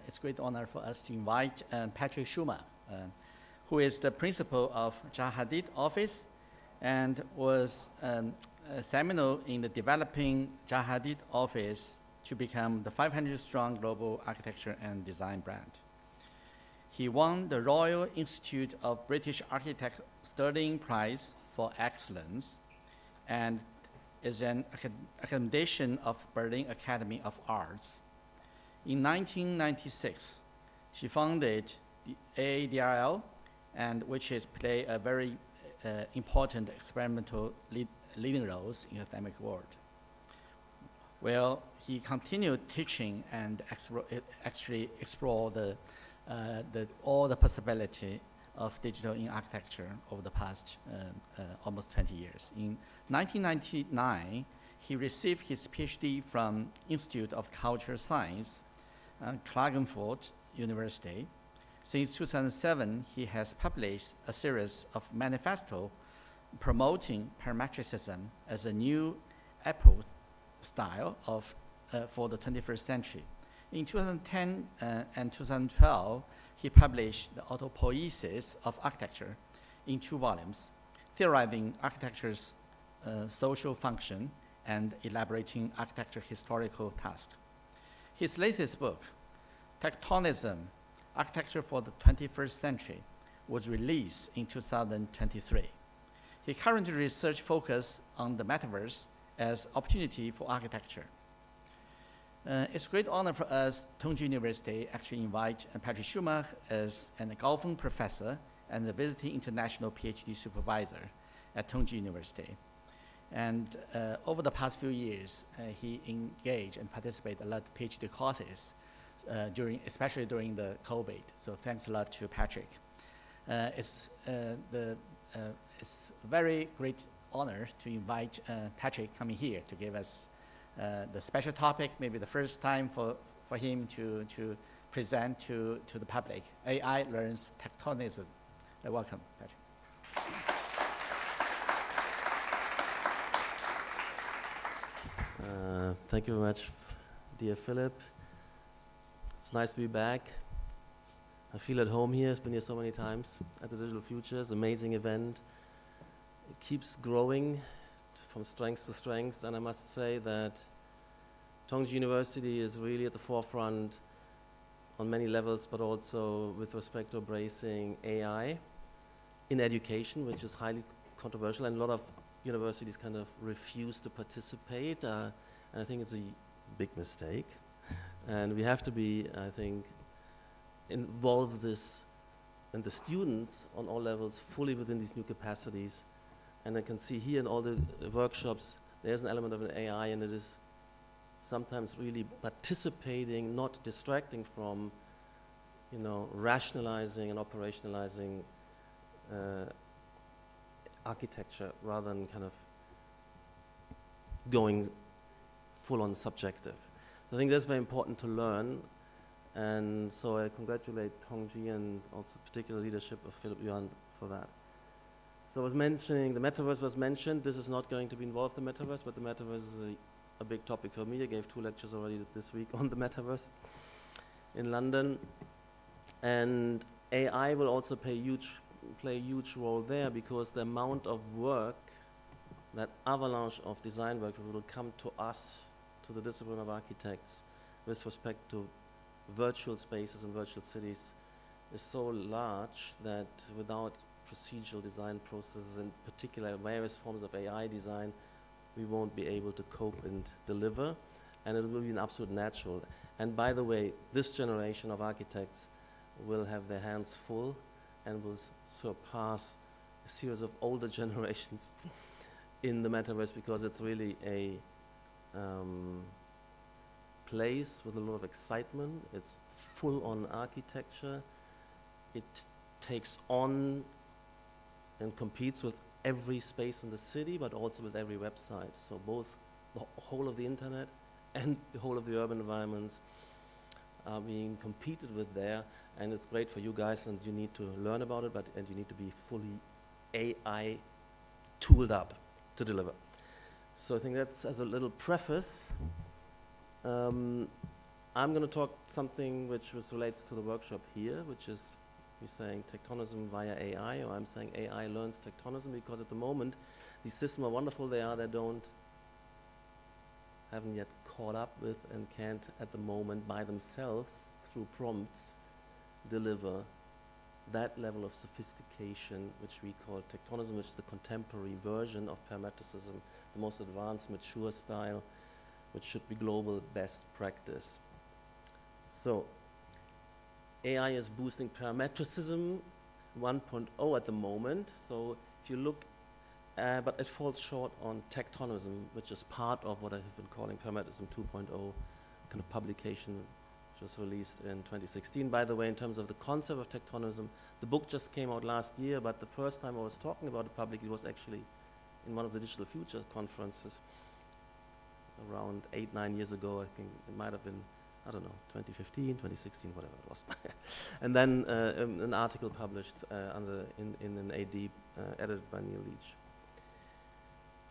it's a great honor for us to invite Patrik Schumacher, who is the principal of Zaha Hadid office and was seminal in the developing Zaha Hadid office to become the 500-strong global architecture and design brand. He won the Royal Institute of British Architects Sterling Prize for Excellence and is an accommodation of Berlin Academy of Arts. In 1996, she founded the AADRL, and which is play a very important experimental leading roles in the academic world. Well, he continued teaching and actually explore all the possibility of digital in architecture over the past almost 20 years. In 1999, he received his PhD from Institute of Cultural Science, Klagenfurt University. Since 2007, he has published a series of manifesto promoting parametricism as a new Apple style of, for the 21st century. In 2010 and 2012, he published the Autopoiesis of Architecture in 2 volumes, theorizing architecture's social function and elaborating architecture historical task. His latest book, Tectonism, Architecture for the 21st Century, was released in 2023. He currently research focus on the metaverse as opportunity for architecture. It's a great honor for us, Tongji University, actually invite Patrik Schumacher as an Gaofen professor and a visiting international PhD supervisor at Tongji University. And over the past few years, he engaged and participated a lot of PhD courses, especially during the COVID. So thanks a lot to Patrik. It's a very great honor to invite Patrik coming here to give us the special topic, maybe the first time for him to present to the public. AI learns Tectonism. Welcome, Patrik. Thank you very much, dear Philip. It's nice to be back. I feel at home here. I've been here so many times at the Digital Futures. Amazing event. It keeps growing from strength to strength, and I must say that Tongji University is really at the forefront on many levels, but also with respect to embracing AI in education, which is highly controversial, and a lot of universities kind of refuse to participate, and I think it's a big mistake. And we have to be, I think, involve this and the students on all levels fully within these new capacities. And I can see here in all the workshops, there's an element of an AI, and it is sometimes really participating, not distracting from, rationalizing and operationalizing architecture rather than kind of going full on subjective. So I think that's very important to learn, and so I congratulate Tongji and also particular leadership of Philip Yuan for that. So I was mentioning, the metaverse was mentioned. This is not going to be involved in the metaverse, but the metaverse is a big topic for me. I gave 2 lectures already this week on the metaverse in London, and AI will also play a huge role there, because the amount of work, that avalanche of design work will come to us, to the discipline of architects, with respect to virtual spaces and virtual cities, is so large that without procedural design processes, in particular various forms of AI design, we won't be able to cope and deliver, and it will be an absolute natural. And by the way, this generation of architects will have their hands full and will surpass a series of older generations in the metaverse, because it's really a place with a lot of excitement. It's full on architecture. It takes on and competes with every space in the city, but also with every website. So both the whole of the internet and the whole of the urban environments are being competed with there, and it's great for you guys, and you need to learn about it, and you need to be fully AI tooled up to deliver. So I think that's as a little preface. I'm going to talk something which relates to the workshop here, which is we're saying tectonism via AI, or I'm saying AI learns tectonism, because at the moment these systems are wonderful. They haven't yet caught up with and can't at the moment by themselves through prompts deliver that level of sophistication which we call tectonism, which is the contemporary version of parametricism, the most advanced, mature style, which should be global best practice. So AI is boosting parametricism 1.0 at the moment. So if you look, but it falls short on tectonism, which is part of what I have been calling parametricism 2.0 kind of publication, which was released in 2016. By the way, in terms of the concept of tectonism, the book just came out last year, but the first time I was talking about it publicly was actually in one of the Digital Future conferences around 8-9 years ago. I think it might have been, I don't know, 2015, 2016, whatever it was. And then an article published in an AD edited by Neil Leach.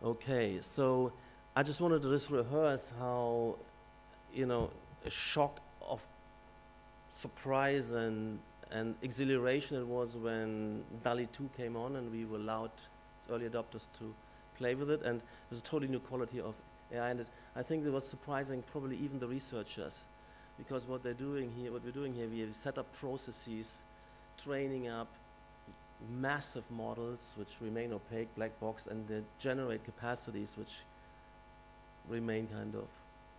Okay, so I just wanted to just rehearse how, a shock of surprise and exhilaration it was when DALL-E 2 came on and we were allowed as early adopters to play with it, and it was a totally new quality of AI, and I think it was surprising probably even the researchers, because what we're doing here, we have set up processes, training up massive models which remain opaque, black box, and they generate capacities which remain kind of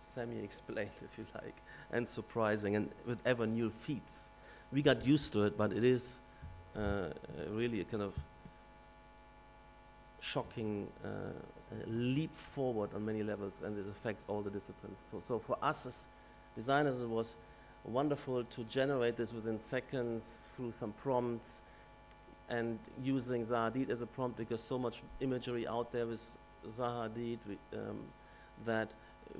semi-explained, if you like, and surprising, and with ever new feats. We got used to it, but it is really a kind of shocking leap forward on many levels, and it affects all the disciplines. So for us as designers, it was wonderful to generate this within seconds through some prompts, and using Zaha Hadid as a prompt, because so much imagery out there with Zaha Hadid that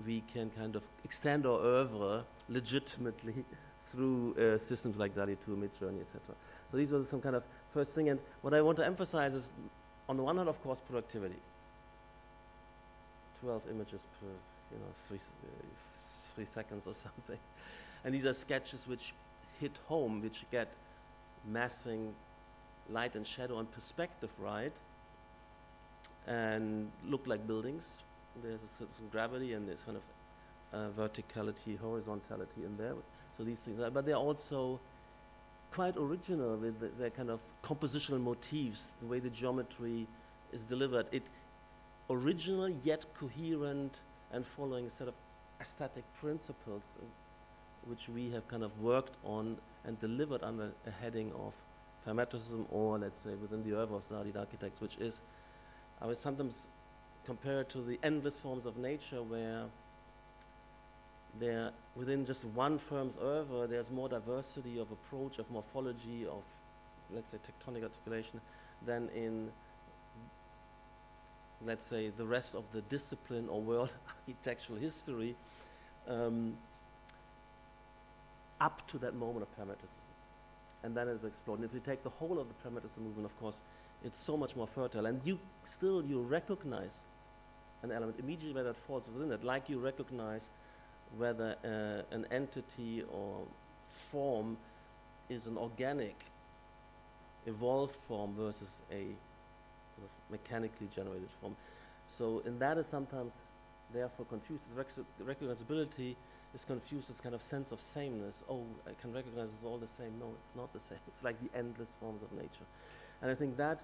we can kind of extend our oeuvre legitimately through systems like DALL-E 2, Midjourney, etc. So these were some kind of first thing, and what I want to emphasize is, on the one hand, of course, productivity. 12 images per, 3 seconds or something. And these are sketches which hit home, which get massing light and shadow and perspective right, and look like buildings. There's some gravity and there's kind of verticality, horizontality in there. So these things are, but they're also quite original with their kind of compositional motifs, the way the geometry is delivered. It original yet coherent and following a set of aesthetic principles which we have kind of worked on and delivered under a heading of parametricism, or let's say within the oeuvre of Zaha Hadid architects, which is, I would sometimes compare it to the endless forms of nature, where there, within just one firm's oeuvre, there's more diversity of approach, of morphology, of, let's say, tectonic articulation, than in, let's say, the rest of the discipline or world architectural history, up to that moment of parametricism. And then it's exploded. If you take the whole of the parametricism movement, of course, it's so much more fertile. And you recognize an element immediately where that falls within it, like you recognize whether an entity or form is an organic, evolved form versus a sort of mechanically generated form. So, and that is sometimes therefore confused. Recognizability is confused as kind of sense of sameness. Oh, I can recognize it's all the same. No, it's not the same. It's like the endless forms of nature. And I think that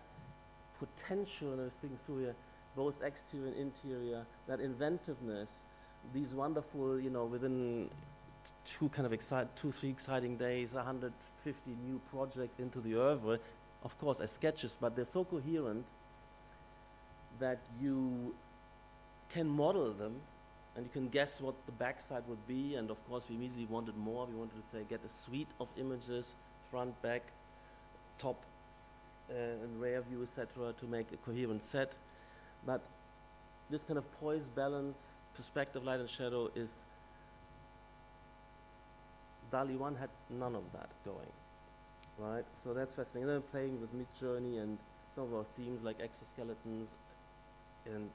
potential, and I was thinking through here, both exterior and interior, that inventiveness, these wonderful, within 2-3 exciting days, 150 new projects into the oeuvre, of course, as sketches, but they're so coherent that you can model them and you can guess what the backside would be. And of course, we immediately wanted more. We wanted to say, get a suite of images, front, back, top, and rear view, etc., to make a coherent set. But this kind of poise, balance, perspective, light and shadow is, DALL-E 1 had none of that going, right? So that's fascinating. And then playing with Midjourney and some of our themes like exoskeletons, and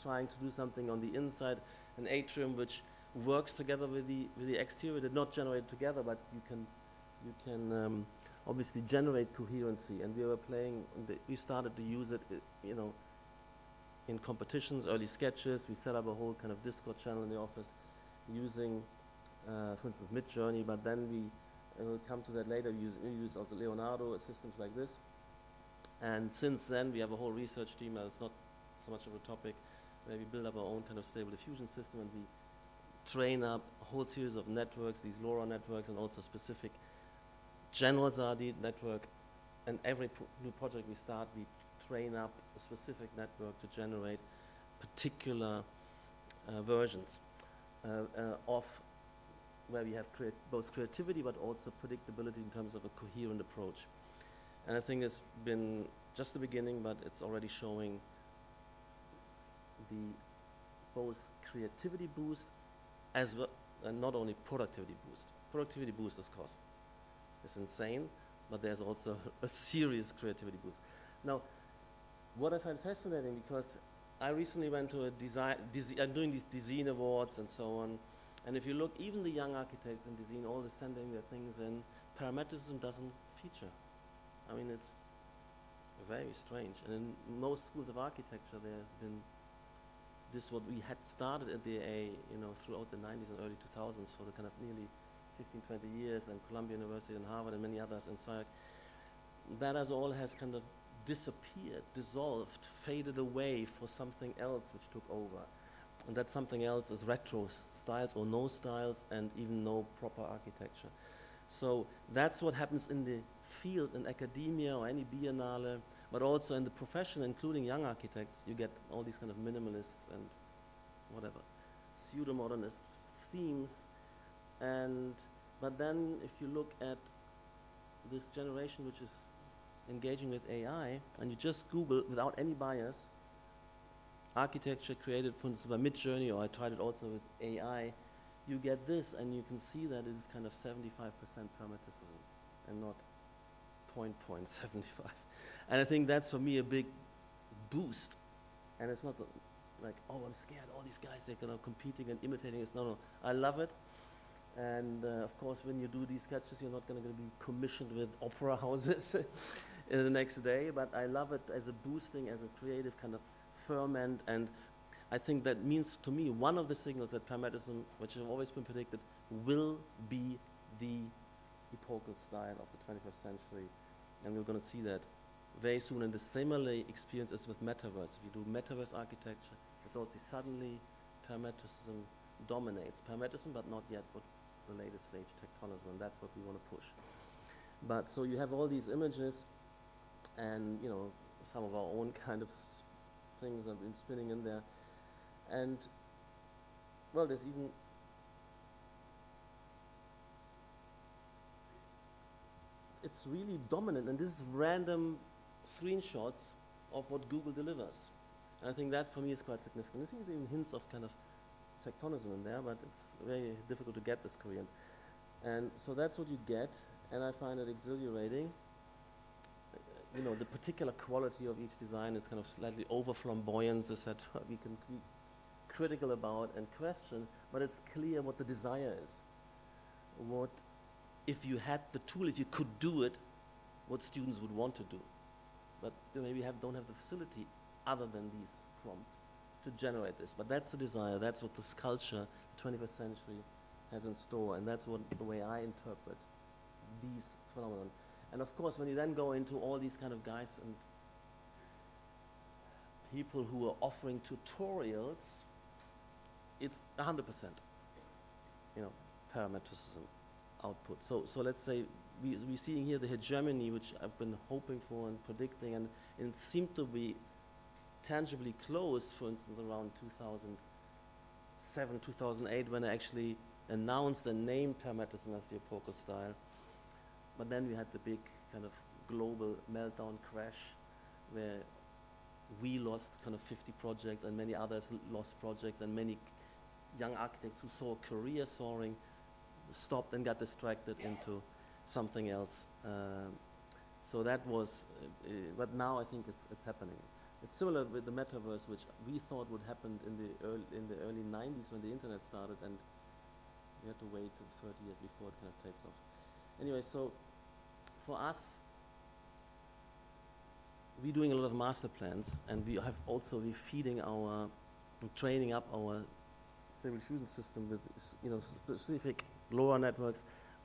trying to do something on the inside, an atrium which works together with the exterior. They're not generated together, but you can obviously generate coherency. And we were playing. We started to use it, you know, in competitions, early sketches. We set up a whole kind of Discord channel in the office, using, for instance, Midjourney. But then we'll come to that later. We use also Leonardo systems like this. And since then, we have a whole research team. It's not so much of a topic, where we build up our own kind of stable diffusion system, and we train up a whole series of networks, these LoRa networks, and also specific general ZARD network. And every new project we start, we train up a specific network to generate particular versions of where we have both creativity but also predictability in terms of a coherent approach. And I think it's been just the beginning, but it's already showing the both creativity boost as well, and not only productivity boost. Productivity boost, of course, is insane, but there's also a serious creativity boost. Now, what I find fascinating, because I recently went to I'm doing these design awards and so on, and if you look, even the young architects in design, all they're sending their things in, parametricism doesn't feature. I mean, it's very strange. And in most schools of architecture, there have been this what we had started at the AA, you know, throughout the 90s and early 2000s for the kind of nearly 15, 20 years, and Columbia University and Harvard and many others inside. That all has kind of disappeared, dissolved, faded away for something else which took over. And that something else is retro styles or no styles, and even no proper architecture. So that's what happens in the field, in academia or any biennale, but also in the profession, including young architects. You get all these kind of minimalists and whatever, pseudo-modernist themes. But then if you look at this generation which is engaging with AI, and you just Google without any bias, architecture created, for instance, by Midjourney, or I tried it also with AI, you get this, and you can see that it is kind of 75% parametricism and not 0.75. And I think that's for me a big boost. And it's not like, oh, I'm scared, all these guys, they're kind of competing and imitating us. No, I love it. And of course, when you do these sketches, you're not going to be commissioned with opera houses in the next day, but I love it as a boosting, as a creative kind of ferment. And I think that means to me, one of the signals that parametricism, which has always been predicted, will be the epochal style of the 21st century. And we're going to see that very soon. And the similar experience is with metaverse. If you do metaverse architecture, it's also suddenly parametricism dominates. Parametricism, but not yet what the latest stage, Tectonism, and that's what we want to push. But so you have all these images, and you know, some of our own kind of things have been spinning in there. And well, there's even it's really dominant, and this is random screenshots of what Google delivers. And I think that for me is quite significant. I think there's even hints of kind of Tectonism in there, but it's very difficult to get this Korean. And so that's what you get, and I find it exhilarating. You know, the particular quality of each design is kind of slightly over flamboyance, is that we can be critical about and question, but it's clear what the desire is. What, if you had the tool, if you could do it, what students would want to do. But they maybe don't have the facility other than these prompts to generate this. But that's the desire, that's what this culture, the 21st century, has in store, and that's what the way I interpret these phenomena. And of course, when you then go into all these kind of guys and people who are offering tutorials, it's 100%, you know, parametricism output. So let's say we're seeing here the hegemony, which I've been hoping for and predicting, and it seemed to be tangibly close, for instance, around 2007, 2008, when I actually announced and named parametricism as the epochal style. But then we had the big kind of global meltdown crash, where we lost kind of 50 projects, and many others lost projects, and many young architects who saw a career soaring stopped and got distracted into something else. So that was, but now I think it's happening. It's similar with the metaverse, which we thought would happen in the early 90s when the internet started, and You have to wait till 30 years before it kind of takes off. Anyway, so for us, we're doing a lot of master plans, and we're feeding training up our stable diffusion system with specific LoRa networks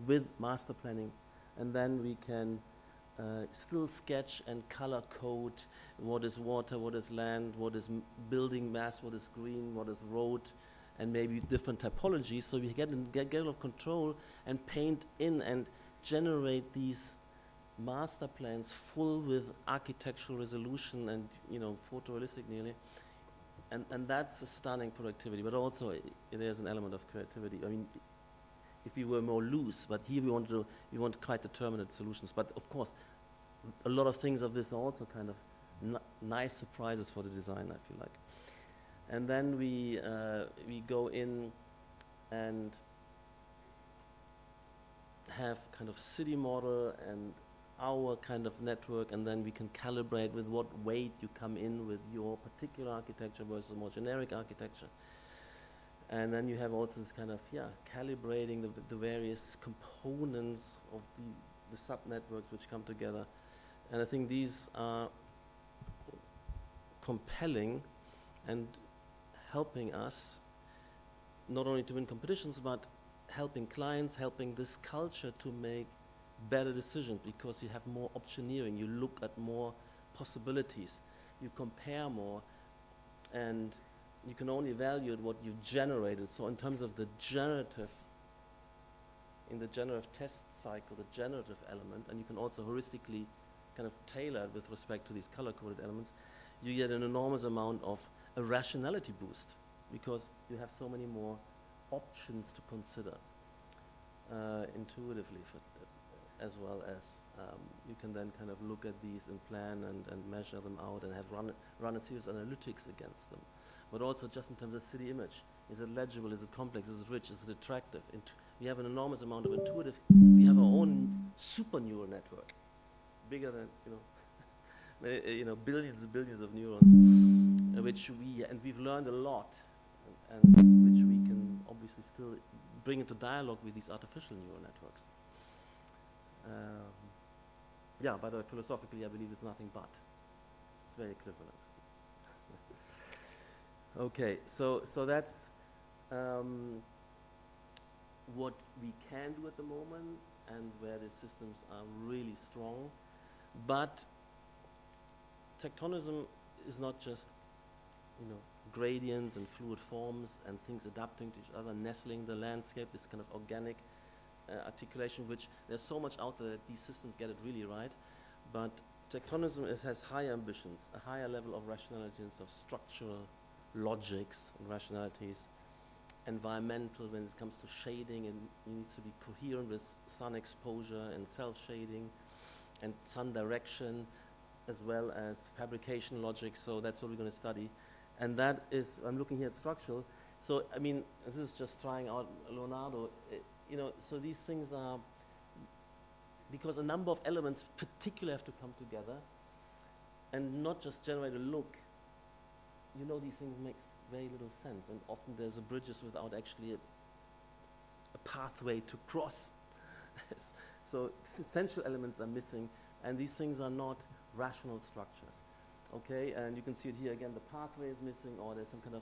with master planning, and then we can still sketch and color code what is water, what is land, what is building mass, what is green, what is road, and maybe different typologies. So we get a lot of control and paint in and generate these master plans full with architectural resolution and photorealistic nearly. And that's a stunning productivity, but also there's an element of creativity. I mean, if we were more loose, but here we want quite determinate solutions. But of course, a lot of things of this are also kind of nice surprises for the design, I feel like. And then we go in and have kind of city model and our kind of network, and then we can calibrate with what weight you come in with your particular architecture versus a more generic architecture. And then you have also this kind of, calibrating the various components of the sub-networks which come together. And I think these are compelling and helping us not only to win competitions, but helping clients, helping this culture to make better decisions, because you have more optioneering, you look at more possibilities, you compare more, and you can only evaluate what you've generated. So in terms of the generative, in the generative test cycle, the generative element, and you can also heuristically kind of tailor it with respect to these color-coded elements, you get an enormous amount of a rationality boost, because you have so many more options to consider intuitively, as well as you can then kind of look at these and plan and measure them out and have run a series of analytics against them. But also just in terms of the city image, is it legible, is it complex, is it rich, is it attractive? We have an enormous amount of intuitive, we have our own super neural network, bigger than, billions and billions of neurons, we've learned a lot, and which we can obviously still bring into dialogue with these artificial neural networks. But philosophically, I believe it's nothing but. It's very equivalent. Okay, so that's what we can do at the moment, and where the systems are really strong. But Tectonism is not just, gradients and fluid forms and things adapting to each other, nestling the landscape, this kind of organic articulation, which there's so much out there that these systems get it really right. But Tectonism has high ambitions, a higher level of rationality, of structural logics and rationalities, environmental when it comes to shading, and it needs to be coherent with sun exposure and cell shading and sun direction, as well as fabrication logic. So that's what we're going to study. And that is, I'm looking here at structural. So, I mean, this is just trying out Leonardo. So these things are, because a number of elements particularly have to come together and not just generate a look. These things make very little sense, and often there's a bridges without actually a pathway to cross. So essential elements are missing, and these things are not rational structures. Okay, and you can see it here again, the pathway is missing, or there's some kind of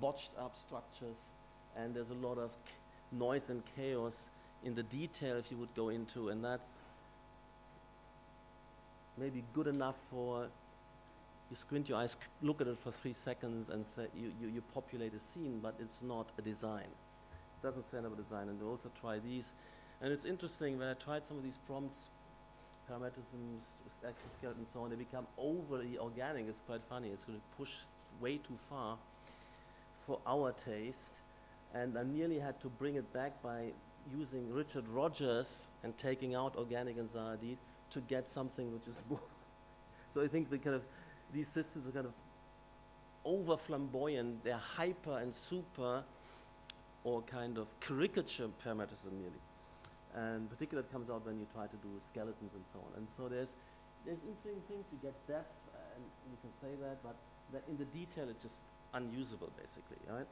botched up structures, and there's a lot of noise and chaos in the detail if you would go into, and that's maybe good enough for you squint your eyes, look at it for 3 seconds and say you populate a scene, but it's not a design. It doesn't stand up a design, and we also try these. And it's interesting, when I tried some of these prompts, parametrisms, exoskeleton and so on, they become overly organic. It's quite funny. It's going to push way too far for our taste. And I nearly had to bring it back by using Richard Rogers and taking out organic and Zahadid to get something which is more. So I think these systems are kind of over flamboyant. They're hyper and super, or kind of caricature parametrism nearly. And particularly it comes out when you try to do skeletons and so on. And so there's interesting things, you get depth, and you can say that, but in the detail it's just unusable basically, right?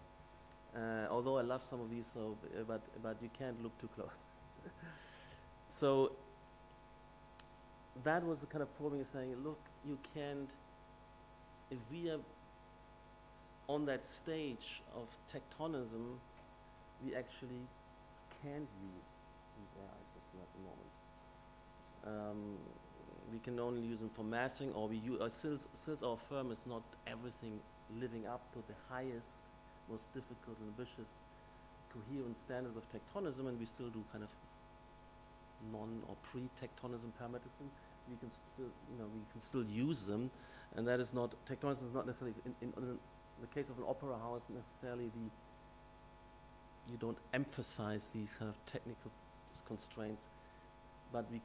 Although I love some of these, so but you can't look too close. So that was the kind of probing, saying, look, you can't. If we are on that stage of tectonism, we actually can't use these AI systems at the moment. We can only use them for massing, or we use, since our firm is not everything living up to the highest, most difficult and ambitious, coherent standards of tectonism, and we still do kind of non or pre-tectonism parametrism, we can still, we can still use them, and that is not, tectonism is not necessarily, in the case of an opera house, necessarily you don't emphasize these kind of technical constraints, but we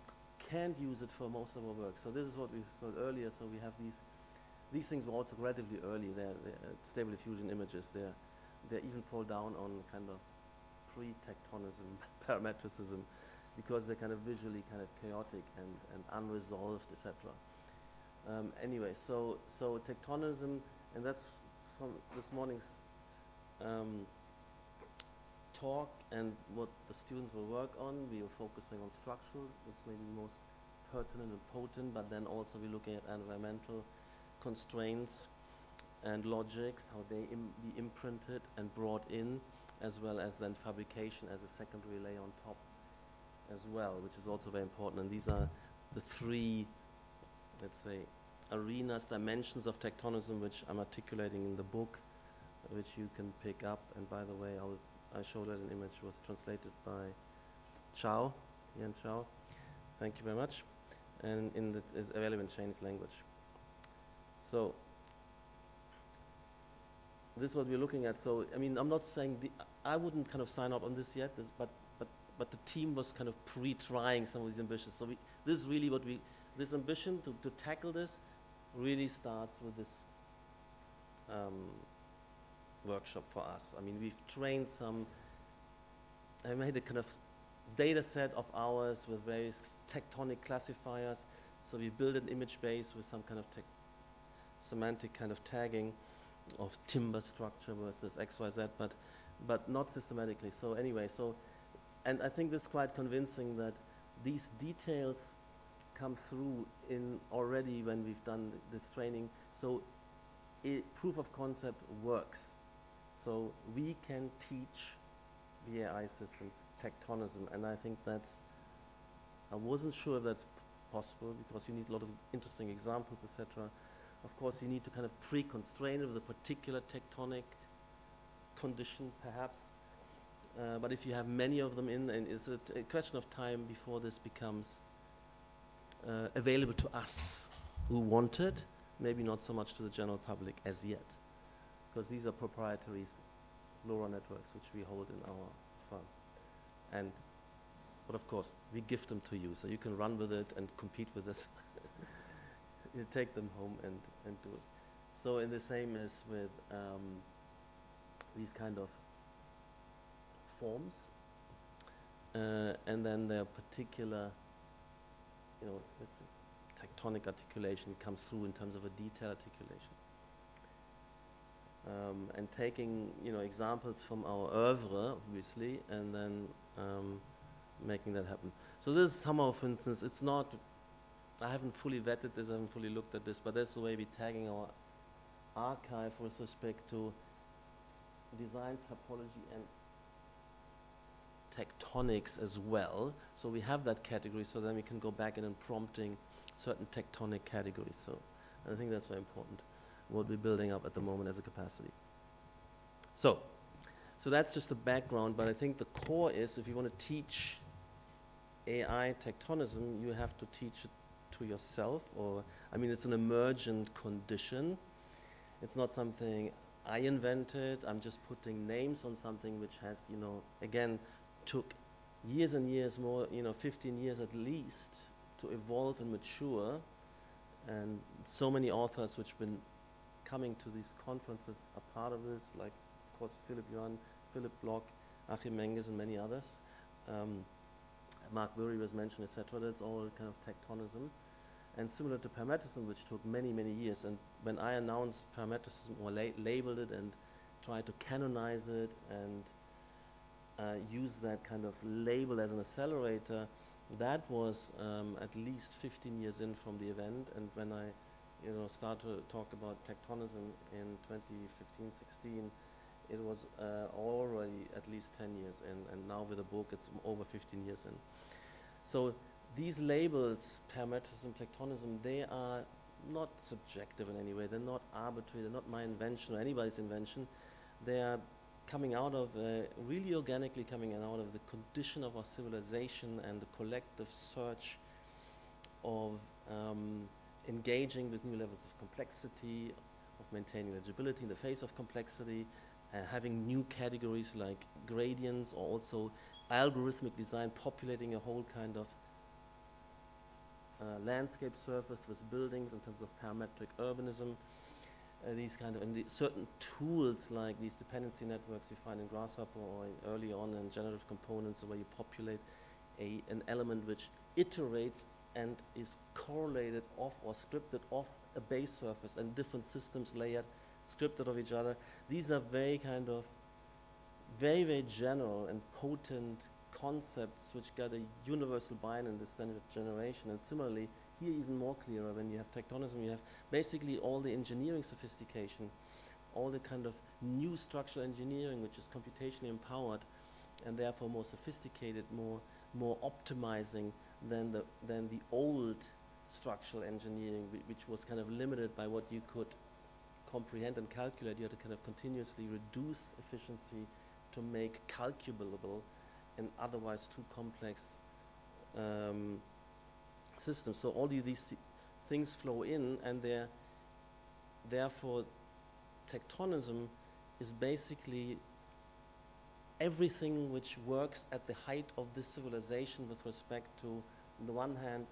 can't use it for most of our work. So this is what we saw earlier. So we have these things were also relatively early. They're stable diffusion images. They even fall down on kind of pre-tectonism parametricism, because they're kind of visually kind of chaotic and unresolved, etc. Anyway, so tectonism, and that's from this morning's talk and what the students will work on. We are focusing on structural, this may be most pertinent and potent, but then also we're looking at environmental constraints and logics, how they be imprinted and brought in, as well as then fabrication as a secondary layer on top as well, which is also very important. And these are the three, let's say, arenas, dimensions of tectonism, which I'm articulating in the book, which you can pick up. And by the way, I showed that an image was translated by Yan Chao. Thank you very much. And is available in Chinese language. So this is what we're looking at. So I mean, I'm not saying I wouldn't kind of sign up on this yet, but the team was kind of pre-trying some of these ambitions. So this is really what this ambition to tackle this really starts with this workshop for us. I mean, we've trained I made a kind of data set of ours with various tectonic classifiers. So we build an image base with some kind of semantic kind of tagging of timber structure versus XYZ, but not systematically. So anyway, and I think this is quite convincing that these details come through in already when we've done this training. So proof of concept works. So we can teach the AI systems tectonism, and I think I wasn't sure if that's possible, because you need a lot of interesting examples, etc. Of course, you need to kind of pre-constrain it with a particular tectonic condition, perhaps. But if you have many of them and it's a question of time before this becomes available to us who want it, maybe not so much to the general public as yet, because these are proprietary LoRa networks which we hold in our firm. But of course, we gift them to you, so you can run with it and compete with us. You take them home and do it. So in the same as with these kind of forms, and then their particular, let's say, tectonic articulation comes through in terms of a detail articulation. And taking, examples from our oeuvre, obviously, and then making that happen. So this is somehow, for instance, it's not, I haven't fully vetted this, I haven't fully looked at this, but that's the way we're tagging our archive with respect to design, topology, and tectonics as well. So we have that category, so then we can go back in and prompting certain tectonic categories. So I think that's very important, what we're building up at the moment as a capacity. So that's just the background, but I think the core is, if you want to teach AI tectonism, you have to teach it to yourself, it's an emergent condition. It's not something I invented. I'm just putting names on something which has, again, took years and years more, 15 years at least, to evolve and mature. And so many authors which have been coming to these conferences are part of this, like, of course, Philipp Yuan, Philipp Block, Achim Menges, and many others. Mark Burry was mentioned, etc. That's all kind of tectonism. And similar to parametricism, which took many, many years. And when I announced parametricism, or labeled it and try to canonize it and use that kind of label as an accelerator, that was at least 15 years in from the event. And when I start to talk about Tectonism in 2015, 16, it was already at least 10 years in, and now with the book it's over 15 years in. So these labels, parametrism, Tectonism, they are not subjective in any way. They're not arbitrary. They're not my invention or anybody's invention. They are coming out of, really organically coming out of the condition of our civilization and the collective search of engaging with new levels of complexity, of maintaining legibility in the face of complexity, having new categories like gradients, or also algorithmic design populating a whole kind of landscape surface with buildings in terms of parametric urbanism. These kind of, and certain tools like these dependency networks you find in Grasshopper or early on in generative components, where you populate an element which iterates and is correlated off or scripted off a base surface, and different systems layered, scripted of each other. These are very kind of very, very general and potent concepts which got a universal buy-in in the standard generation. And similarly, here even more clearer, when you have Tectonism, you have basically all the engineering sophistication, all the kind of new structural engineering which is computationally empowered and therefore more sophisticated, more optimizing than the old structural engineering, which was kind of limited by what you could comprehend and calculate. You had to kind of continuously reduce efficiency to make calculable and otherwise too complex systems. So all these things flow in, and therefore Tectonism is basically everything which works at the height of this civilization with respect to, on the one hand,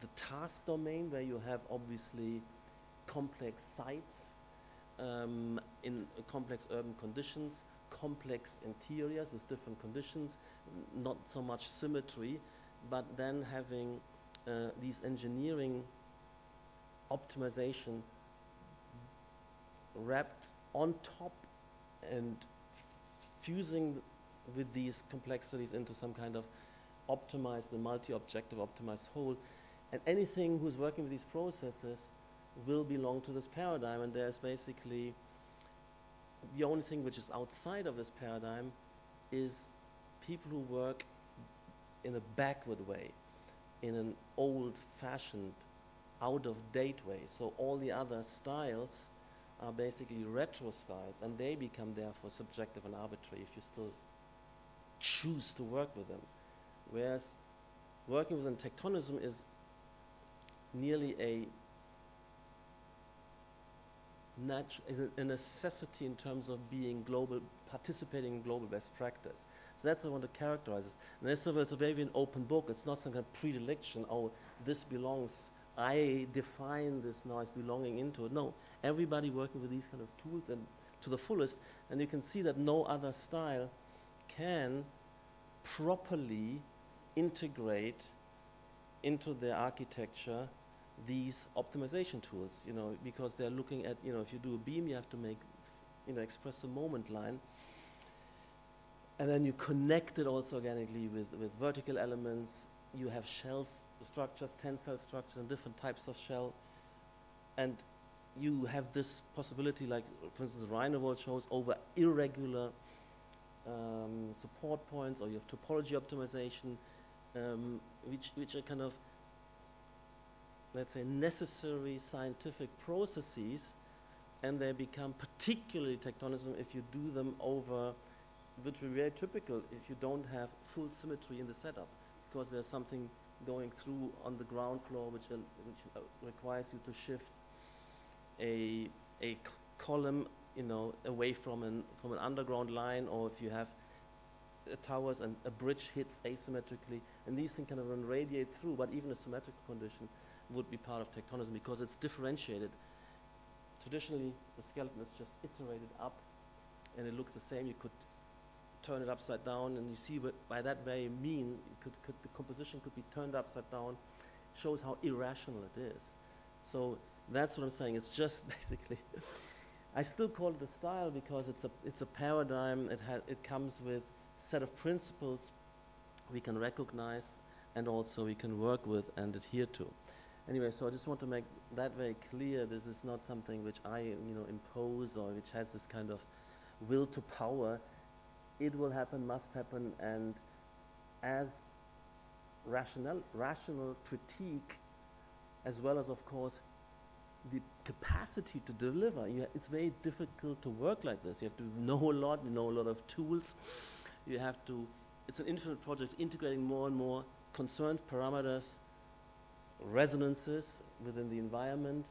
the task domain, where you have obviously complex sites in complex urban conditions, complex interiors with different conditions, not so much symmetry, but then having these engineering optimization wrapped on top and fusing with these complexities into some kind of optimized and multi-objective optimized whole. And anything who's working with these processes will belong to this paradigm, and there's basically the only thing which is outside of this paradigm is people who work in a backward way, in an old-fashioned, out-of-date way. So all the other styles are basically retro styles, and they become therefore subjective and arbitrary if you still choose to work with them. Whereas working within Tectonism is nearly a necessity in terms of being global, participating in global best practice. So that's how I want to characterize it. And it's a very open book. It's not some kind of predilection, oh, this belongs, I define this now as belonging into it. No, everybody working with these kind of tools and to the fullest, and you can see that no other style can properly integrate into their architecture these optimization tools, because they're looking at, if you do a beam, you have to make, express the moment line. And then you connect it also organically with vertical elements. You have shell structures, tensile structures, and different types of shell. And you have this possibility, like, for instance, Rhinovolt shows over irregular support points, or you have topology optimization, which are kind of, let's say, necessary scientific processes, and they become particularly Tectonism if you do them over, which is very typical if you don't have full symmetry in the setup, because there's something going through on the ground floor which requires you to shift a column, away from an underground line, or if you have towers and a bridge hits asymmetrically, and these things kind of radiate through, but even a symmetrical condition would be part of Tectonism because it's differentiated. Traditionally, the skeleton is just iterated up, and it looks the same. You could turn it upside down, and you see by that very mean, the composition could be turned upside down. Shows how irrational it is. So that's what I'm saying. It's just basically I still call it a style because it's a paradigm. It comes with set of principles we can recognize and also we can work with and adhere to. Anyway, so I just want to make that very clear. This is not something which I impose or which has this kind of will to power. It will happen, must happen, and as rational critique, as well as, of course, the capacity to deliver. It's very difficult to work like this. You have to know a lot, of tools. It's an infinite project, integrating more and more concerns, parameters, resonances within the environment,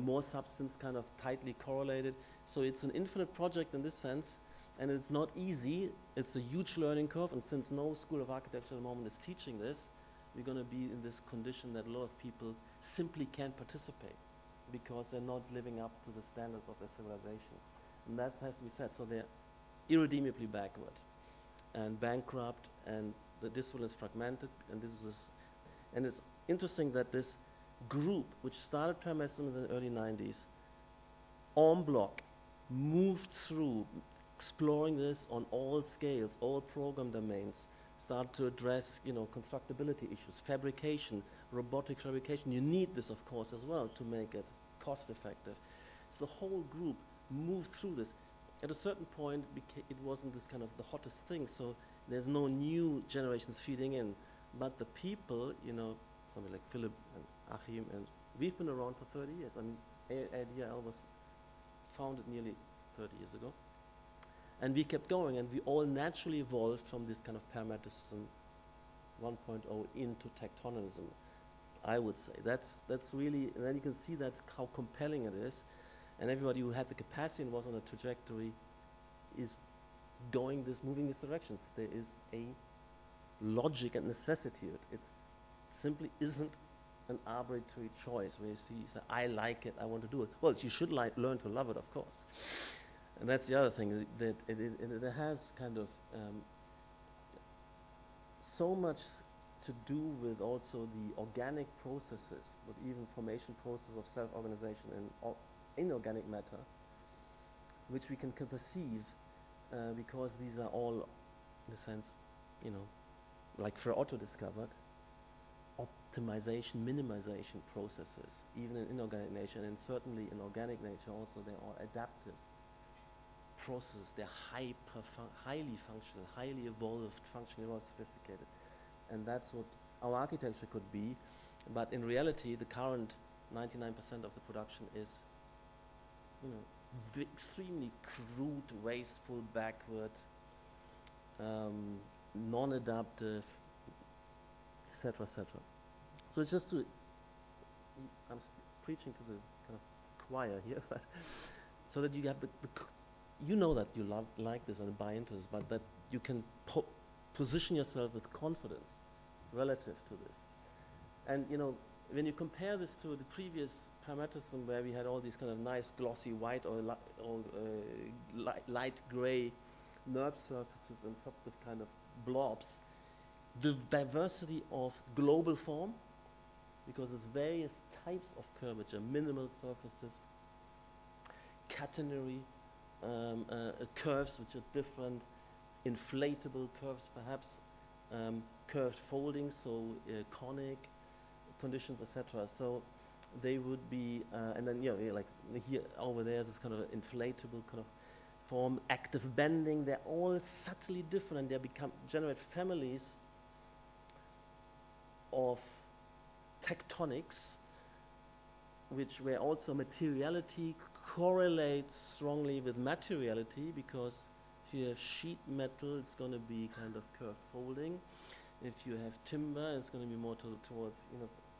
more substance kind of tightly correlated. So it's an infinite project in this sense, and it's not easy. It's a huge learning curve, and since no School of Architecture at the moment is teaching this, we're going to be in this condition that a lot of people simply can't participate because they're not living up to the standards of their civilization. And that has to be said. So they're irredeemably backward and bankrupt, and the discipline is fragmented, and it's interesting that this group, which started Paramecism in the early 90s, en bloc, moved through exploring this on all scales, all program domains, start to address, constructability issues, fabrication, robotic fabrication. You need this, of course, as well to make it cost effective. So the whole group moved through this. At a certain point, it wasn't this kind of the hottest thing, so there's no new generations feeding in. But the people, somebody like Philip and Achim, and we've been around for 30 years. I mean, ADL was founded nearly 30 years ago. And we kept going, and we all naturally evolved from this kind of Parametricism 1.0 into Tectonism, I would say. That's really, and then you can see that how compelling it is. And everybody who had the capacity and was on a trajectory is moving these directions. There is a logic and necessity of it. It simply isn't an arbitrary choice where you say, I like it, I want to do it. Well, you should learn to love it, of course. And that's the other thing, that it has kind of so much to do with also the organic processes, with even formation process of self-organization and inorganic matter, which we can perceive because these are all, in a sense, like Otto discovered, optimization, minimization processes, even in inorganic nature, and certainly in organic nature also, they are adaptive processes. They're highly functional, highly evolved, functional, sophisticated. And that's what our architecture could be. But in reality, the current 99% of the production is extremely crude, wasteful, backward, non-adaptive, etc., etc. So it's just I'm preaching to the kind of choir here, but so that you have that you like this and buy into this, but that you can position yourself with confidence relative to this. And when you compare this to the previous Parametricism, where we had all these kind of nice glossy white or light gray NURB surfaces and some kind of blobs, the diversity of global form, because there's various types of curvature, minimal surfaces, catenary curves which are different, inflatable curves perhaps, curved folding, so conic conditions, etc. So they would be, and then like here over there is this kind of inflatable kind of form, active bending. They're all subtly different, and they generate families of tectonics, where also materiality correlates strongly with materiality, because if you have sheet metal, it's going to be kind of curved folding. If you have timber, it's going to be more towards,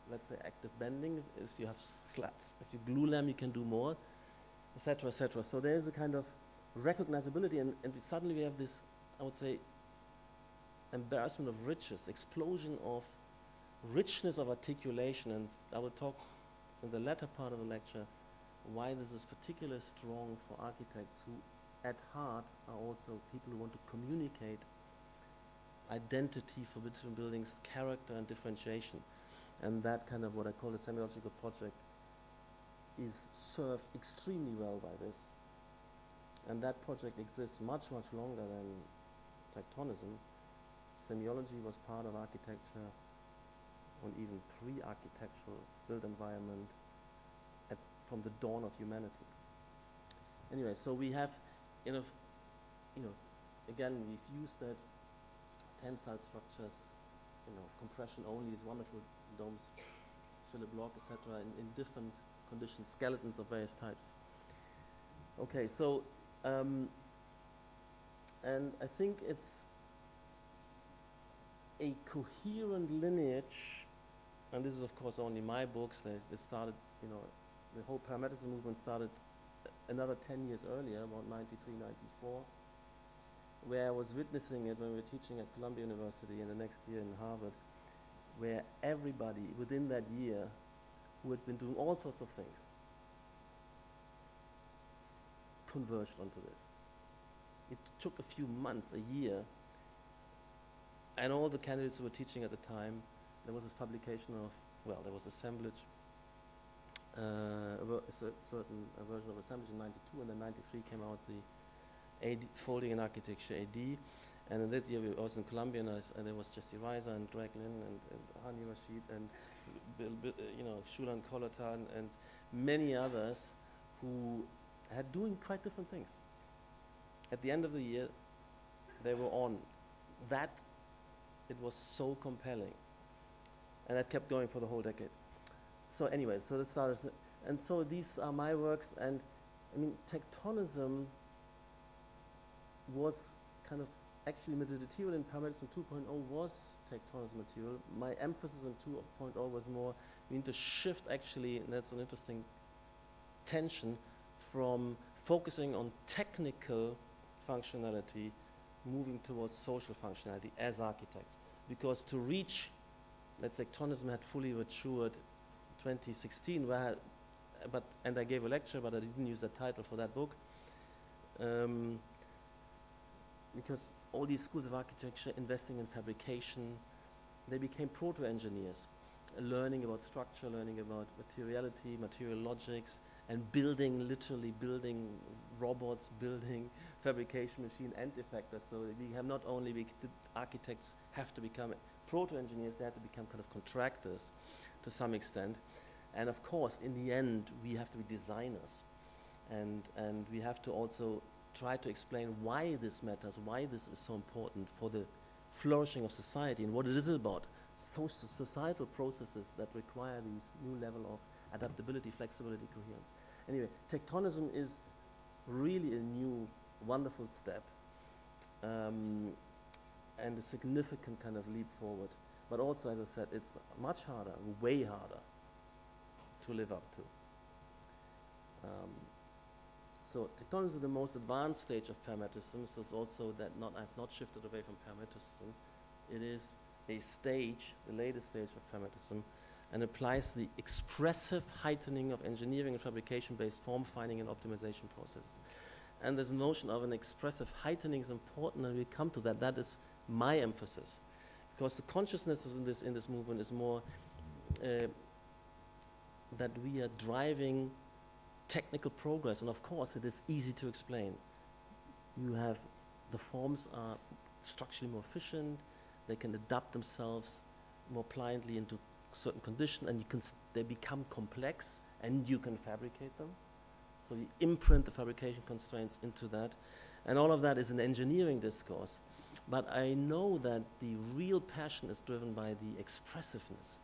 let's say active bending. If you have slats, if you glue them, you can do more, etc., etc. So there's a kind of recognizability, and suddenly we have this, I would say, embarrassment of riches, explosion of richness of articulation. And I will talk in the latter part of the lecture why this is particularly strong for architects who at heart are also people who want to communicate identity for different buildings, character and differentiation. And that kind of what I call the semiological project is served extremely well by this. And that project exists much, much longer than Tectonism. Semiology was part of architecture, or even pre-architectural built environment from the dawn of humanity. Anyway, so we have, again, we've used that tensile structures, compression only, these wonderful domes, Philip Locke, etc., in different conditions, skeletons of various types. Okay, so, and I think it's a coherent lineage, and this is of course only my books. They started, the whole parametricism movement started another 10 years earlier, about 93, 94, where I was witnessing it when we were teaching at Columbia University and the next year in Harvard, where everybody within that year who had been doing all sorts of things converged onto this. It took a few months, a year, and all the candidates who were teaching at the time, there was this publication of, there was assemblage, a certain version of assemblage in 92, and then 93 came out the AD, Folding in Architecture AD, and in that year I was in Columbia, and there was Jesse Reiser and Greg Lynn and Hani Rashid and Shulan Kolotan and many others who had doing quite different things. At the end of the year, they were on. That, it was so compelling. And that kept going for the whole decade. So anyway, so that started, and so these are my works, and I mean, Tectonism was kind of, actually the material in Parametricism 2.0 was Tectonism material. My emphasis in 2.0 was more, we need to shift actually, and that's an interesting tension, from focusing on technical functionality, moving towards social functionality as architects. Because to reach, let's say, Tectonism had fully matured 2016, and I gave a lecture, but I didn't use the title for that book. Because all these schools of architecture investing in fabrication, they became proto-engineers, learning about structure, learning about materiality, material logics, and literally building robots, building fabrication machine and effectors. So we have not only, the architects have to become proto-engineers, they have to become kind of contractors to some extent. And of course, in the end, we have to be designers. And we have to also try to explain why this matters, why this is so important for the flourishing of society and what it is about. Societal processes that require these new level of adaptability, flexibility, coherence. Anyway, Tectonism is really a new, wonderful step and a significant kind of leap forward. But also, as I said, it's much harder, way harder to live up to. So Tectonism is the most advanced stage of parametricism, so it's also that I've not shifted away from parametricism. It is a stage, the latest stage of parametricism, and applies the expressive heightening of engineering and fabrication-based form finding and optimization processes. And this notion of an expressive heightening is important, and we come to that. That is my emphasis, because the consciousness in this movement is more that we are driving technical progress, and of course it is easy to explain. The forms are structurally more efficient, they can adapt themselves more pliantly into certain conditions, and they become complex, and you can fabricate them. So you imprint the fabrication constraints into that, and all of that is an engineering discourse. But I know that the real passion is driven by the expressiveness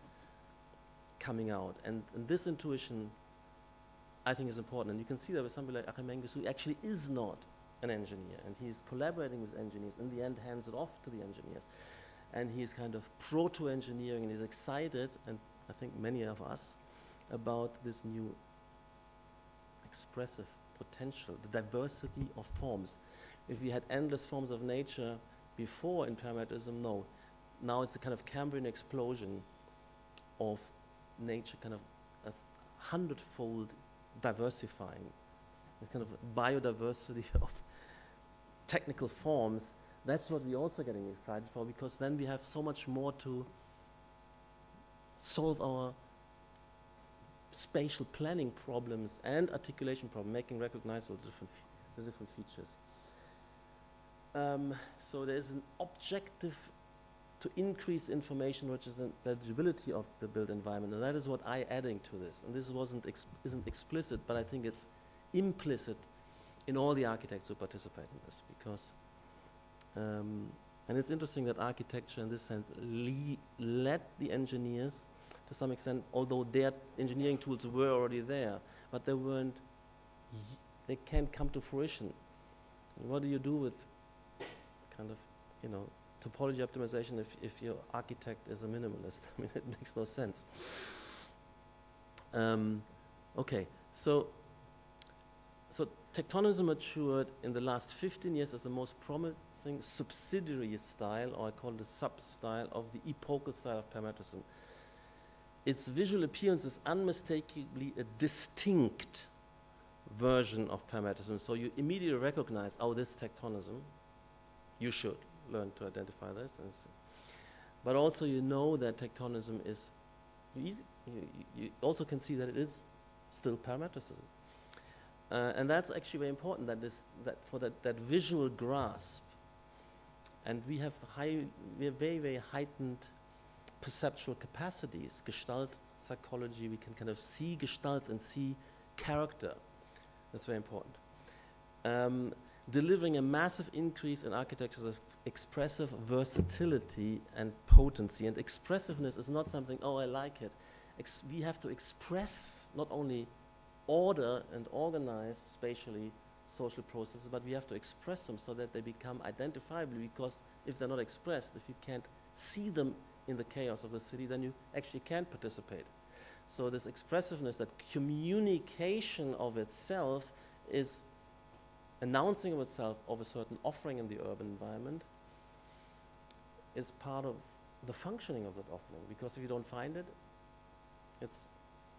coming out, and this intuition I think is important. And you can see that with somebody like Achim Menges, who actually is not an engineer, and he's collaborating with engineers, in the end hands it off to the engineers. And he's kind of proto-engineering, and he's excited, and I think many of us, about this new expressive potential, the diversity of forms. If we had endless forms of nature before in parametricism, no. Now it's a kind of Cambrian explosion of nature, kind of a 100-fold diversifying, a kind of biodiversity of technical forms. That's what we're also getting excited for, because then we have so much more to solve our spatial planning problems and articulation problems, making recognizable the different features. So there's an objective to increase information which is the legibility of the built environment, and that is what I'm adding to this. And this isn't explicit, but I think it's implicit in all the architects who participate in this, because and it's interesting that architecture in this sense led the engineers to some extent, although their engineering tools were already there, but they can't come to fruition. And what do you do with kind of, topology optimization if your architect is a minimalist? I mean, it makes no sense. Okay, so Tectonism matured in the last 15 years as the most promising subsidiary style, or I call it a sub-style, of the epochal style of parametrism. Its visual appearance is unmistakably a distinct version of parametrism. So you immediately recognize, oh, this is Tectonism. You should learn to identify this. But also you know that Tectonism is, you also can see that it is still parametricism. And that's actually very important, that visual grasp. And we have very, very heightened perceptual capacities, Gestalt psychology. We can kind of see gestalts and see character. That's very important. Delivering a massive increase in architecture's expressive versatility and potency. And expressiveness is not something, oh, I like it. We have to express not only order and organize spatially social processes, but we have to express them so that they become identifiable, because if they're not expressed, if you can't see them in the chaos of the city, then you actually can't participate. So this expressiveness, that communication of itself, is announcing of itself of a certain offering in the urban environment, is part of the functioning of that offering, because if you don't find it,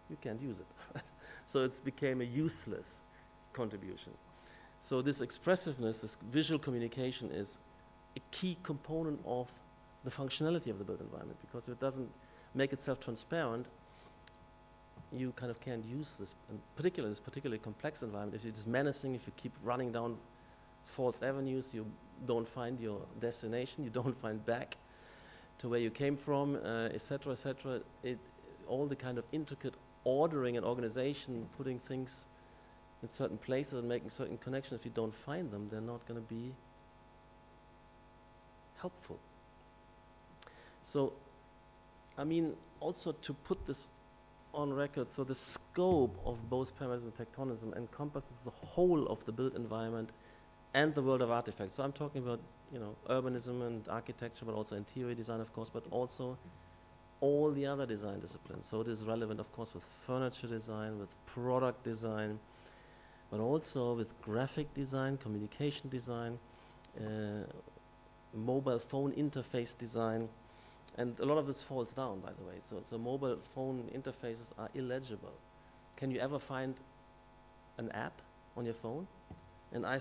you can't use it. Right? So it's became a useless contribution. So this expressiveness, this visual communication, is a key component of the functionality of the built environment, because if it doesn't make itself transparent, you kind of can't use this, in particular, this particularly complex environment. If it is menacing, if you keep running down false avenues, you don't find your destination, you don't find back to where you came from, etc., etc. All the kind of intricate ordering and organization, putting things in certain places and making certain connections, if you don't find them, they're not going to be helpful. So, I mean, also to put this on record, so the scope of both parameters and Tectonism encompasses the whole of the built environment and the world of artifacts. So I'm talking about, urbanism and architecture, but also interior design, of course, but also all the other design disciplines. So it is relevant, of course, with furniture design, with product design, but also with graphic design, communication design, mobile phone interface design. And a lot of this falls down, by the way. So mobile phone interfaces are illegible. Can you ever find an app on your phone? And I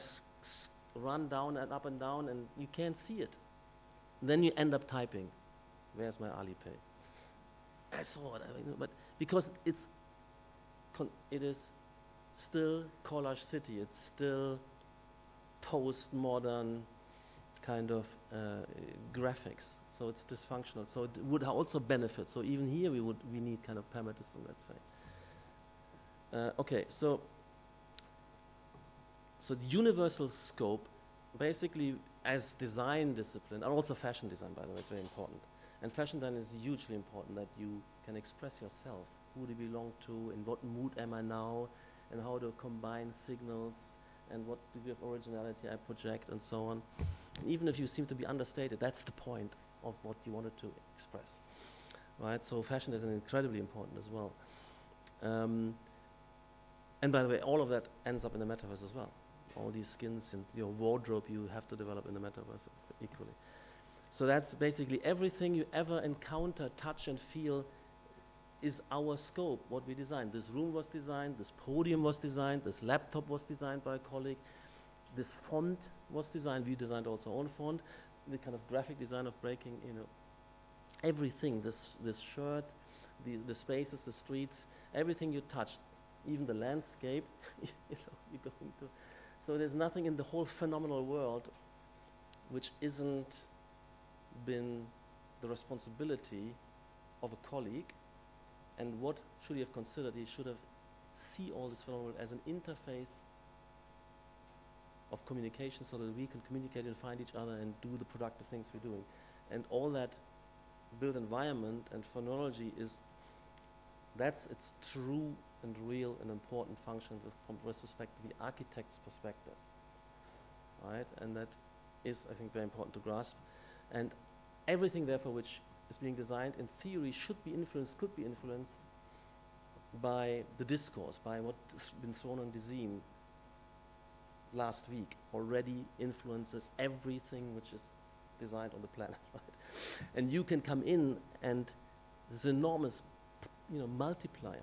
run down and up and down, and you can't see it. Then you end up typing, where's my Alipay? I saw it, but because it is still collage city, it's still postmodern kind of graphics, so it's dysfunctional. So it would also benefit. So even here we need kind of parametrism, let's say. Okay, so the universal scope, basically as design discipline, and also fashion design, by the way, is very important. And fashion design is hugely important, that you can express yourself. Who do you belong to, in what mood am I now, and how to combine signals, and what degree of originality I project, and so on. And even if you seem to be understated, that's the point of what you wanted to express. Right? So fashion is incredibly important as well. And by the way, all of that ends up in the metaverse as well. All these skins and your wardrobe you have to develop in the metaverse equally. So that's basically everything you ever encounter, touch and feel is our scope, what we designed. This room was designed, this podium was designed, this laptop was designed by a colleague, this font was designed, we designed also our own font, the kind of graphic design of breaking, everything, this shirt, the spaces, the streets, everything you touch, even the landscape, you're going to. So there's nothing in the whole phenomenal world which isn't been the responsibility of a colleague. And what should he have considered? He should have see all this phenomenon as an interface of communication so that we can communicate and find each other and do the productive things we're doing. And all that built environment and phonology that's its true and real and important function from respect to the architect's perspective, right? And that is, I think, very important to grasp. And everything, therefore, which is being designed in theory should be influenced, could be influenced by the discourse, by what's been thrown on the zine last week, already influences everything which is designed on the planet, right? And you can come in and there's an enormous, multiplier.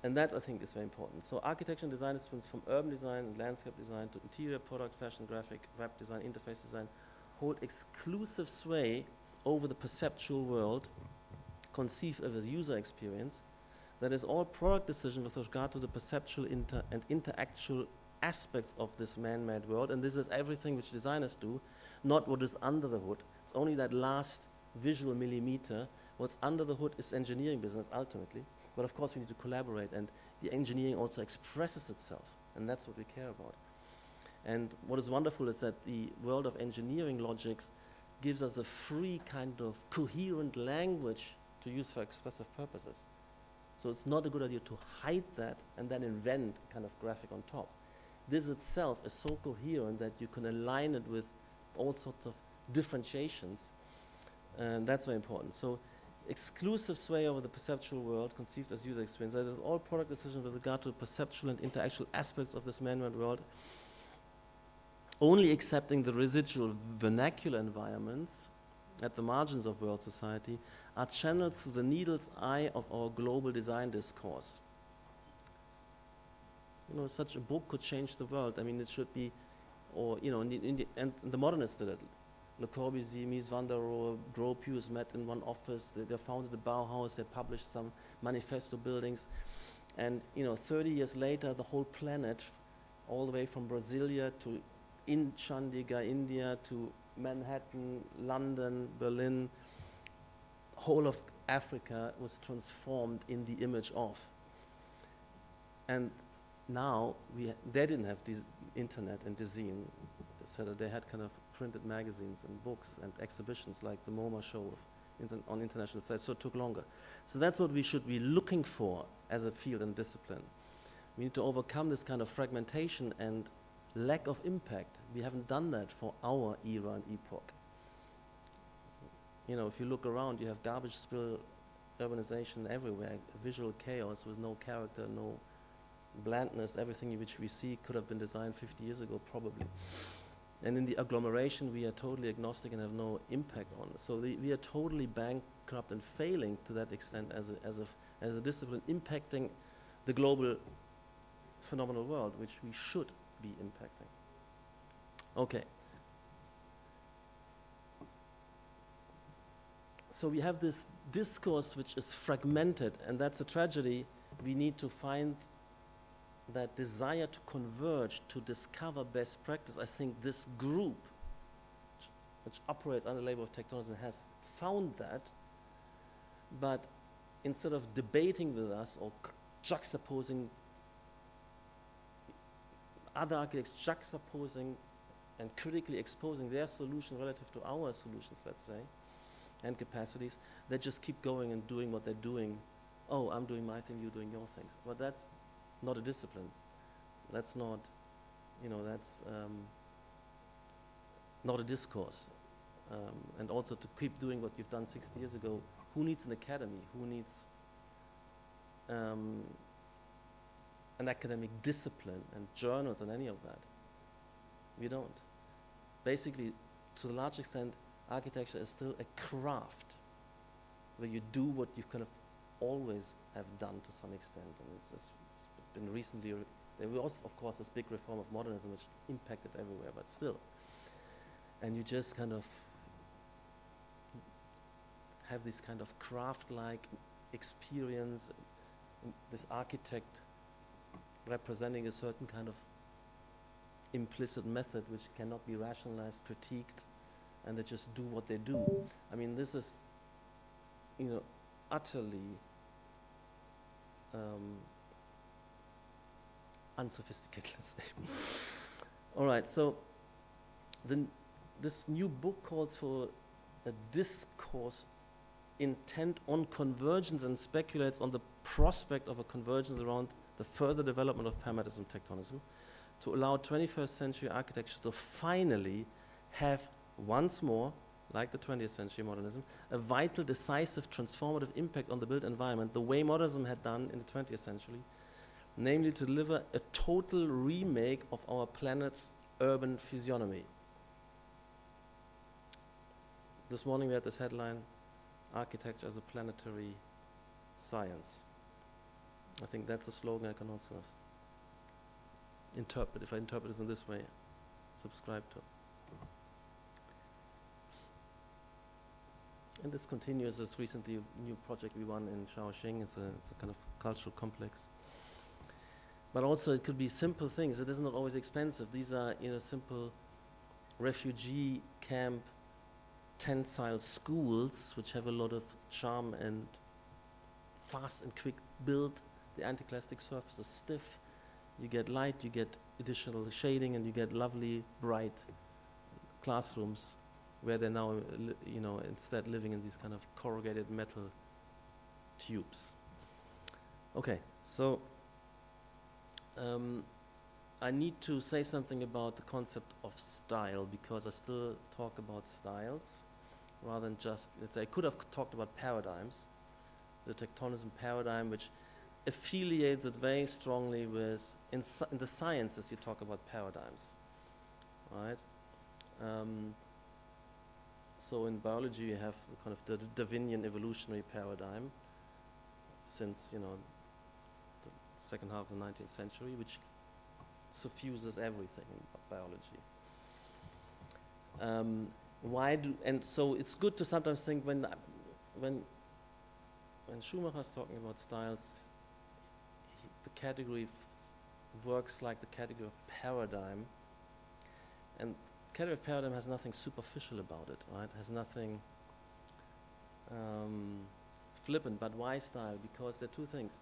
And that, I think, is very important. So architecture and design disciplines, from urban design and landscape design to interior, product, fashion, graphic, web design, interface design, hold exclusive sway over the perceptual world, conceived as a user experience, that is all product decision with regard to the perceptual and interactual aspects of this man-made world. And this is everything which designers do, not what is under the hood. It's only that last visual millimeter. What's under the hood is engineering business, ultimately. But of course, we need to collaborate, and the engineering also expresses itself, and that's what we care about. And what is wonderful is that the world of engineering logics gives us a free kind of coherent language to use for expressive purposes. So it's not a good idea to hide that and then invent kind of graphic on top. This itself is so coherent that you can align it with all sorts of differentiations, and that's very important. So exclusive sway over the perceptual world conceived as user experience. That is all product decisions with regard to perceptual and interactual aspects of this man-made world, only accepting the residual vernacular environments at the margins of world society, are channeled through the needle's eye of our global design discourse. Such a book could change the world. I mean, it should be, or, and the modernists did it. Le Corbusier, Mies van der Rohe, Gropius met in one office. They founded the Bauhaus. They published some manifesto buildings. And, 30 years later, the whole planet, all the way from Brasilia to Chandigarh, India, to Manhattan, London, Berlin, whole of Africa was transformed in the image of. And now, they didn't have this internet and the zine, so they had kind of printed magazines and books and exhibitions like the MoMA show on international sites, so it took longer. So that's what we should be looking for as a field and discipline. We need to overcome this kind of fragmentation and lack of impact. We haven't done that for our era and epoch. If you look around, you have garbage spill, urbanization everywhere, visual chaos with no character, no blandness. Everything which we see could have been designed 50 years ago, probably. And in the agglomeration, we are totally agnostic and have no impact on it. So we are totally bankrupt and failing to that extent as a discipline, impacting the global phenomenal world, which we should be impacting. Okay. So we have this discourse which is fragmented, and that's a tragedy. We need to find that desire to converge, to discover best practice. I think this group, which operates under the label of Tectonism, has found that, but instead of debating with us or juxtaposing other architects, juxtaposing and critically exposing their solution relative to our solutions, let's say, and capacities, they just keep going and doing what they're doing. Oh, I'm doing my thing, you're doing your things. But that's not a discipline. That's not, that's not a discourse. And also to keep doing what you've done 60 years ago, who needs an academy? Who needs an academic discipline and journals and any of that? We don't. Basically, to a large extent, architecture is still a craft where you do what you kind of always have done to some extent. And it's been recently, there was of course this big reform of modernism which impacted everywhere, but still. And you just kind of have this kind of craft-like experience, this architect representing a certain kind of implicit method which cannot be rationalized, critiqued, and they just do what they do. I mean, this is, utterly unsophisticated, let's say. All right, so this new book calls for a discourse intent on convergence and speculates on the prospect of a convergence around the further development of parameterism tectonism to allow 21st century architecture to finally have once more, like the 20th century modernism, a vital, decisive, transformative impact on the built environment, the way modernism had done in the 20th century, namely to deliver a total remake of our planet's urban physiognomy. This morning we had this headline, Architecture as a Planetary Science. I think that's a slogan I can also interpret, if I interpret it in this way, subscribe to. And this continues, this recently new project we won in Shaoxing. It's a kind of cultural complex. But also it could be simple things. It is not always expensive. These are, simple refugee camp tensile schools which have a lot of charm and fast and quick build. The anticlastic surface is stiff. You get light, you get additional shading, and you get lovely, bright classrooms where they're now, instead living in these kind of corrugated metal tubes. Okay, so I need to say something about the concept of style, because I still talk about styles rather than just, let's say, I could have talked about paradigms, the Tectonism paradigm, which affiliates it very strongly with, in the sciences you talk about paradigms, right? So in biology you have the kind of the Darwinian evolutionary paradigm since, the second half of the 19th century, which suffuses everything in biology. And so it's good to sometimes think when Schumacher is talking about styles, the category works like the category of paradigm, and category of paradigm has nothing superficial about it, right? Has nothing flippant. But why style? Because there are two things.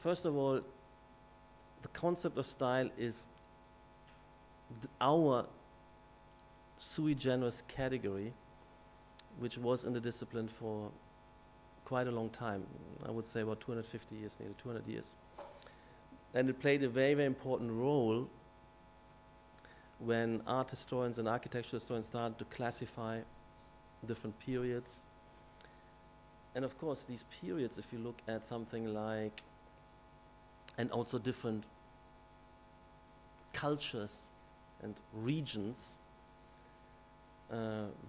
First of all, the concept of style is our sui generis category, which was in the discipline for quite a long time. I would say about 250 years, nearly 200 years. And it played a very, very important role when art historians and architecture historians started to classify different periods. And of course, these periods, if you look at something like, and also different cultures and regions,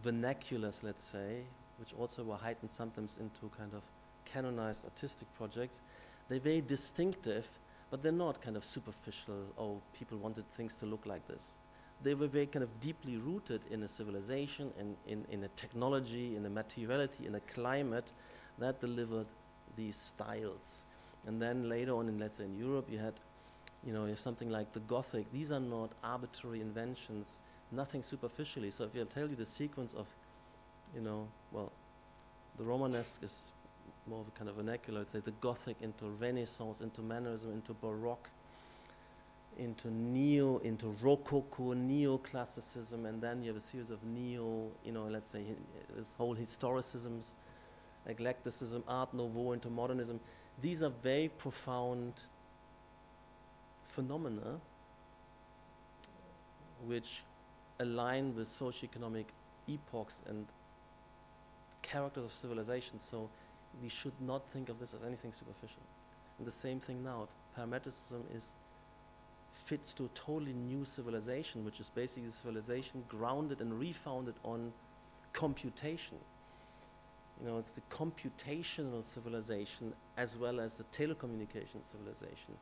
vernaculars, let's say, which also were heightened sometimes into kind of canonized artistic projects, they're very distinctive, but they're not kind of superficial, oh, people wanted things to look like this. They were very kind of deeply rooted in a civilization, in a technology, in a materiality, in a climate that delivered these styles. And then later on in, let's say in Europe, you had, you have something like the Gothic. These are not arbitrary inventions, nothing superficially. So if I tell you the sequence of, well, the Romanesque is more of a kind of vernacular, I'd say the Gothic into Renaissance, into Mannerism, into Baroque, into Rococo, Neoclassicism, and then you have a series of let's say this whole historicisms, eclecticism, Art Nouveau into modernism. These are very profound phenomena which align with socioeconomic epochs and characters of civilization. So we should not think of this as anything superficial. And the same thing now. If parametricism fits to a totally new civilization, which is basically a civilization grounded and refounded on computation. It's the computational civilization as well as the telecommunication civilization,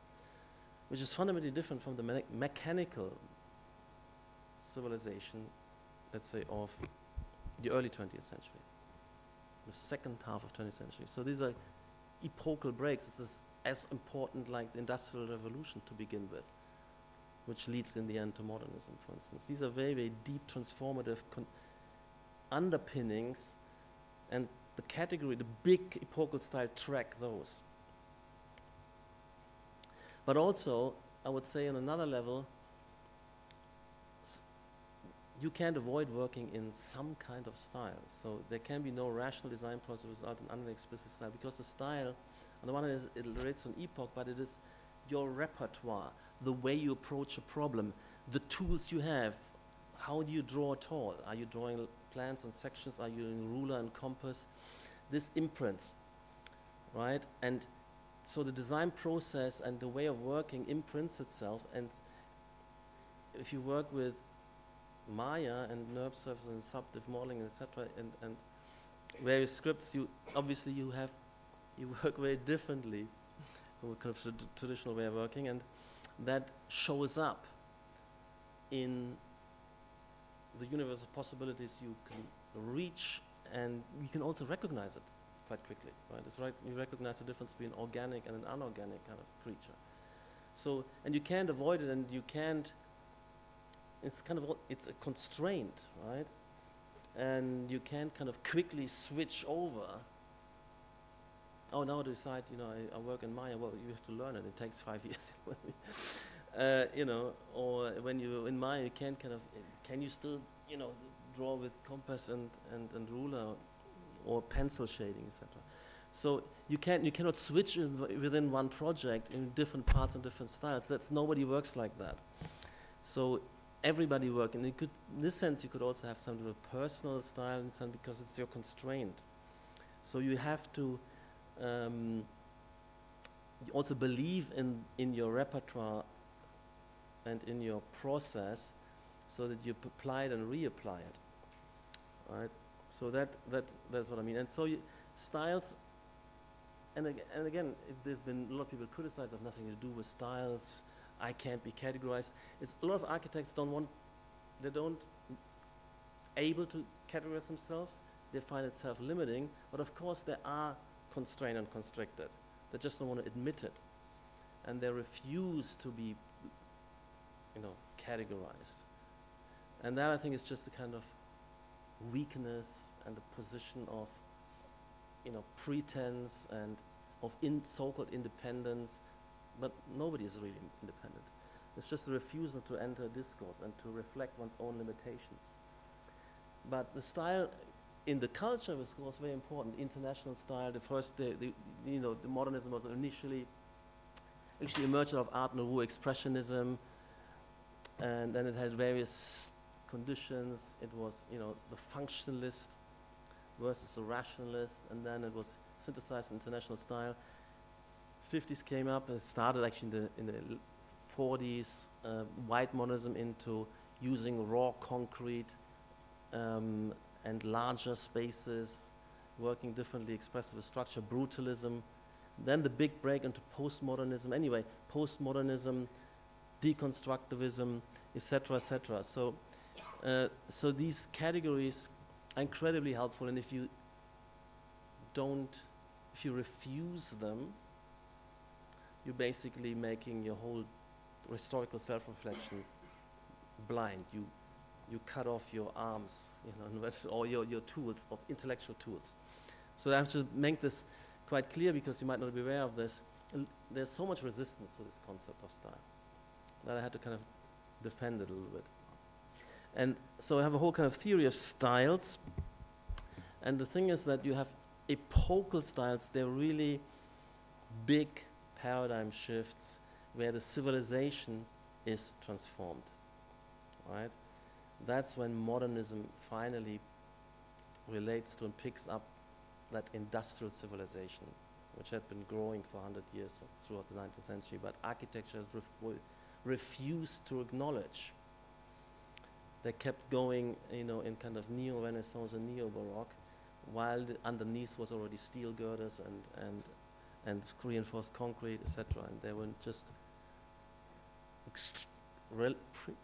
which is fundamentally different from the mechanical civilization, let's say, of the early 20th century. the second half of 20th century. So these are epochal breaks. This is as important like the Industrial Revolution to begin with, which leads in the end to modernism, for instance. These are very, very deep, transformative underpinnings, and the category, the big epochal style track those. But also, I would say on another level, you can't avoid working in some kind of style. So there can be no rational design process without an unexplicit style, because the style, on the one hand, it relates to an epoch, but it is your repertoire, the way you approach a problem, the tools you have. How do you draw at all? Are you drawing plans and sections? Are you using ruler and compass? This imprints, right? And so the design process and the way of working imprints itself. And if you work with Maya and NURB surfaces and subdiv modeling, etc., and various scripts, you obviously you work very differently from a kind of traditional way of working, and that shows up in the universe of possibilities you can reach, and you can also recognize it quite quickly, right? It's right, you recognize the difference between organic and an unorganic kind of creature. So, and you can't avoid it, and you can't, it's kind of, it's a constraint, right? And you can't kind of quickly switch over. Oh, now I decide, I work in Maya. Well, you have to learn it. It takes 5 years. Or when you're in Maya, you can't can you still, draw with compass and ruler or pencil shading, etc. So you cannot switch within one project in different parts and different styles. Nobody works like that. So everybody works, and in this sense, you could also have some sort of personal style in some, because it's your constraint. So you have to you also believe in your repertoire and in your process, so that you apply it and reapply it, right? So that's what I mean. And so styles, and again, there's been a lot of people criticize have nothing to do with styles. I can't be categorized. It's a lot of architects they don't able to categorize themselves. They find it self-limiting, but of course they are constrained and constricted. They just don't want to admit it, and they refuse to be, categorized. And that, I think, is just a kind of weakness and a position of, pretense and of so-called independence, but nobody is really independent. It's just a refusal to enter discourse and to reflect one's own limitations. But the style in the culture was very important. International style, the first, the modernism was initially actually emerged out of Art Nouveau, Expressionism, and then it had various conditions. It was, the functionalist versus the rationalist, and then it was synthesized international style. 50s came up, and it started actually in the 40s, white modernism into using raw concrete and larger spaces, working differently, expressive structure, brutalism. Then the big break into postmodernism. Anyway, postmodernism, deconstructivism, etc., etc. So these categories are incredibly helpful, and if you refuse them, you're basically making your whole historical self-reflection blind. You cut off your arms, or your tools, of intellectual tools. So I have to make this quite clear, because you might not be aware of this. There's so much resistance to this concept of style that I had to kind of defend it a little bit. And so I have a whole kind of theory of styles. And the thing is that you have epochal styles. They're really big paradigm shifts where the civilization is transformed, right? That's when modernism finally relates to and picks up that industrial civilization, which had been growing for 100 years throughout the 19th century, but architecture has refused to acknowledge. They kept going, in kind of neo-Renaissance and neo-Baroque, while underneath was already steel girders and reinforced concrete, etc. And they were just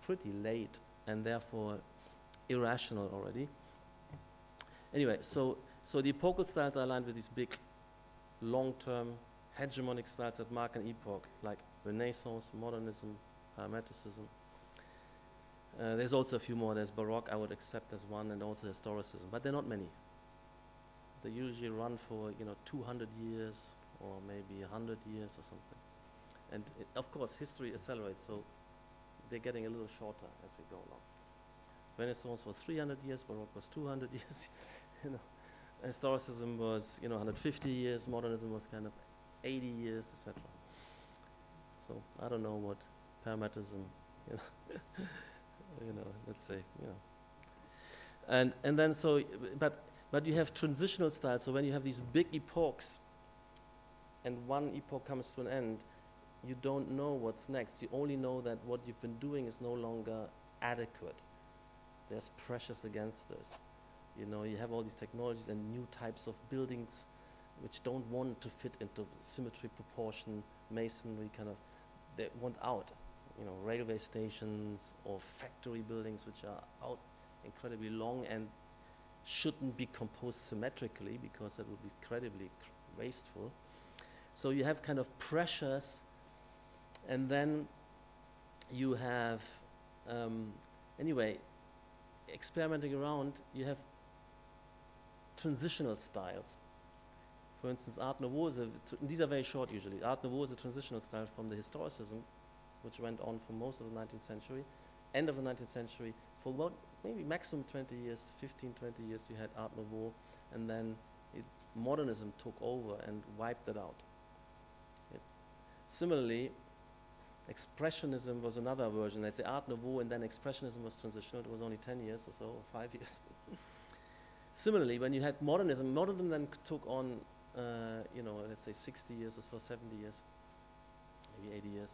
pretty late, and therefore irrational already. Anyway, so So the epochal styles are aligned with these big, long-term, hegemonic styles that mark an epoch, like Renaissance, modernism, Hermeticism. There's also a few more. There's Baroque, I would accept as one, and also historicism, but they're not many. They usually run for 200 years or maybe 100 years or something. And of course, history accelerates, so they're getting a little shorter as we go along. Renaissance was 300 years, Baroque was 200 years. Historicism was 150 years, modernism was kind of 80 years, etc. So I don't know what Hermetism, let's say, And then so, but you have transitional styles. So when you have these big epochs, and one epoch comes to an end, you don't know what's next. You only know that what you've been doing is no longer adequate. There's pressures against this. You have all these technologies and new types of buildings which don't want to fit into symmetry, proportion, masonry, they want out. Railway stations or factory buildings which are out incredibly long and shouldn't be composed symmetrically because that would be incredibly wasteful. So you have kind of pressures, and then you have, experimenting around, you have transitional styles. For instance, Art Nouveau these are very short usually. Art Nouveau is a transitional style from the historicism, which went on for most of the 19th century. End of the 19th century, for about maybe maximum 20 years, 15, 20 years, you had Art Nouveau, and then modernism took over and wiped it out. Similarly, Expressionism was another version. Let's say Art Nouveau, and then Expressionism was transitional. It was only 10 years or so, or 5 years. Similarly, when you had modernism then took on, let's say 60 years or so, 70 years, maybe 80 years.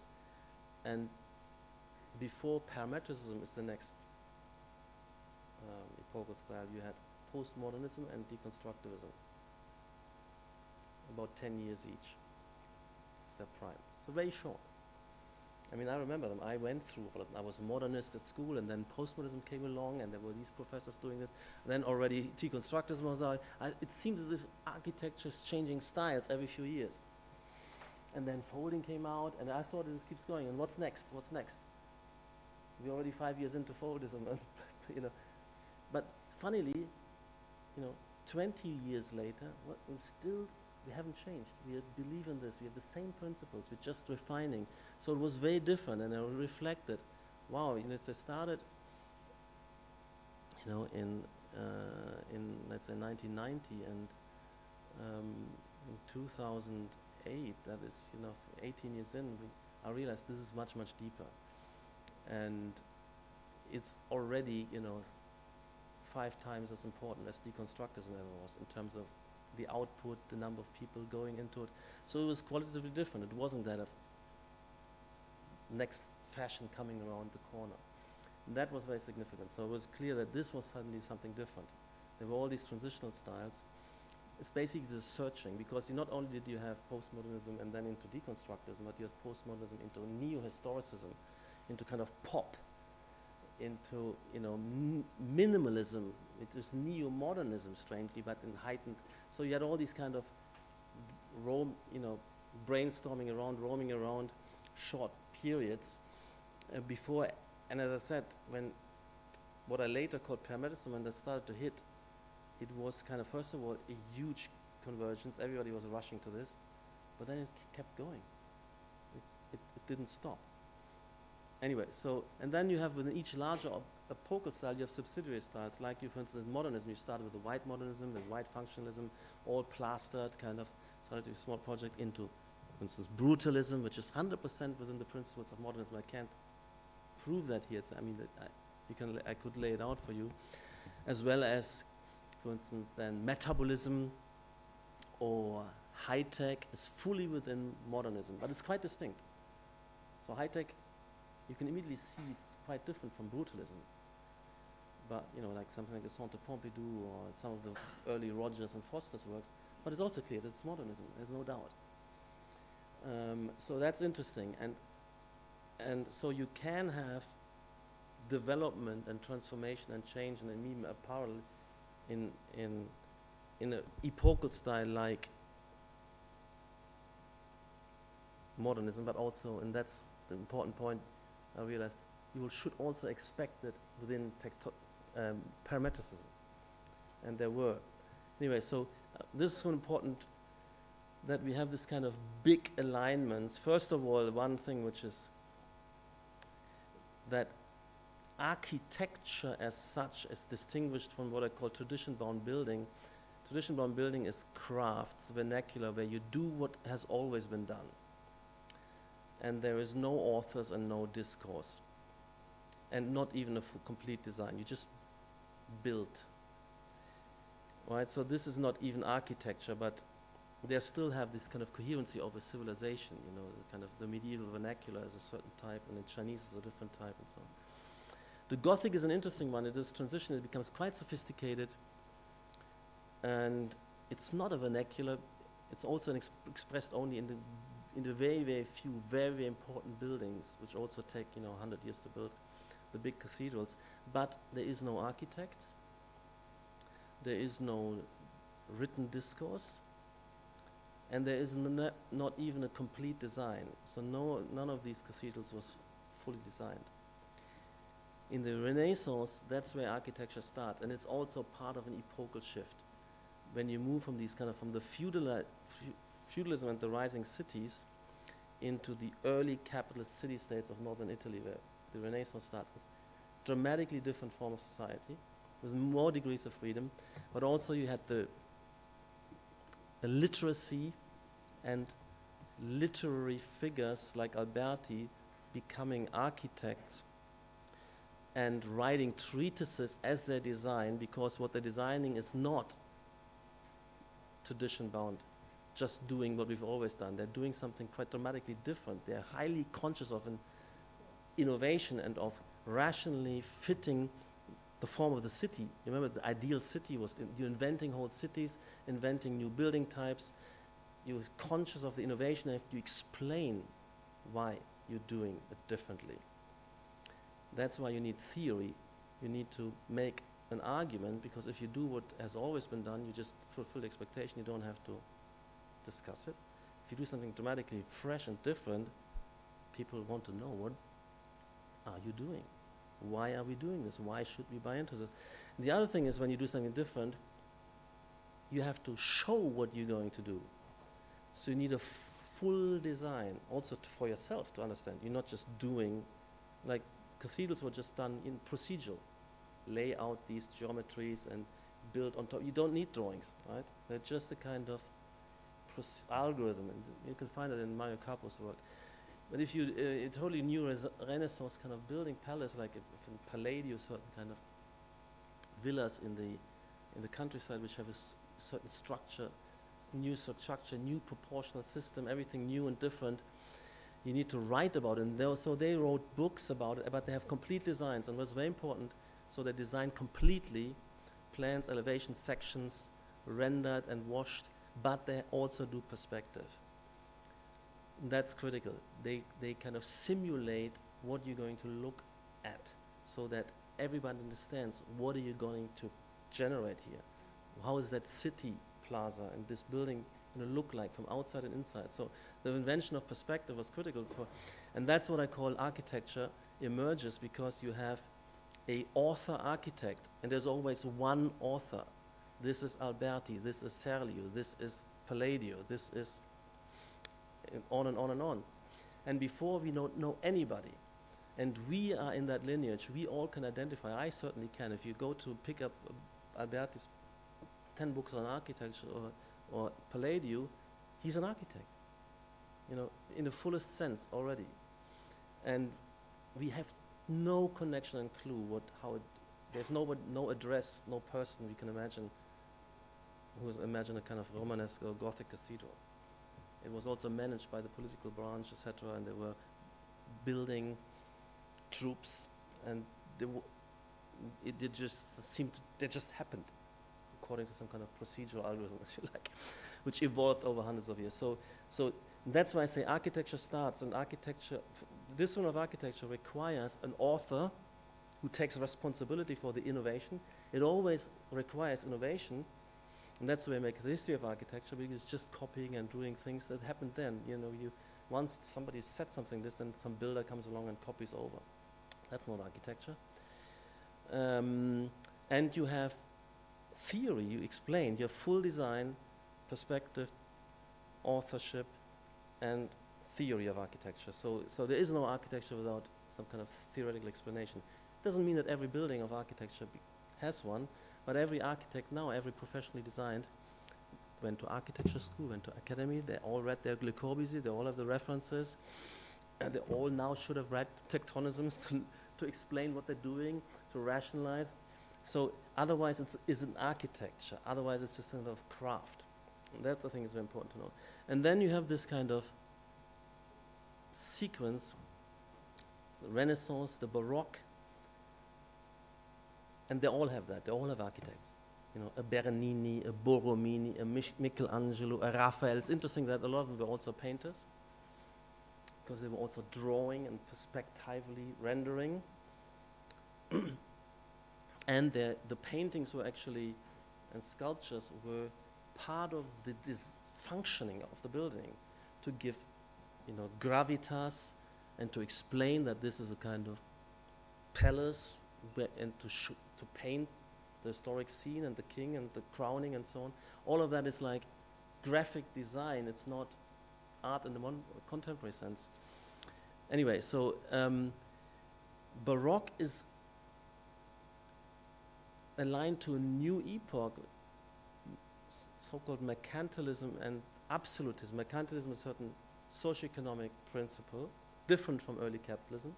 And before Hermeticism is the next epochal style, you had postmodernism and deconstructivism. About 10 years each, their prime. So very short. I mean, I remember them. I went through all of them. I was a modernist at school, and then postmodernism came along, and there were these professors doing this. And then already deconstructivism was out. It seemed as if architecture is changing styles every few years. And then folding came out, and I thought it just keeps going. And what's next? What's next? We're already 5 years into foldism, But funnily, 20 years later, we haven't changed. We believe in this. We have the same principles. We're just refining. So it was very different, and I reflected, wow, I started, in let's say 1990, and in 2008, that is, 18 years in, I realized this is much, much deeper, and it's already, 5 times as important as deconstructivism ever was in terms of the output, the number of people going into it. So it was qualitatively different. It wasn't that of next fashion coming around the corner. And that was very significant. So it was clear that this was suddenly something different. There were all these transitional styles. It's basically the searching, because not only did you have postmodernism and then into deconstructivism, but you have postmodernism into neo-historicism, into kind of pop, into minimalism. It was neo-modernism, strangely, but in heightened. So you had all these kind of brainstorming around, roaming around, short periods before. And as I said, when what I later called Hermeticism, when that started to hit, it was kind of, first of all, a huge convergence. Everybody was rushing to this, but then it kept going. It didn't stop. Anyway, so, and then you have within each larger epochal style, you have subsidiary styles, like you, for instance, modernism. You started with the white modernism, with white functionalism, all plastered, kind of, started a small project into, for instance, brutalism, which is 100% within the principles of modernism. I can't prove that here. I could lay it out for you, as well as, for instance, then metabolism or high tech is fully within modernism, but it's quite distinct. So high tech, you can immediately see it's quite different from brutalism. But, like something like the Centre Pompidou or some of the early Rogers and Foster's works, but it's also clear it's modernism, there's no doubt. So that's interesting. And so you can have development and transformation and change and even a parallel in in an epochal style like modernism, but also, and that's the important point I realized, you should also expect it within parametricism. And there were. Anyway, so this is so important that we have this kind of big alignments. First of all, one thing which is that architecture as such is distinguished from what I call tradition-bound building. Tradition-bound building is crafts, vernacular, where you do what has always been done. And there is no authors and no discourse. And not even a complete design. You just build. Right? So this is not even architecture, but they still have this kind of coherency of a civilization, you know, kind of the medieval vernacular is a certain type, and in Chinese is a different type, and so on. The Gothic is an interesting one. It is transition. It becomes quite sophisticated, and it's not a vernacular. It's also expressed only in the very, very few, very, very important buildings, which also take 100 years to build, the big cathedrals. But there is no architect. There is no written discourse, and there is not even a complete design. So none of these cathedrals was fully designed. In the Renaissance, that's where architecture starts, and it's also part of an epochal shift. When you move from the feudalism and the rising cities into the early capitalist city-states of northern Italy, where the Renaissance starts, it's a dramatically different form of society, with more degrees of freedom, but also you had the literacy and literary figures like Alberti becoming architects and writing treatises as their design, because what they're designing is not tradition-bound, just doing what we've always done. They're doing something quite dramatically different. They're highly conscious of an innovation and of rationally fitting the form of the city. You remember the ideal city was you're inventing whole cities, inventing new building types. You're conscious of the innovation, and you explain why you're doing it differently. That's why you need theory. You need to make an argument, because if you do what has always been done, you just fulfill the expectation. You don't have to discuss it. If you do something dramatically fresh and different, people want to know, what are you doing? Why are we doing this? Why should we buy into this? And the other thing is, when you do something different, you have to show what you're going to do. So you need a full design, also for yourself to understand. You're not just doing, like cathedrals were just done in procedural. Lay out these geometries and build on top. You don't need drawings, right? They're just a kind of algorithm, and you can find it in Mario Capo's work. But if you a totally new Renaissance kind of building palace, like if in Palladio, certain kind of villas in the countryside, which have a certain structure, new proportional system, everything new and different, you need to write about it. And so they wrote books about it, but they have complete designs. And what's very important, so they design completely, plans, elevation, sections, rendered and washed, but they also do perspective. That's critical. They kind of simulate what you're going to look at, so that everybody understands what are you going to generate here. How is that city plaza and this building going to look like from outside and inside? So the invention of perspective was critical and that's what I call architecture emerges, because you have a author architect, and there's always one author. This is Alberti, this is Serlio, this is Palladio, this is on and on and on. And before, we don't know anybody. And we are in that lineage. We all can identify. I certainly can. If you go to pick up Alberti's 10 books on architecture or Palladio, he's an architect, in the fullest sense already. And we have no connection and clue there's no address, no person we can imagine imagine a kind of Romanesque or Gothic cathedral. It was also managed by the political branch, etc., and they were building troops, and it just happened according to some kind of procedural algorithm, as you like, which evolved over hundreds of years. So that's why I say architecture starts, and this one of architecture requires an author who takes responsibility for the innovation. It always requires innovation, And that's why I make the history of architecture, because it's just copying and doing things that happened then. You know, once somebody said something this, and some builder comes along and copies over. That's not architecture. And you have theory, you explain, you have full design, perspective, authorship, and theory of architecture. So there is no architecture without some kind of theoretical explanation. Doesn't mean that every building of architecture has one, but every architect now, every professionally designed, went to architecture school, went to academy, they all read their Le Corbusier, they all have the references, and they all now should have read Tectonisms to explain what they're doing, to rationalize. So otherwise it isn't architecture, otherwise it's just a kind of craft. And that's, I think, is very important to know. And then you have this kind of sequence, the Renaissance, the Baroque, and they all have that, they all have architects. You know, a Bernini, a Borromini, a Michelangelo, a Raphael. It's interesting that a lot of them were also painters, because they were also drawing and perspectively rendering. And the paintings were actually, and sculptures were part of the functioning of the building, to give, you know, gravitas, and to explain that this is a kind of palace, and to paint the historic scene and the king and the crowning and so on. All of that is like graphic design. It's not art in the contemporary sense. Anyway, so Baroque is aligned to a new epoch, so-called mercantilism and absolutism. Mercantilism is a certain socioeconomic principle, different from early capitalism,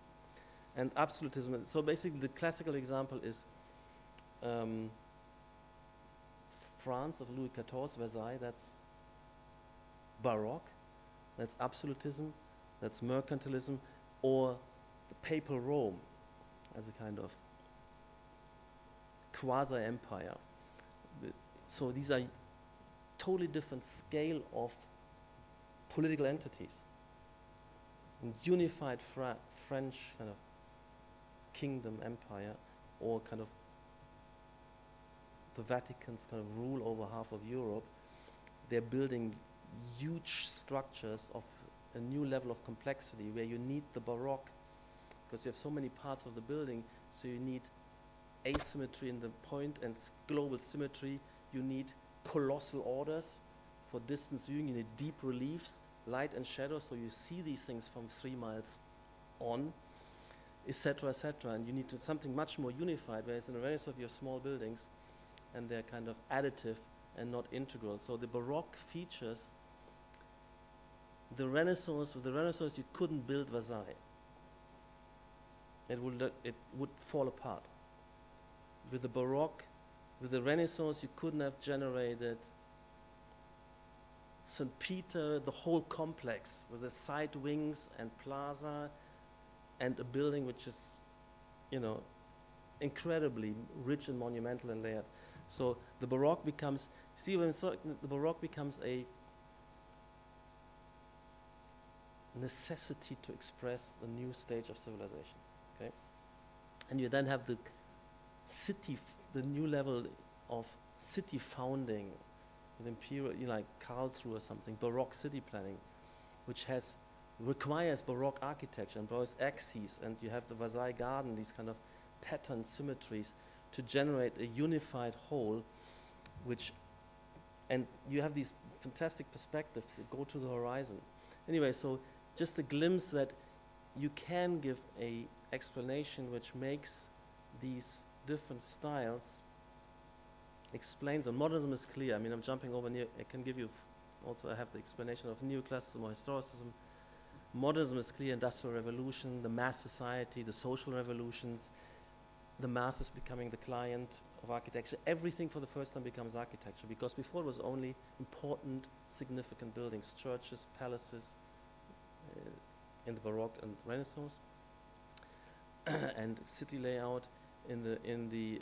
and absolutism. So basically, the classical example is France of Louis XIV, Versailles. That's Baroque, that's absolutism, that's mercantilism, or the papal Rome as a kind of quasi-empire. So these are totally different scale of political entities. And unified French kind of kingdom, empire, or kind of the Vatican's kind of rule over half of Europe. They're building huge structures of a new level of complexity where you need the Baroque, because you have so many parts of the building, so you need asymmetry in the point and global symmetry. You need colossal orders for distance viewing. You need deep reliefs, light and shadow, so you see these things from 3 miles on, etc., etc. And you need something much more unified, whereas in the Renaissance you have small buildings, and they're kind of additive and not integral. So the Baroque features the Renaissance. With the Renaissance, you couldn't build Versailles. It would fall apart. With the Baroque, with the Renaissance, you couldn't have generated St. Peter, the whole complex, with the side wings and plaza, and a building which is, you know, incredibly rich and monumental and layered. So the Baroque becomes, see, when the Baroque becomes a necessity to express a new stage of civilization, okay? And you then have the city, the new level of city founding, with imperial, you know, like Karlsruhe or something, Baroque city planning, which requires Baroque architecture and Baroque axes, and you have the Versailles Garden, these kind of pattern symmetries, to generate a unified whole, and you have these fantastic perspectives that go to the horizon. Anyway, so just a glimpse that you can give a explanation which makes these different styles, explains, and modernism is clear. I mean, I'm jumping over I can give you also, I have the explanation of neoclassicism or historicism. Modernism is clear: industrial revolution, the mass society, the social revolutions, the masses becoming the client of architecture. Everything for the first time becomes architecture, because before it was only important, significant buildings, churches, palaces, in the Baroque and Renaissance, and city layout. In the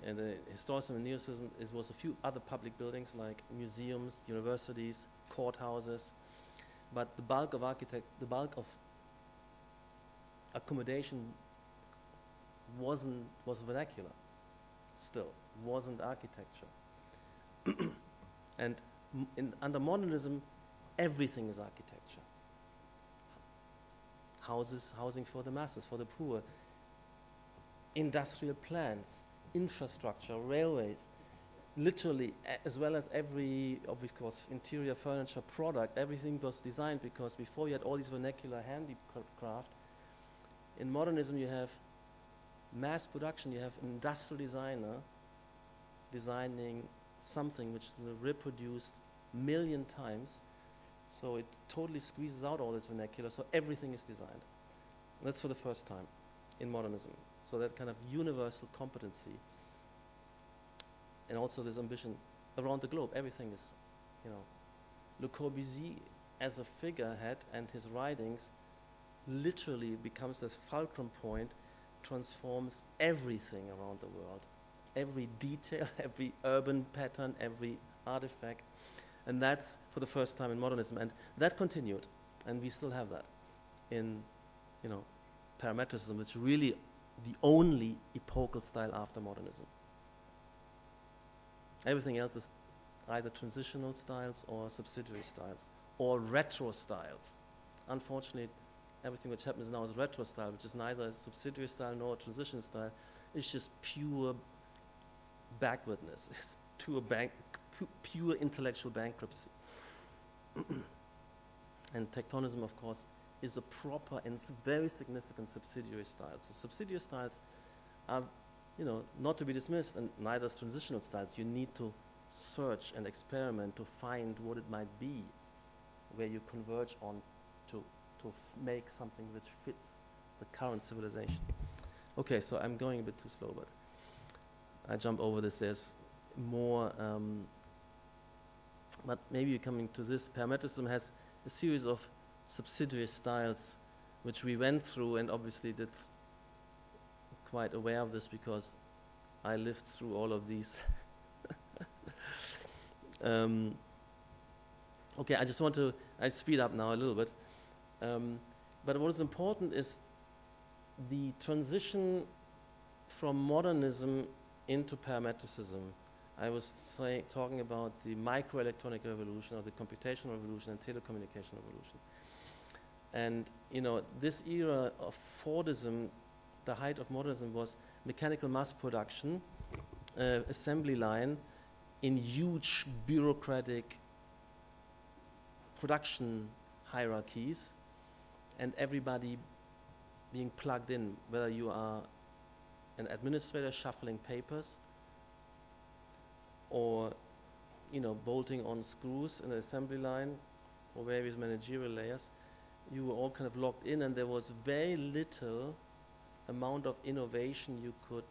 historicism and neoclassicism, it was a few other public buildings like museums, universities, courthouses, but the bulk of accommodation was vernacular, still wasn't architecture. And under modernism, everything is architecture. Houses, housing for the masses, for the poor, industrial plants, infrastructure, railways, literally, as well as every, of course, interior furniture product, everything was designed because before you had all these vernacular handicraft. In modernism, you have mass production, you have an industrial designer designing something which is reproduced a million times, so it totally squeezes out all this vernacular, so everything is designed. That's for the first time in modernism. So that kind of universal competency, and also this ambition around the globe, everything is, you know. Le Corbusier as a figurehead and his writings literally becomes the fulcrum point, transforms everything around the world. Every detail, every urban pattern, every artifact. And that's for the first time in modernism. And that continued. And we still have that in, you know, parametricism, which is really the only epochal style after modernism. Everything else is either transitional styles or subsidiary styles or retro styles. Unfortunately, everything which happens now is retro style, which is neither a subsidiary style nor a transition style. It's just pure backwardness. It's pure intellectual bankruptcy. And Tectonism, of course, is a proper and very significant subsidiary style. So subsidiary styles are, you know, not to be dismissed, and neither is transitional styles. You need to search and experiment to find what it might be, where you converge on to make something which fits the current civilization. Okay, so I'm going a bit too slow, but I jump over this. There's more, but maybe you're coming to this. Parametricism has a series of subsidiary styles which we went through, and obviously that's quite aware of this because I lived through all of these. Okay, I just want to, I speed up now a little bit. But what is important is the transition from modernism into parametricism. I was talking about the microelectronic revolution or the computational revolution and telecommunication revolution. And, you know, this era of Fordism, the height of modernism was mechanical mass production, assembly line in huge bureaucratic production hierarchies, and everybody being plugged in, whether you are an administrator shuffling papers or, you know, bolting on screws in an assembly line or various managerial layers. You were all kind of locked in, and there was very little amount of innovation you could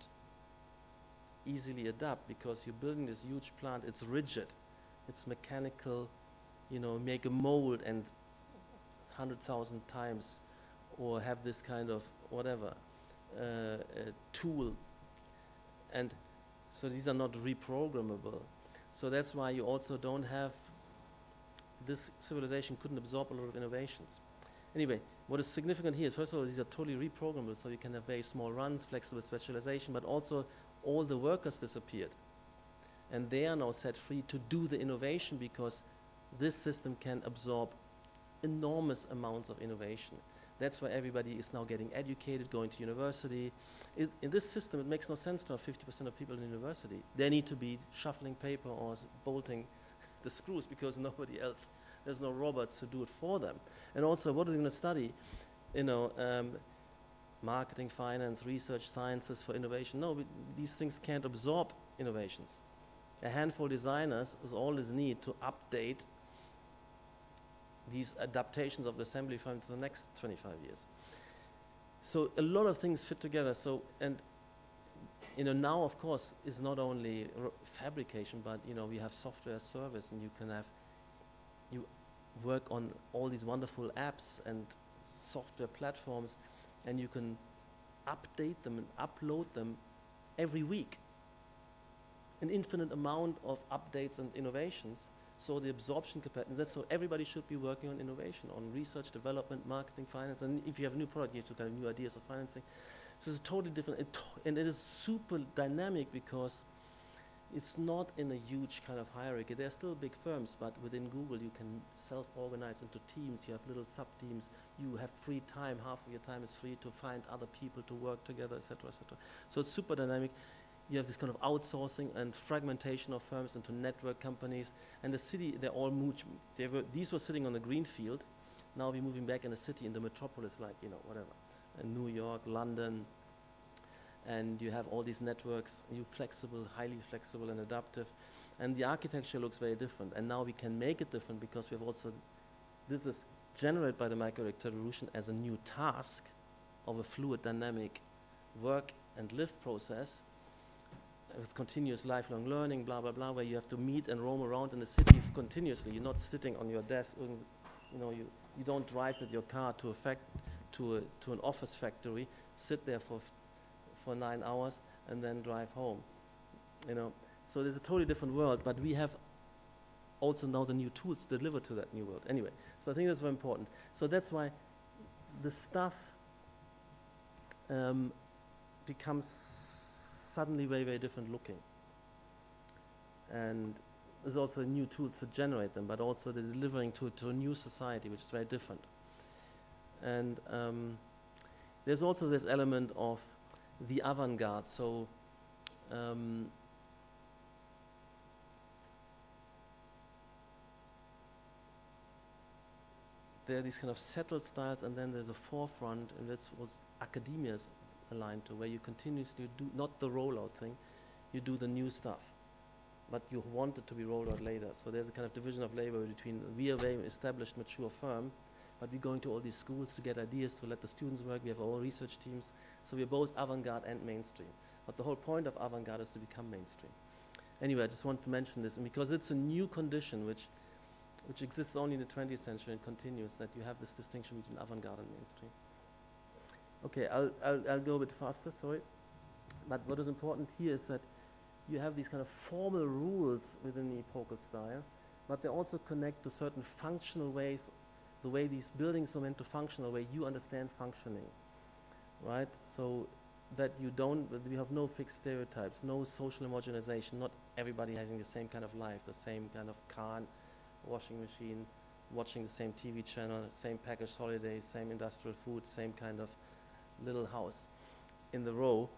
easily adapt because you're building this huge plant. It's rigid, it's mechanical, you know, make a mold and 100,000 times, or have this kind of whatever tool, and so these are not reprogrammable. So that's why you also don't have, this civilization couldn't absorb a lot of innovations. Anyway, what is significant here is, first of all, these are totally reprogrammable, so you can have very small runs, flexible specialization, but also all the workers disappeared. And they are now set free to do the innovation because this system can absorb enormous amounts of innovation. That's why everybody is now getting educated, going to university. In this system, it makes no sense to have 50% of people in university. They need to be shuffling paper or bolting the screws because nobody else, there's no robots to do it for them. And also, what are they going to study? You know, marketing, finance, research, sciences for innovation. No, these things can't absorb innovations. A handful of designers is all is need to update these adaptations of the assembly line for the next 25 years. So a lot of things fit together. So, and you know, now of course is not only fabrication, but you know, we have software as service, and you can have, you work on all these wonderful apps and software platforms, and you can update them and upload them every week. An infinite amount of updates and innovations. So the absorption capacity, that's so everybody should be working on innovation, on research, development, marketing, finance, and if you have a new product, you have to kind of new ideas of financing. So it's totally different, and it is super dynamic because it's not in a huge kind of hierarchy. There are still big firms, but within Google you can self-organize into teams. You have little sub-teams. You have free time. Half of your time is free to find other people to work together, etc., etc. So it's super dynamic. You have this kind of outsourcing and fragmentation of firms into network companies. And the city, they're all these were sitting on a green field. Now we're moving back in the city, in the metropolis, like, you know, whatever. In New York, London, and you have all these networks, you're flexible, highly flexible and adaptive, and the architecture looks very different. And now we can make it different because we have also, this is generated by the micro-directed revolution as a new task of a fluid, dynamic work and live process with continuous lifelong learning, blah, blah, blah, where you have to meet and roam around in the city continuously. You're not sitting on your desk, you know, you don't drive with your car to an office factory, sit there for 9 hours and then drive home, you know. So there's a totally different world, but we have also now the new tools to deliver to that new world. Anyway, so I think that's very important. So that's why the stuff becomes suddenly very, very different looking. And there's also new tools to generate them, but also the delivering to a new society, which is very different. And there's also this element of the avant-garde. So there are these kind of settled styles, and then there's a forefront, and that's what academia's aligned to, where you continuously do, not the rollout thing, you do the new stuff, but you want it to be rolled out later. So there's a kind of division of labor between, we are a very established, mature firm, but we're going to all these schools to get ideas, to let the students work. We have our own research teams. So we're both avant-garde and mainstream. But the whole point of avant-garde is to become mainstream. Anyway, I just want to mention this, and because it's a new condition which exists only in the 20th century and continues, that you have this distinction between avant-garde and mainstream. Okay, I'll go a bit faster, sorry. But what is important here is that you have these kind of formal rules within the epochal style, but they also connect to certain functional ways, the way these buildings are meant to function, the way you understand functioning, right? So that we have no fixed stereotypes, no social homogenization, not everybody having the same kind of life, the same kind of car, washing machine, watching the same TV channel, same packaged holidays, same industrial food, same kind of little house in the row,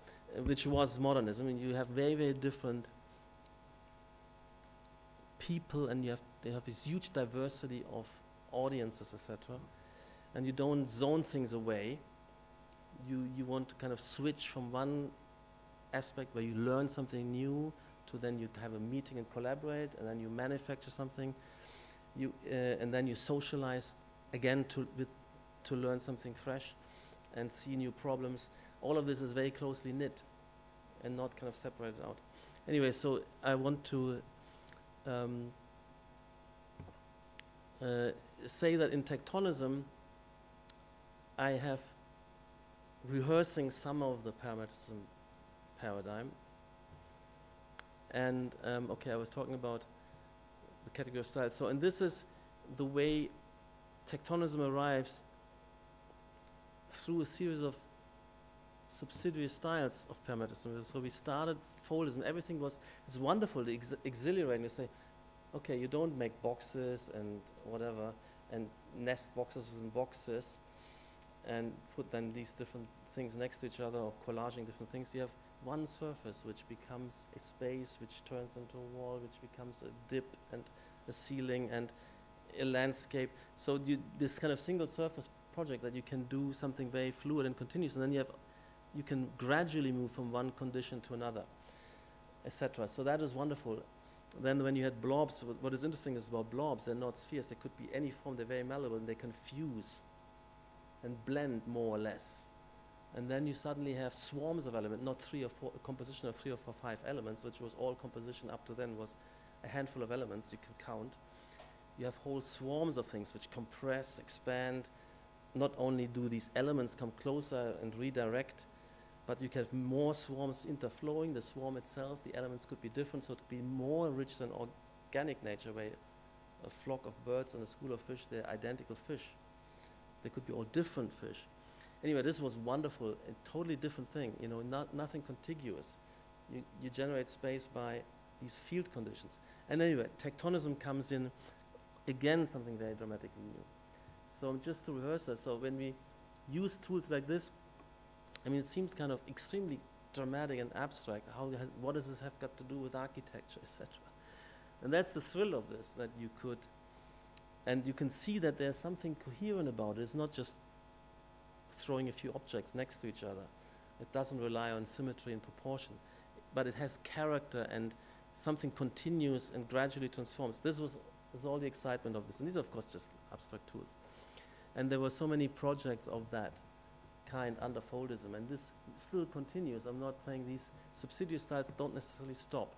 which was modernism. And you have very, very different people, and they have this huge diversity of audiences, etc. And you don't zone things away. You want to kind of switch from one aspect where you learn something new to then you have a meeting and collaborate, and then you manufacture something, and then you socialize again to learn something fresh and see new problems. All of this is very closely knit and not kind of separated out. Anyway, so I want to say that in Tectonism, I have rehearsing some of the parametrism paradigm. And okay, I was talking about the category of style. So, and this is the way Tectonism arrives through a series of subsidiary styles of parametrism. So we started foldism. Everything was, it's wonderful, exhilarating to say, okay, you don't make boxes and whatever, and nest boxes within boxes, and put then these different things next to each other, or collaging different things. You have one surface which becomes a space, which turns into a wall, which becomes a dip and a ceiling and a landscape. So this kind of single surface project that you can do something very fluid and continuous, and then you can gradually move from one condition to another, etc. So that is wonderful. Then when you had blobs, what is interesting is about blobs, they're not spheres, they could be any form, they're very malleable, and they can fuse and blend more or less. And then you suddenly have swarms of elements, not a composition of 3 or 4, 5 elements, which was all composition up to then was a handful of elements you can count. You have whole swarms of things which compress, expand. Not only do these elements come closer and redirect, but you can have more swarms interflowing. The swarm itself, the elements could be different, so it could be more rich than organic nature, where a flock of birds and a school of fish, they're identical fish. They could be all different fish. Anyway, this was wonderful, a totally different thing, nothing contiguous. You generate space by these field conditions. And anyway, tectonism comes in, again, something very dramatically new. So just to rehearse that, so when we use tools like this, I mean, it seems kind of extremely dramatic and abstract. What does this have got to do with architecture, etc.? And that's the thrill of this, that you could, and you can see that there's something coherent about it. It's not just throwing a few objects next to each other. It doesn't rely on symmetry and proportion, but it has character and something continuous and gradually transforms. This is all the excitement of this. And these are, of course, just abstract tools. And there were so many projects of that kind under Foldism, and this still continues. I'm not saying these subsidiary styles don't necessarily stop,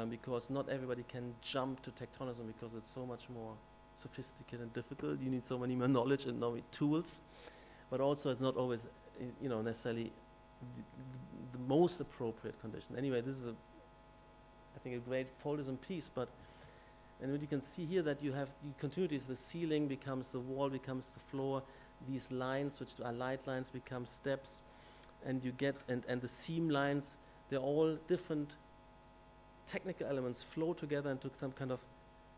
because not everybody can jump to Tectonism because it's so much more sophisticated and difficult. You need so many more knowledge and tools, but also it's not always, necessarily the most appropriate condition. Anyway, this is I think a great Foldism piece, and what you can see here that you have continuities. The ceiling becomes the wall, becomes the floor. These lines, which are light lines, become steps, and you get and the seam lines. They're all different technical elements flow together into some kind of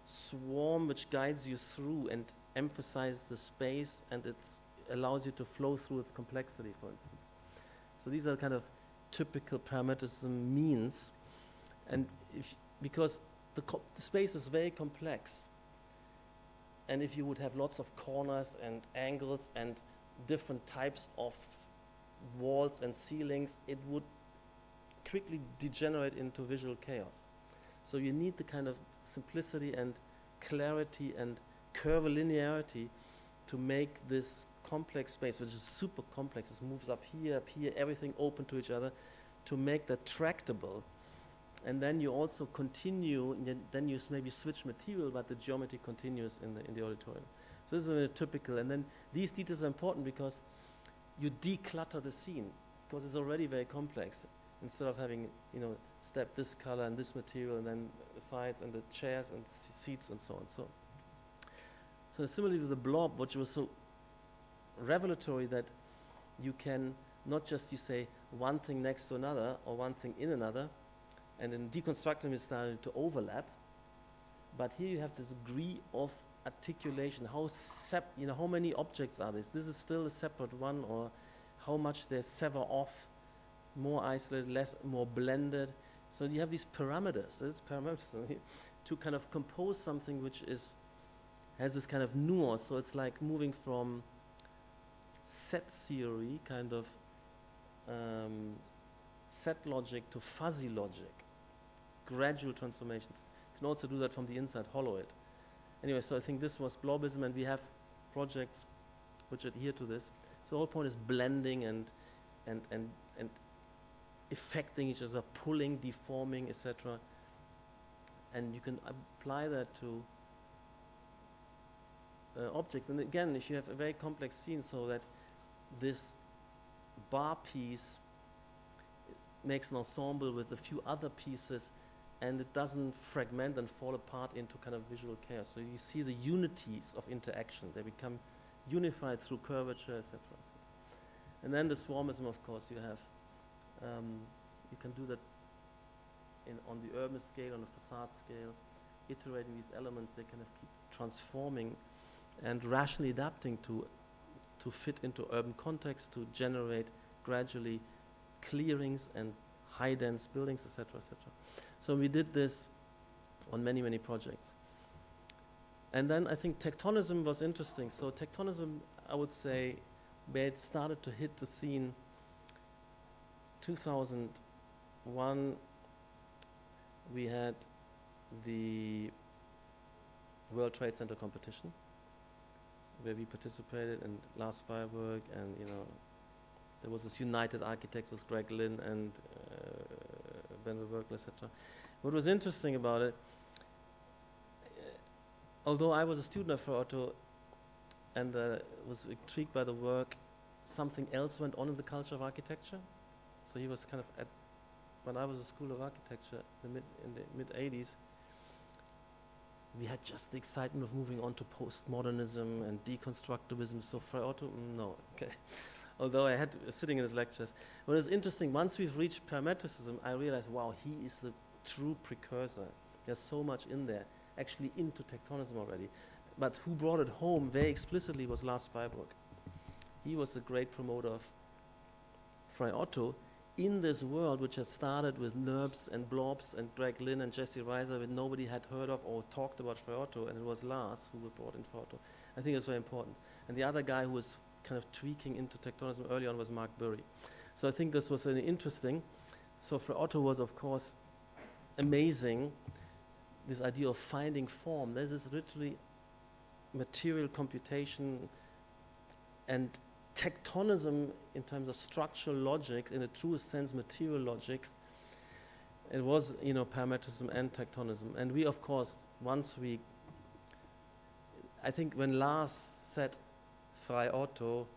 swarm which guides you through and emphasizes the space, and it allows you to flow through its complexity, for instance. So these are kind of typical parameterism means, and because the space is very complex, and if you would have lots of corners and angles and different types of walls and ceilings, it would quickly degenerate into visual chaos. So you need the kind of simplicity and clarity and curvilinearity to make this complex space, which is super complex. It moves up here, everything open to each other, to make that tractable. And then you also continue, then you maybe switch material, but the geometry continues in the auditorium. So this is a typical, and then these details are important because you declutter the scene, because it's already very complex. Instead of having, step this color and this material, and then the sides and the chairs and seats and so on. So similarly with the blob, which was so revelatory that you can not just, you say, one thing next to another or one thing in another, and in deconstructing is starting to overlap, but here you have this degree of articulation. How many objects are this? This is still a separate one, or how much they sever off, more isolated, less, more blended. So you have these parameters. It's parameters to kind of compose something which has this kind of nuance. So it's like moving from set theory, kind of set logic, to fuzzy logic. Gradual transformations. You can also do that from the inside, hollow it. Anyway, so I think this was blobism, and we have projects which adhere to this. So the whole point is blending and affecting each other, pulling, deforming, etc. And you can apply that to objects. And again, if you have a very complex scene, so that this bar piece makes an ensemble with a few other pieces, and it doesn't fragment and fall apart into kind of visual chaos. So you see the unities of interaction. They become unified through curvature, etc. And then the swarmism, of course, you have, you can do that on the urban scale, on the facade scale, iterating these elements. They kind of keep transforming and rationally adapting to fit into urban context, to generate gradually clearings and high dense buildings, etc., etc. So we did this on many, many projects. And then I think Tectonism was interesting. So Tectonism, I would say, where it started to hit the scene, 2001, we had the World Trade Center competition, where we participated in Last Firework, and there was this United Architects with Greg Lynn and Ben Werkler, etc. What was interesting about it, although I was a student of Otto and was intrigued by the work, something else went on in the culture of architecture. So he was kind of when I was at School of Architecture in the mid-80s, we had just the excitement of moving on to postmodernism and deconstructivism. So for Otto, no, okay. Although sitting in his lectures. What is interesting, once we've reached parametricism, I realized, wow, he is the true precursor. There's so much in there, actually into Tectonism already. But who brought it home very explicitly was Lars Spybrook. He was a great promoter of Frei Otto in this world which has started with NURBS and blobs and Greg Lynn and Jesse Reiser that nobody had heard of or talked about Frei Otto, and it was Lars who brought in Frei Otto. I think it's very important. And the other guy who was kind of tweaking into Tectonism early on was Mark Burry. So I think this was really interesting. So Frei Otto was, of course, amazing, this idea of finding form. This is literally material computation and Tectonism in terms of structural logic, in the truest sense, material logics. It was, parametrism and Tectonism. And we, of course, I think when Lars said Frei Otto,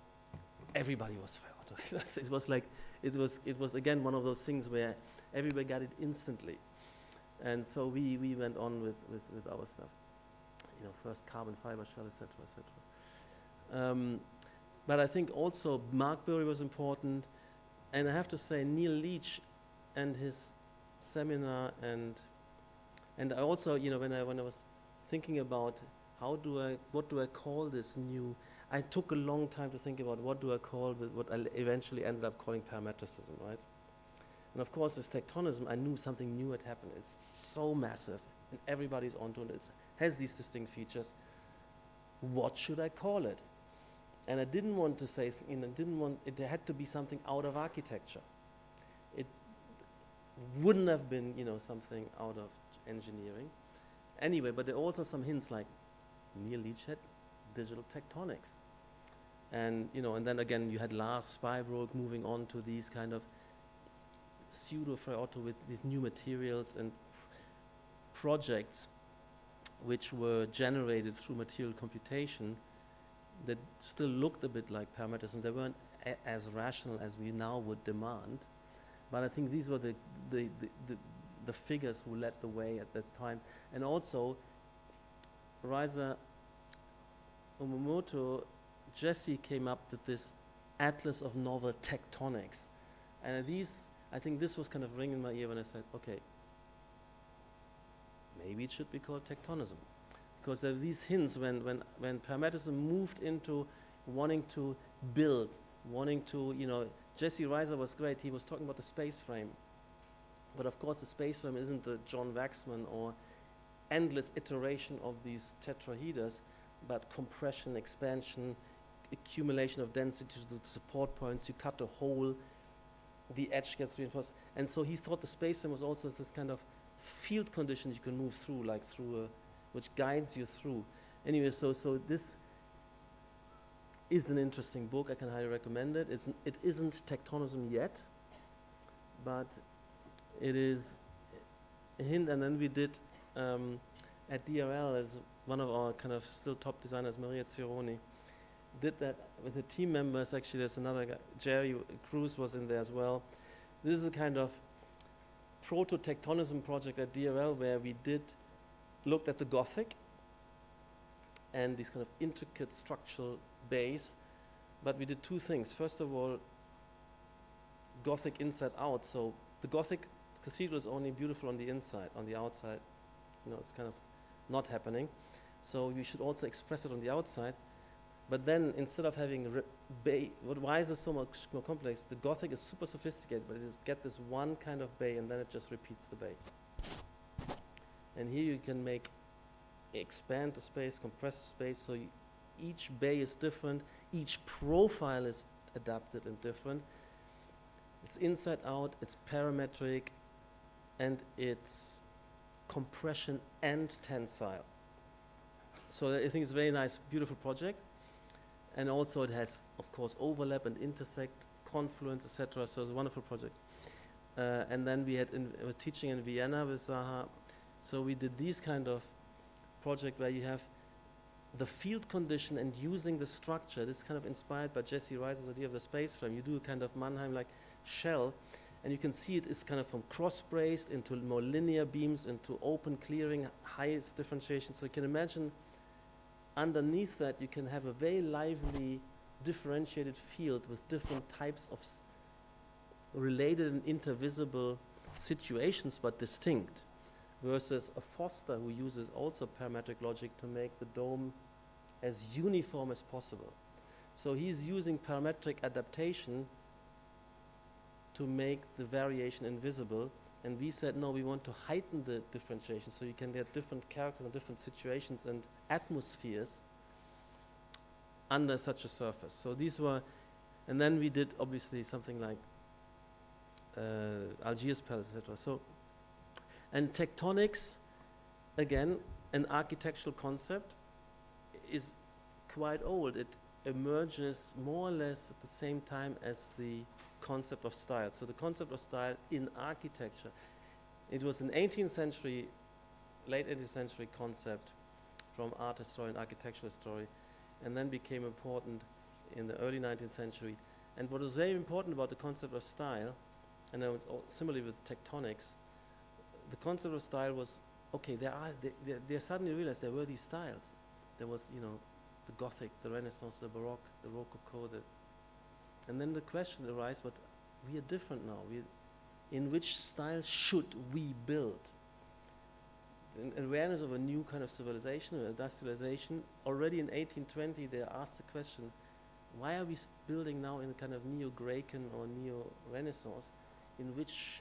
everybody was Frei Otto. it was again one of those things where everybody got it instantly. And so we went on with our stuff. First carbon fiber shell, etc., etc. But I think also Mark Burry was important, and I have to say Neil Leach and his seminar, and I also, when I was thinking about what do I call this new, I took a long time to think about what do I call what I eventually ended up calling parametricism, right? And of course, with Tectonism, I knew something new had happened. It's so massive, and everybody's onto it. It has these distinct features. What should I call it? And I didn't want to say, it had to be something out of architecture. It wouldn't have been, something out of engineering. Anyway, but there are also some hints like Neil Leach had digital tectonics. And, and then again, you had Lars Spybrook moving on to these kind of pseudo Frei Otto with new materials and projects which were generated through material computation that still looked a bit like parametrism. They weren't as rational as we now would demand, but I think these were the figures who led the way at that time. And also, Reiser, Omomoto, Jesse came up with this Atlas of Novel Tectonics, and I think this was kind of ringing in my ear when I said, okay, maybe it should be called Tectonism. Because there are these hints when parametrism moved into wanting to build, Jesse Reiser was great, he was talking about the space frame. But of course the space frame isn't the John Waxman or endless iteration of these tetraheders, but compression, expansion, accumulation of density to the support points, you cut a hole, the edge gets reinforced. And so he thought the space frame was also this kind of field conditions you can move through, like through which guides you through. Anyway, so this is an interesting book. I can highly recommend it. It isn't Tectonism yet, but it is a hint. And then we did at DRL, as one of our kind of still top designers, Maria Cironi, did that with the team members. Actually, there's another guy, Jerry Cruz was in there as well. This is a kind of proto-Tectonism project at DRL where we looked at the Gothic and these kind of intricate structural base, but we did two things. First of all, Gothic inside out. So the Gothic cathedral is only beautiful on the inside. On the outside, it's kind of not happening. So we should also express it on the outside. But then instead of having why is it so much more complex? The Gothic is super sophisticated, but it is get this one kind of bay and then it just repeats the bay. And here you can expand the space, compress the space, so each bay is different, each profile is adapted and different. It's inside out, it's parametric, and it's compression and tensile. So I think it's a very nice, beautiful project. And also it has, of course, overlap and intersect, confluence, etc. So it's a wonderful project. And then we was teaching in Vienna with Zaha. So we did these kind of project where you have the field condition and using the structure. This is kind of inspired by Jesse Reiser's idea of the space frame. You do a kind of Mannheim-like shell, and you can see it is kind of from cross-braced into more linear beams, into open clearing, highest differentiation. So you can imagine underneath that you can have a very lively, differentiated field with different types of related and intervisible situations but distinct, versus a Foster who uses also parametric logic to make the dome as uniform as possible. So he's using parametric adaptation to make the variation invisible, and we said, no, we want to heighten the differentiation so you can get different characters and different situations and atmospheres under such a surface. So these were, and then we did obviously something like Algiers Palace, etc. So, and tectonics, again, an architectural concept, is quite old. It emerges more or less at the same time as the concept of style. So the concept of style in architecture, it was an 18th century, late 18th century concept from art history and architectural history, and then became important in the early 19th century. And what was very important about the concept of style, and similarly with tectonics, the concept of style was, okay, they suddenly realized there were these styles. There was, you know, the Gothic, the Renaissance, the Baroque, the Rococo, and then the question arises, but we are different now. In which style should we build? In awareness of a new kind of civilization, or industrialization, already in 1820 they asked the question, why are we building now in a kind of neo-Graecan or neo-Renaissance? In which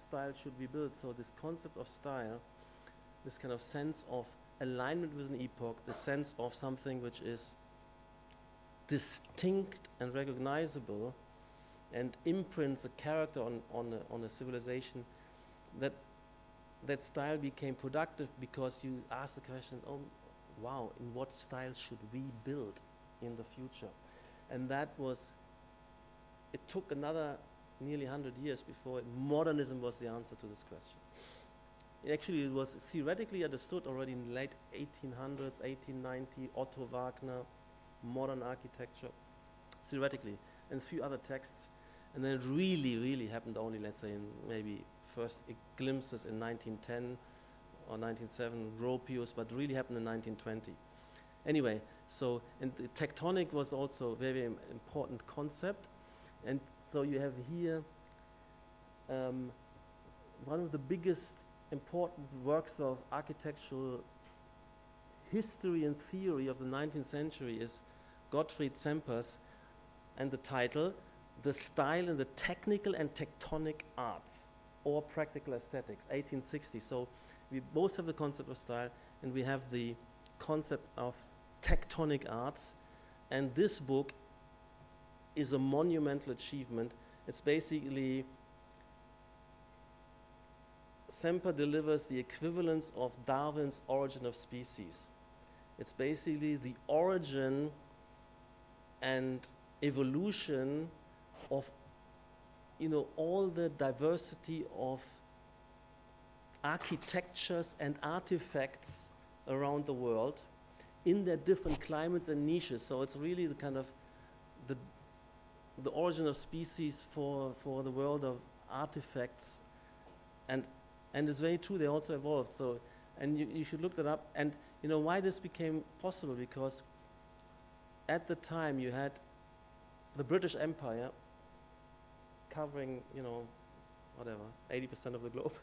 style should we build? So this concept of style, this kind of sense of alignment with an epoch, the sense of something which is distinct and recognizable and imprints a character on a civilization, that style became productive because you ask the question, oh wow, in what style should we build in the future? And that was, it took another nearly 100 years before modernism was the answer to this question. Actually, it was theoretically understood already in the late 1800s, 1890, Otto Wagner, modern architecture, theoretically, and a few other texts. And then it really, really happened only, let's say, in maybe first glimpses in 1910 or 1907, Gropius, but really happened in 1920. Anyway, so, and the tectonic was also a very important concept. And so you have here one of the biggest important works of architectural history and theory of the 19th century is Gottfried Semper's, and the title, The Style in the Technical and Tectonic Arts, or Practical Aesthetics, 1860. So we both have the concept of style, and we have the concept of tectonic arts, and this book is a monumental achievement. It's basically, Semper delivers the equivalence of Darwin's Origin of Species. It's basically the origin and evolution of, you know, all the diversity of architectures and artifacts around the world in their different climates and niches. So it's really the kind of the origin of species for the world of artifacts, and it's very true, they also evolved. So, and you should look that up. And you know why this became possible? Because at the time you had the British Empire covering, you know, whatever, 80% of the globe.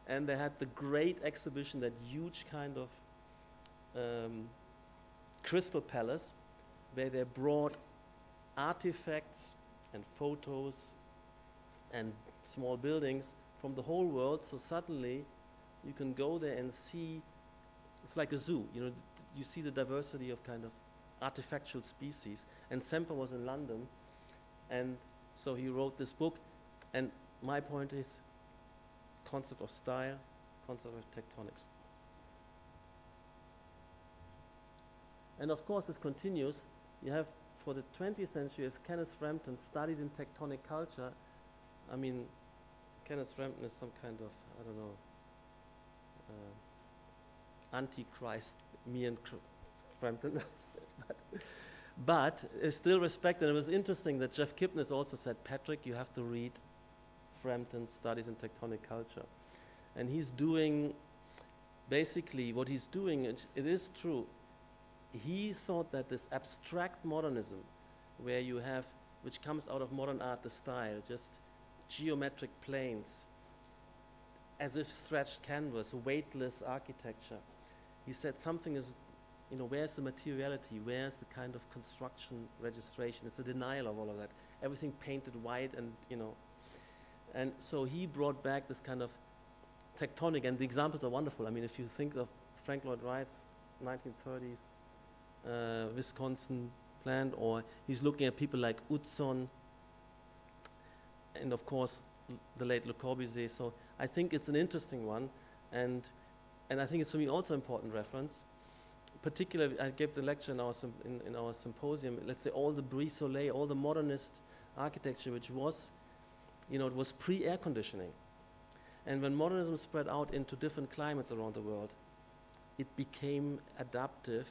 And they had the great exhibition, that huge kind of crystal palace, where they brought artifacts and photos and small buildings from the whole world. So suddenly you can go there and see, it's like a zoo, you know, you see the diversity of kind of artifactual species. And Semper was in London, and so he wrote this book. And my point is, concept of style, concept of tectonics. And of course this continues. You have, for the 20th century, as Kenneth Frampton, studies in tectonic culture. I mean, Kenneth Frampton is some kind of, I don't know, antichrist, me and Frampton. But still respected. And it was interesting that Jeff Kipnis also said, Patrik, you have to read Frampton's studies in tectonic culture. And he's doing, basically what he's doing, it is true, he thought that this abstract modernism, where you have, which comes out of modern art, the style, just geometric planes, as if stretched canvas, weightless architecture. He said something is, where's the materiality? Where's the kind of construction registration? It's a denial of all of that. Everything painted white and so he brought back this kind of tectonic, and the examples are wonderful. I mean, if you think of Frank Lloyd Wright's 1930s Wisconsin plant, or he's looking at people like Utzon, and of course the late Le Corbusier. So I think it's an interesting one, and I think it's for me also important reference. Particularly, I gave the lecture in our symposium. Let's say all the Brise Soleil, all the modernist architecture, which was, it was pre-air conditioning. And when modernism spread out into different climates around the world, it became adaptive.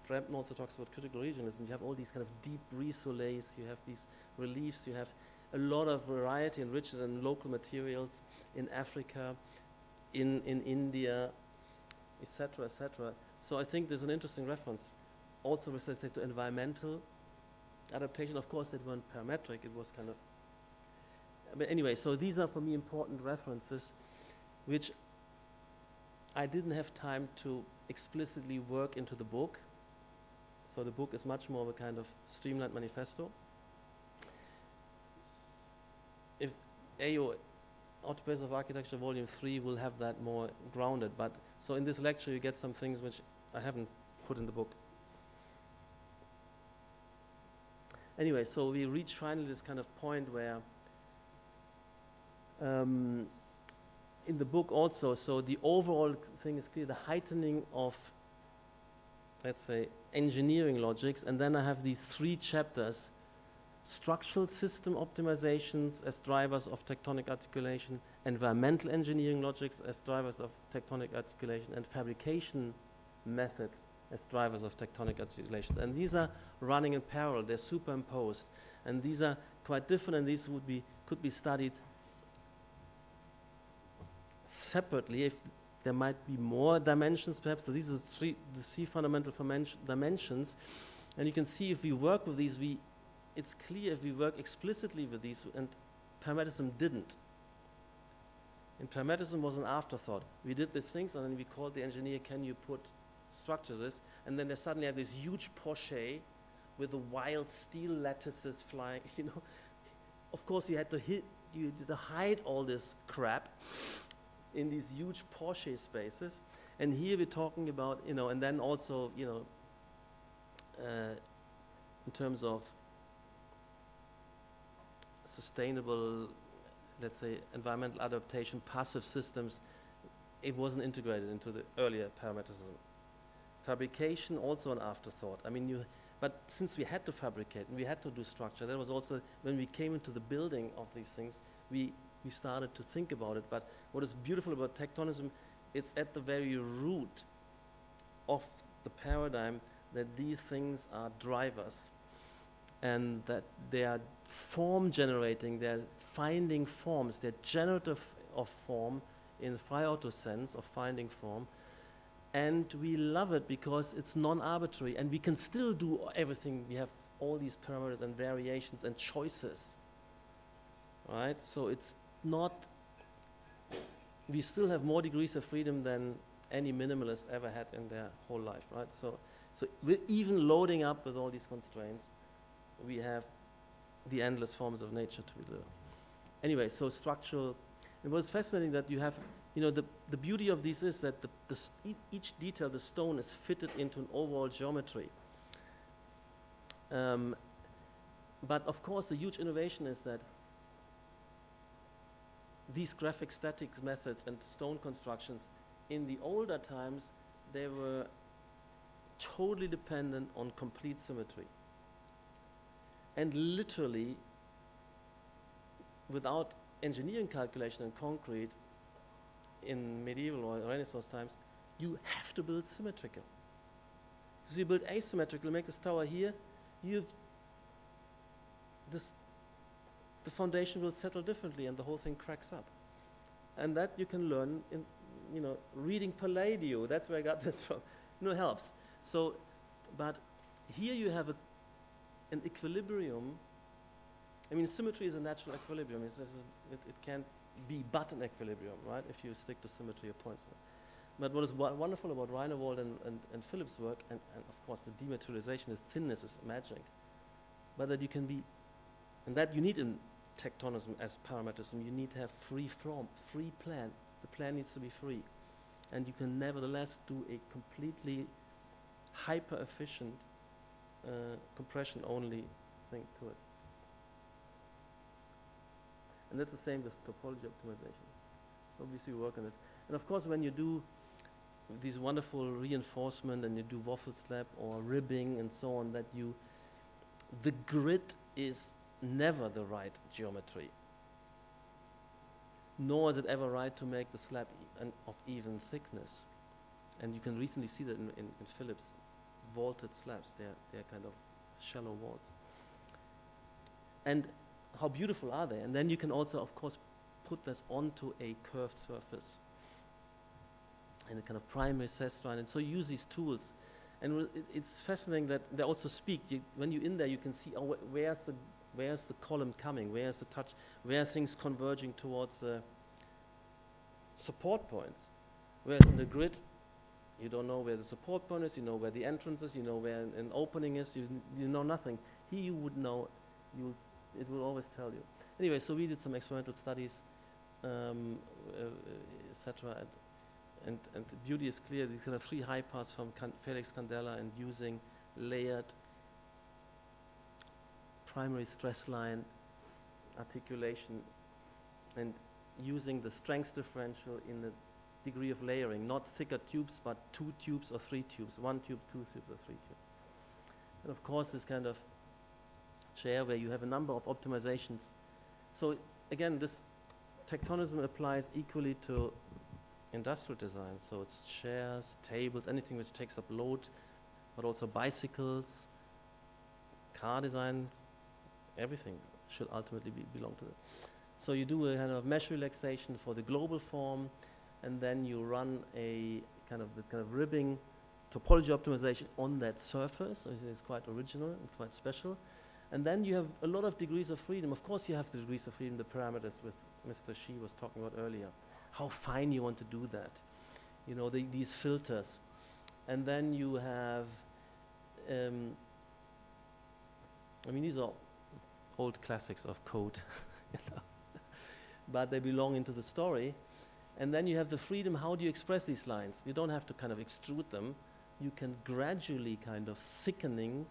Frampton also talks about critical regionalism. You have all these kind of deep Brise Soleils, you have these reliefs, you have a lot of variety and richness and local materials in Africa, in India, etc., etc. So I think there's an interesting reference. Also with respect to environmental adaptation, of course, it weren't parametric, it was kind of, but anyway, so these are for me important references, which I didn't have time to explicitly work into the book. So the book is much more of a kind of streamlined manifesto. If AO, Autobase of Architecture Volume 3 will have that more grounded, but so in this lecture you get some things which I haven't put in the book. Anyway, so we reach finally this kind of point where in the book also, so the overall thing is clear, the heightening of, let's say, engineering logics, and then I have these 3 chapters: structural system optimizations as drivers of tectonic articulation, environmental engineering logics as drivers of tectonic articulation, and fabrication methods as drivers of tectonic articulation. And these are running in parallel, they're superimposed, and these are quite different, and these could be studied separately if there might be more dimensions perhaps. So these are the 3 fundamental dimensions, and you can see if we work with these, it's clear if we work explicitly with these, and parametism didn't. And parametism was an afterthought. We did these things, and then we called the engineer, can you put structures this? And then they suddenly have this huge Porsche with the wild steel lattices flying, Of course, you had to hide all this crap in these huge Porsche spaces. And here we're talking about, and then also, in terms of sustainable, let's say, environmental adaptation, passive systems, it wasn't integrated into the earlier parametricism. Fabrication, also an afterthought. I mean, but since we had to fabricate and we had to do structure, that was also, when we came into the building of these things, we started to think about it. But what is beautiful about tectonism, it's at the very root of the paradigm that these things are drivers, and that they are form generating, they're finding forms, they're generative of form in Frei-Otto sense of finding form. And we love it because it's non-arbitrary, and we can still do everything. We have all these parameters and variations and choices, right? So it's not, we still have more degrees of freedom than any minimalist ever had in their whole life, right? So we're even loading up with all these constraints, we have the endless forms of nature to be learned. Anyway, so structural, it was fascinating that you have, the beauty of this is that each detail, the stone, is fitted into an overall geometry. But of course, the huge innovation is that these graphic statics methods and stone constructions, in the older times, they were totally dependent on complete symmetry. And literally, without engineering calculation in concrete, in medieval or Renaissance times, you have to build symmetrical. So you build asymmetrical, make this tower here, the foundation will settle differently and the whole thing cracks up. And that you can learn in, reading Palladio, that's where I got this from, helps. So, but here you have an equilibrium. I mean, symmetry is a natural equilibrium. It can't be but in equilibrium, right? If you stick to symmetry of points. But what is wonderful about Reinewald and Philip's work, and of course the dematerialization, the thinness is magic, but that you can be, and that you need in tectonism as parametrism, you need to have free form, free plan. The plan needs to be free. And you can nevertheless do a completely hyper-efficient compression-only thing to it. And that's the same with topology optimization. So obviously we work on this. And of course when you do these wonderful reinforcement and you do waffle slab or ribbing and so on, that the grid is never the right geometry. Nor is it ever right to make the slab of even thickness. And you can recently see that in Philip's vaulted slabs. They're kind of shallow walls. And how beautiful are they? And then you can also, of course, put this onto a curved surface and a kind of primary stress line. And so you use these tools. And it's fascinating that they also speak. When you're in there, you can see, oh, where's the column coming? Where's the touch? Where are things converging towards the support points? Whereas in the grid, you don't know where the support point is, you know where the entrance is, you know where an opening is, you know nothing. Here you would know, it will always tell you. Anyway, so we did some experimental studies, etc. And the beauty is clear. These kind of 3 high paths from Felix Candela and using layered primary stress line articulation and using the strength differential in the degree of layering, not thicker tubes, but 2 tubes or 3 tubes, 1 tube, 2 tubes or 3 tubes. And of course this kind of chair where you have a number of optimizations. So again, this tectonism applies equally to industrial design. So it's chairs, tables, anything which takes up load, but also bicycles, car design, everything should ultimately belong to it. So you do a kind of mesh relaxation for the global form, and then you run a kind of ribbing topology optimization on that surface. It's quite original and quite special. And then you have a lot of degrees of freedom. Of course you have the degrees of freedom, the parameters with Mr. Shi was talking about earlier. How fine you want to do that. You know, these filters. And then you have, I mean, these are old classics of code, you know, but they belong into the story. And then you have the freedom, how do you express these lines? You don't have to kind of extrude them. You can gradually kind of thickening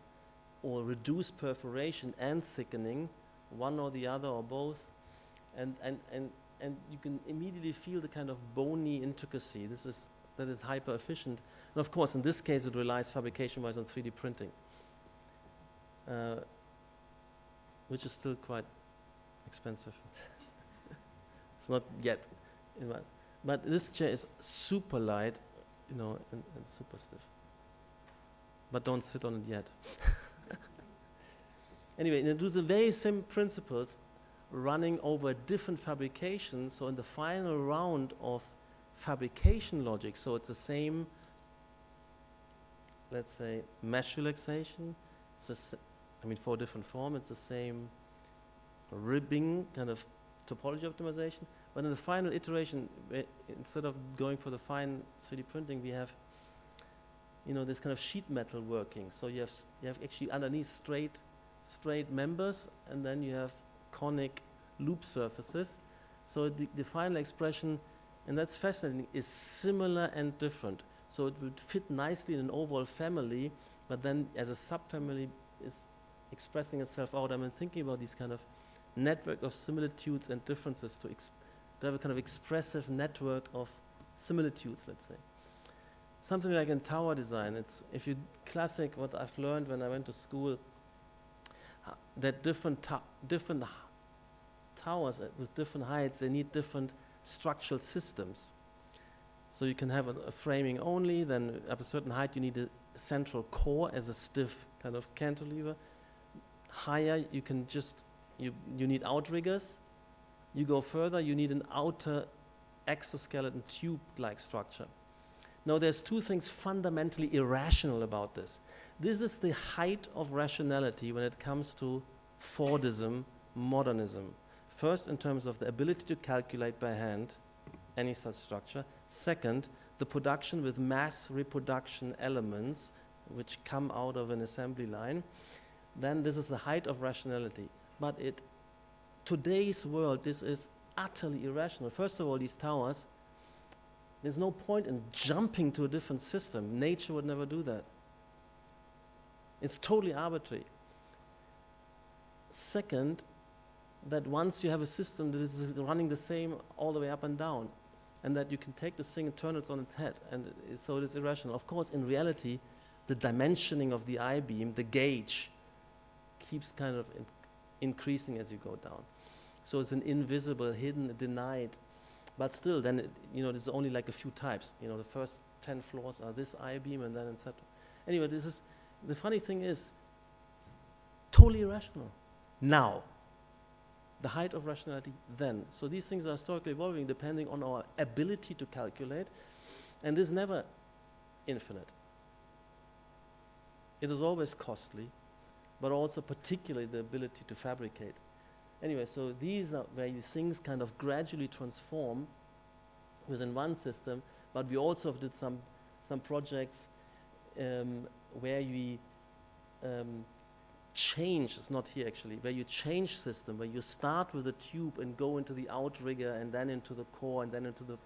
or reduce perforation and thickening, one or the other or both. And you can immediately feel the kind of bony intricacy. That is hyper efficient. And of course, in this case, it relies fabrication-wise on 3D printing, which is still quite expensive. It's not yet. But this chair is super light, you know, and super stiff. But don't sit on it yet. Anyway, it does the very same principles running over different fabrications. So in the final round of fabrication logic, so it's the same, let's say, mesh relaxation. For a different form, it's the same ribbing kind of topology optimization. But in the final iteration, instead of going for the fine 3D printing, we have, you know, this kind of sheet metal working. So you have actually underneath straight members, and then you have conic loop surfaces. So the final expression, and that's fascinating, is similar and different. So it would fit nicely in an overall family, but then as a subfamily is expressing itself out. I'm thinking about these kind of network of similitudes and differences to have a kind of expressive network of similitudes, let's say. Something like in tower design, it's classic what I've learned when I went to school, that different towers with different heights, they need different structural systems. So you can have a framing only, then at a certain height you need a central core as a stiff kind of cantilever. Higher you can just, you need outriggers. You go further, you need an outer exoskeleton tube-like structure. Now there's 2 things fundamentally irrational about this. This is the height of rationality when it comes to Fordism, modernism. First, in terms of the ability to calculate by hand any such structure. Second, the production with mass reproduction elements which come out of an assembly line. Then this is the height of rationality. But today's world, this is utterly irrational. First of all, these towers, there's no point in jumping to a different system. Nature would never do that. It's totally arbitrary. Second, that once you have a system that is running the same all the way up and down, and that you can take this thing and turn it on its head, and so it is irrational. Of course, in reality, the dimensioning of the I-beam, the gauge, keeps kind of increasing as you go down. So it's an invisible, hidden, denied, but still, then there's only like a few types. The first 10 floors are this I-beam, and then etc. Anyway, the funny thing is, totally irrational. Now, the height of rationality then. So these things are historically evolving depending on our ability to calculate, and this is never infinite. It is always costly, but also particularly the ability to fabricate. Anyway, so these are where these things kind of gradually transform within one system, but we also did some projects where we change, it's not here actually, where you change system, where you start with a tube and go into the outrigger and then into the core and then into the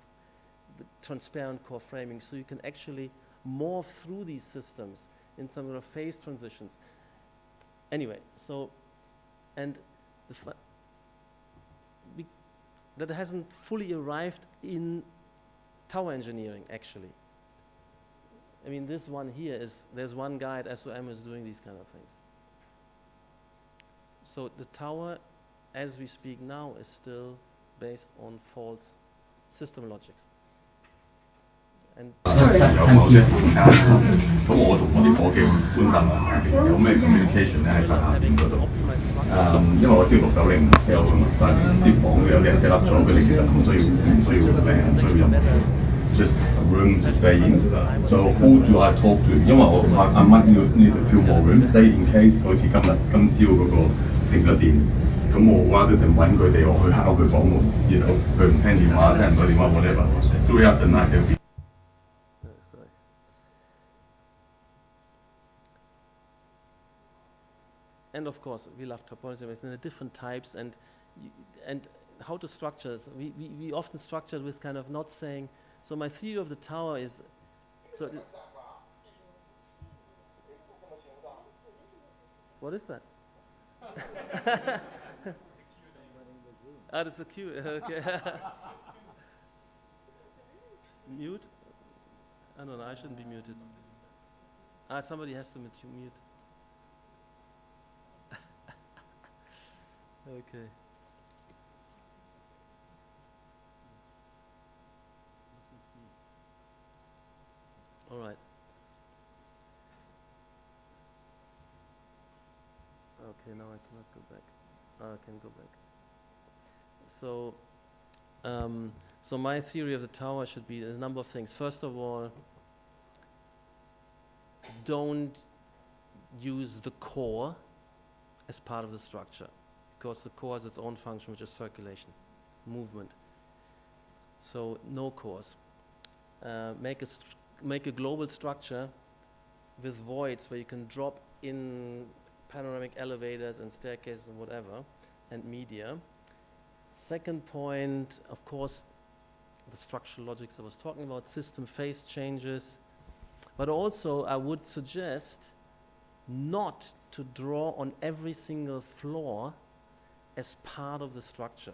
transparent core framing, so you can actually morph through these systems in some sort of phase transitions. Anyway, so, and that hasn't fully arrived in tower engineering actually. I mean, this one here there's one guy at SOM who's doing these kind of things. So the tower, as we speak now, is still based on false system logics. And 有某些附加，咁我同我啲伙計觀察下有咩 communication 咧喺實下邊嗰度。因為我知道690唔 sell 噶嘛，但係啲房有啲人 set up 咗，佢哋其實唔需要任何 just a room to stay in. So who do I talk to? 因為I might need a few more rooms, say in case 好似今朝嗰個停咗電，咁我rather than 揾佢哋，我去敲佢房門，佢唔聽電話，聽唔到電話 whatever. Throughout the night they'll be And of course, we love topology in the different types and how to structure this. We often structure it with kind of not saying, so my theory of the tower is, so what is that? Ah, that's a cue, okay. Mute? I don't know, I shouldn't be muted. Ah, somebody has to mute. Okay. All right. Okay, now I cannot go back. I can go back. So, so my theory of the tower should be a number of things. First of all, don't use the core as part of the structure, because the core has its own function, which is circulation, movement. So no cores. Make a global structure with voids where you can drop in panoramic elevators and staircases and whatever, and media. Second point, of course, the structural logics I was talking about, system phase changes. But also, I would suggest not to draw on every single floor as part of the structure,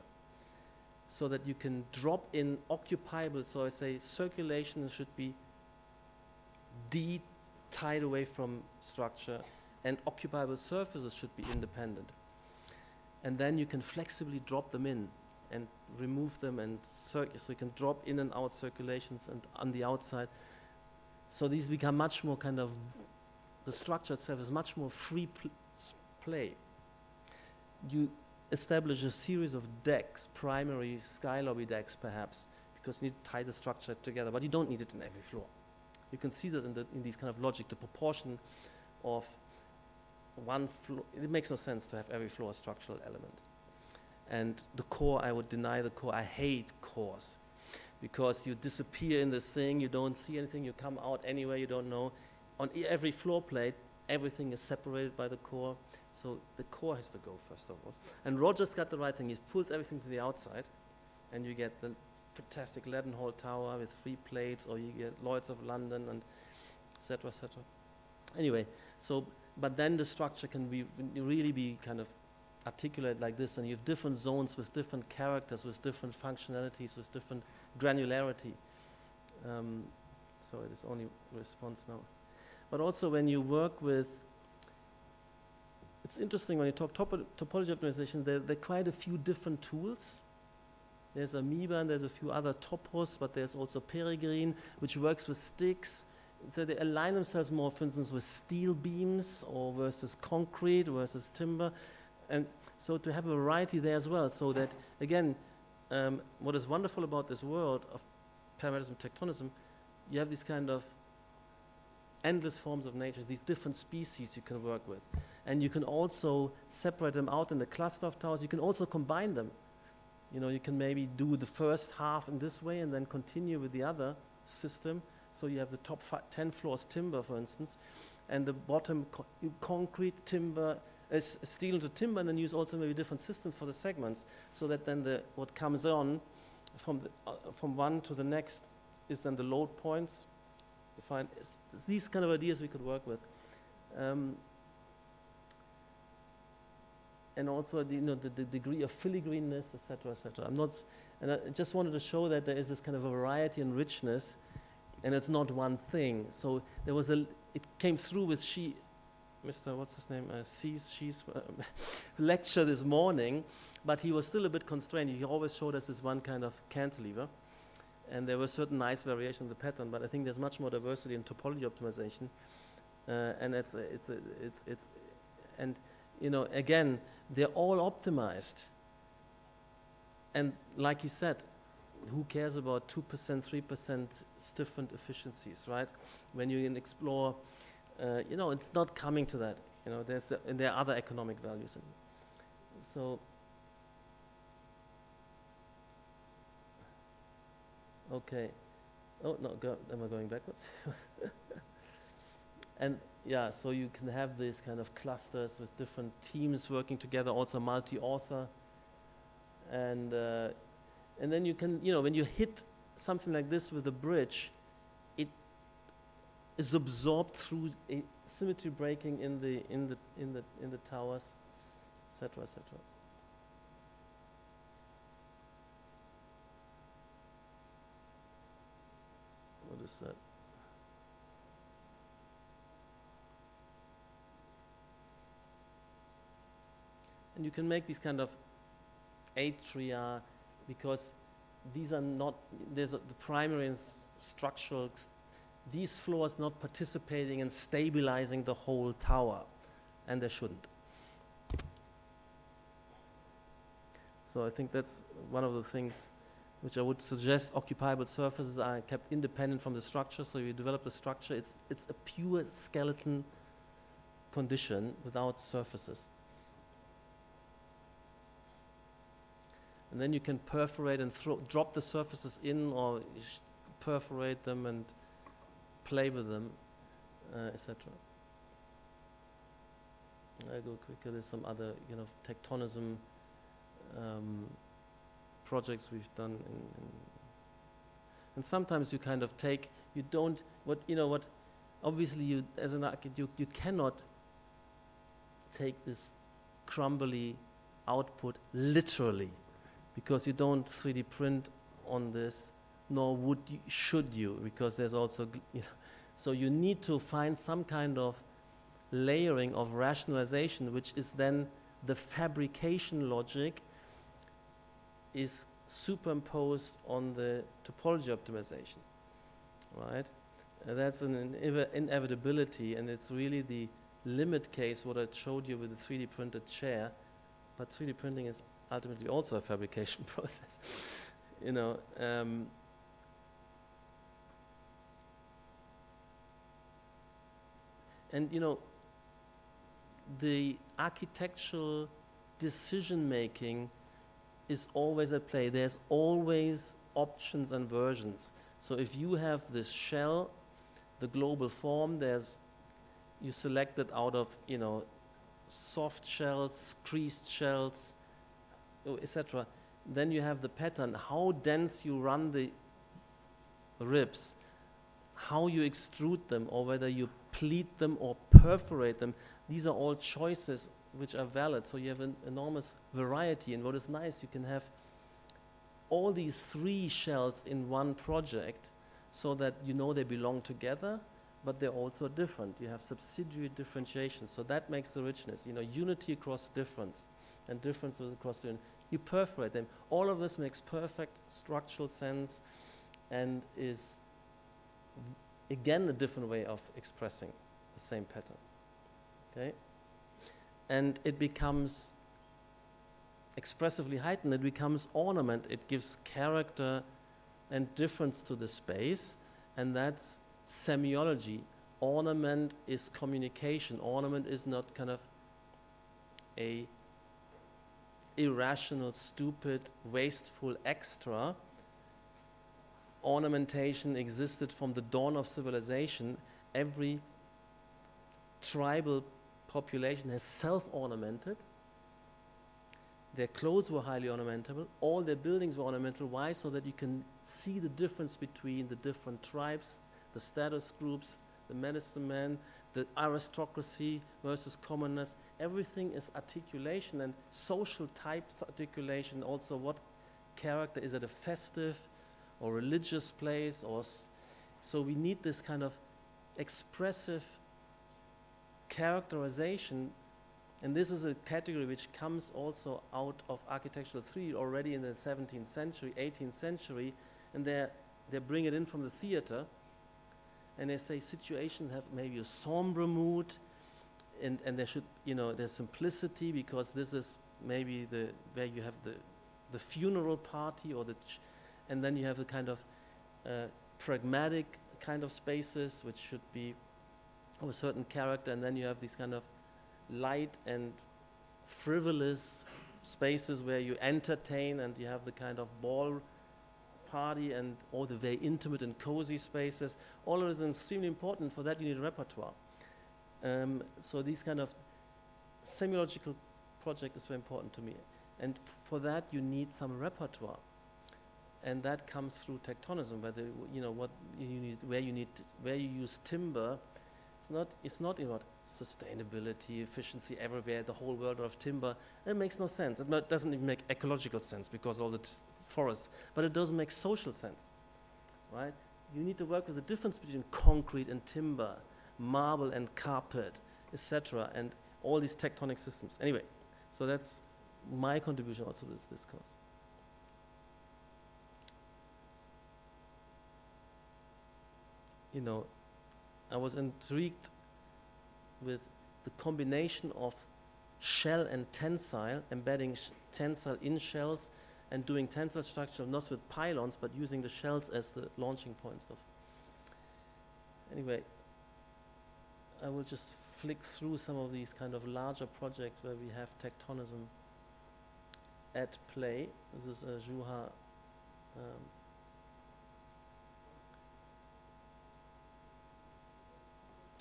so that you can drop in occupiable, so I say circulation should be tied away from structure, and occupiable surfaces should be independent. And then you can flexibly drop them in and remove them, and so you can drop in and out circulations and on the outside. So these become much more kind of, the structure itself is much more free play. You establish a series of decks, primary sky lobby decks perhaps, because you need to tie the structure together, but you don't need it in every floor. You can see that in these kind of logic, the proportion of one floor, it makes no sense to have every floor a structural element. And the core, I would deny the core. I hate cores because you disappear in this thing, you don't see anything, you come out anywhere, you don't know. On every floor plate, everything is separated by the core. So the core has to go first of all. And Roger's got the right thing. He pulls everything to the outside, and you get the fantastic Leadenhall Tower with 3 plates, or you get Lloyd's of London, and et cetera, et cetera. Anyway, so, but then the structure can be really be kind of articulate like this, and you have different zones with different characters, with different functionalities, with different granularity. So it is only response now. But also when you work with, it's interesting when you talk topology optimization, there are quite a few different tools. There's Amoeba and there's a few other topos, but there's also Peregrine, which works with sticks. So they align themselves more, for instance, with steel beams or versus concrete versus timber. And so to have a variety there as well, so that, again, what is wonderful about this world of parametrism, tectonism, you have these kind of endless forms of nature, these different species you can work with. And you can also separate them out in the cluster of towers. You can also combine them. You know, you can maybe do the first half in this way and then continue with the other system. So you have the top 10 floors timber, for instance, and the bottom concrete, timber, steel into timber, and then use also maybe different systems for the segments, so that then what comes on from one to the next is then the load points. You find these kind of ideas we could work with. And also the degree of filigraneness, etc., etc. And I just wanted to show that there is this kind of a variety and richness, and it's not one thing. So there was it came through with Mr. What's his name? She's lecture this morning, but he was still a bit constrained. He always showed us this one kind of cantilever, and there were certain nice variations of the pattern. But I think there's much more diversity in topology optimization, and and you know, again, they're all optimized. And like he said, who cares about 2%, 3% different efficiencies, right? When you can explore, you know, it's not coming to that. You know, and there are other economic values. So, okay. Oh, no, am I going backwards? And yeah, so you can have these kind of clusters with different teams working together, also multi-author. And then you can, you know, when you hit something like this with a bridge, it is absorbed through a symmetry breaking in the towers, etc., etc. What is that? And you can make these kind of atria, because these are not, there's the primary and structural, these floors not participating in stabilizing the whole tower, and they shouldn't. So I think that's one of the things which I would suggest. Occupiable surfaces are kept independent from the structure, so you develop the structure, it's a pure skeleton condition without surfaces. And then you can perforate and drop the surfaces in, or perforate them and play with them, etc. I go quicker. There's some other, you know, tectonism projects we've done, and sometimes you kind of take. You don't. Obviously, you as an architect, you cannot take this crumbly output literally, because you don't 3D print on this, nor should you, because there's also, so you need to find some kind of layering of rationalization, which is then the fabrication logic is superimposed on the topology optimization, right? That's an inevitability, and it's really the limit case, what I showed you with the 3D printed chair, but 3D printing is ultimately also a fabrication process, you know. And you know, the architectural decision making is always at play. There's always options and versions. So if you have this shell, the global form, you select it out of, soft shells, creased shells, etc. Then you have the pattern, how dense you run the ribs, how you extrude them, or whether you pleat them or perforate them. These are all choices which are valid. So you have an enormous variety. And what is nice, you can have all these 3 shells in one project so that they belong together, but they're also different. You have subsidiary differentiation. So that makes the richness, unity across difference and difference across difference. You perforate them. All of this makes perfect structural sense and is, again, a different way of expressing the same pattern. Okay? And it becomes expressively heightened. It becomes ornament. It gives character and difference to the space, and that's semiology. Ornament is communication. Ornament is not kind of a irrational, stupid, wasteful extra. Ornamentation existed from the dawn of civilization. Every tribal population has self-ornamented. Their clothes were highly ornamentable. All their buildings were ornamental. Why? So that you can see the difference between the different tribes, the status groups, the medicine men, the aristocracy versus commoners. Everything is articulation, and social types articulation. Also, what character is it? A festive or religious place? So we need this kind of expressive characterization. And this is a category which comes also out of architectural theory already in the 17th century, 18th century, and they bring it in from the theater, and they say situations have maybe a somber mood, and there should, there's simplicity, because this is maybe where you have the funeral party, and then you have a kind of pragmatic kind of spaces which should be of a certain character, and then you have these kind of light and frivolous spaces where you entertain, and you have the kind of ball party and all the very intimate and cozy spaces. All of this is extremely important. For that you need a repertoire. So these kind of semiological project is very important to me, and for that you need some repertoire, and that comes through Tectonism, where you use timber. It's not about sustainability, efficiency everywhere, the whole world of timber. It makes no sense. It doesn't even make ecological sense because all the forests, but it doesn't make social sense, right? You need to work with the difference between concrete and timber, marble and carpet, etc., and all these tectonic systems. Anyway, so that's my contribution also to this discourse. I was intrigued with the combination of shell and tensile, embedding tensile in shells and doing tensile structure, not with pylons, but using the shells as the launching points of. Anyway, I will just flick through some of these kind of larger projects where we have Tectonism at play. This is Juha.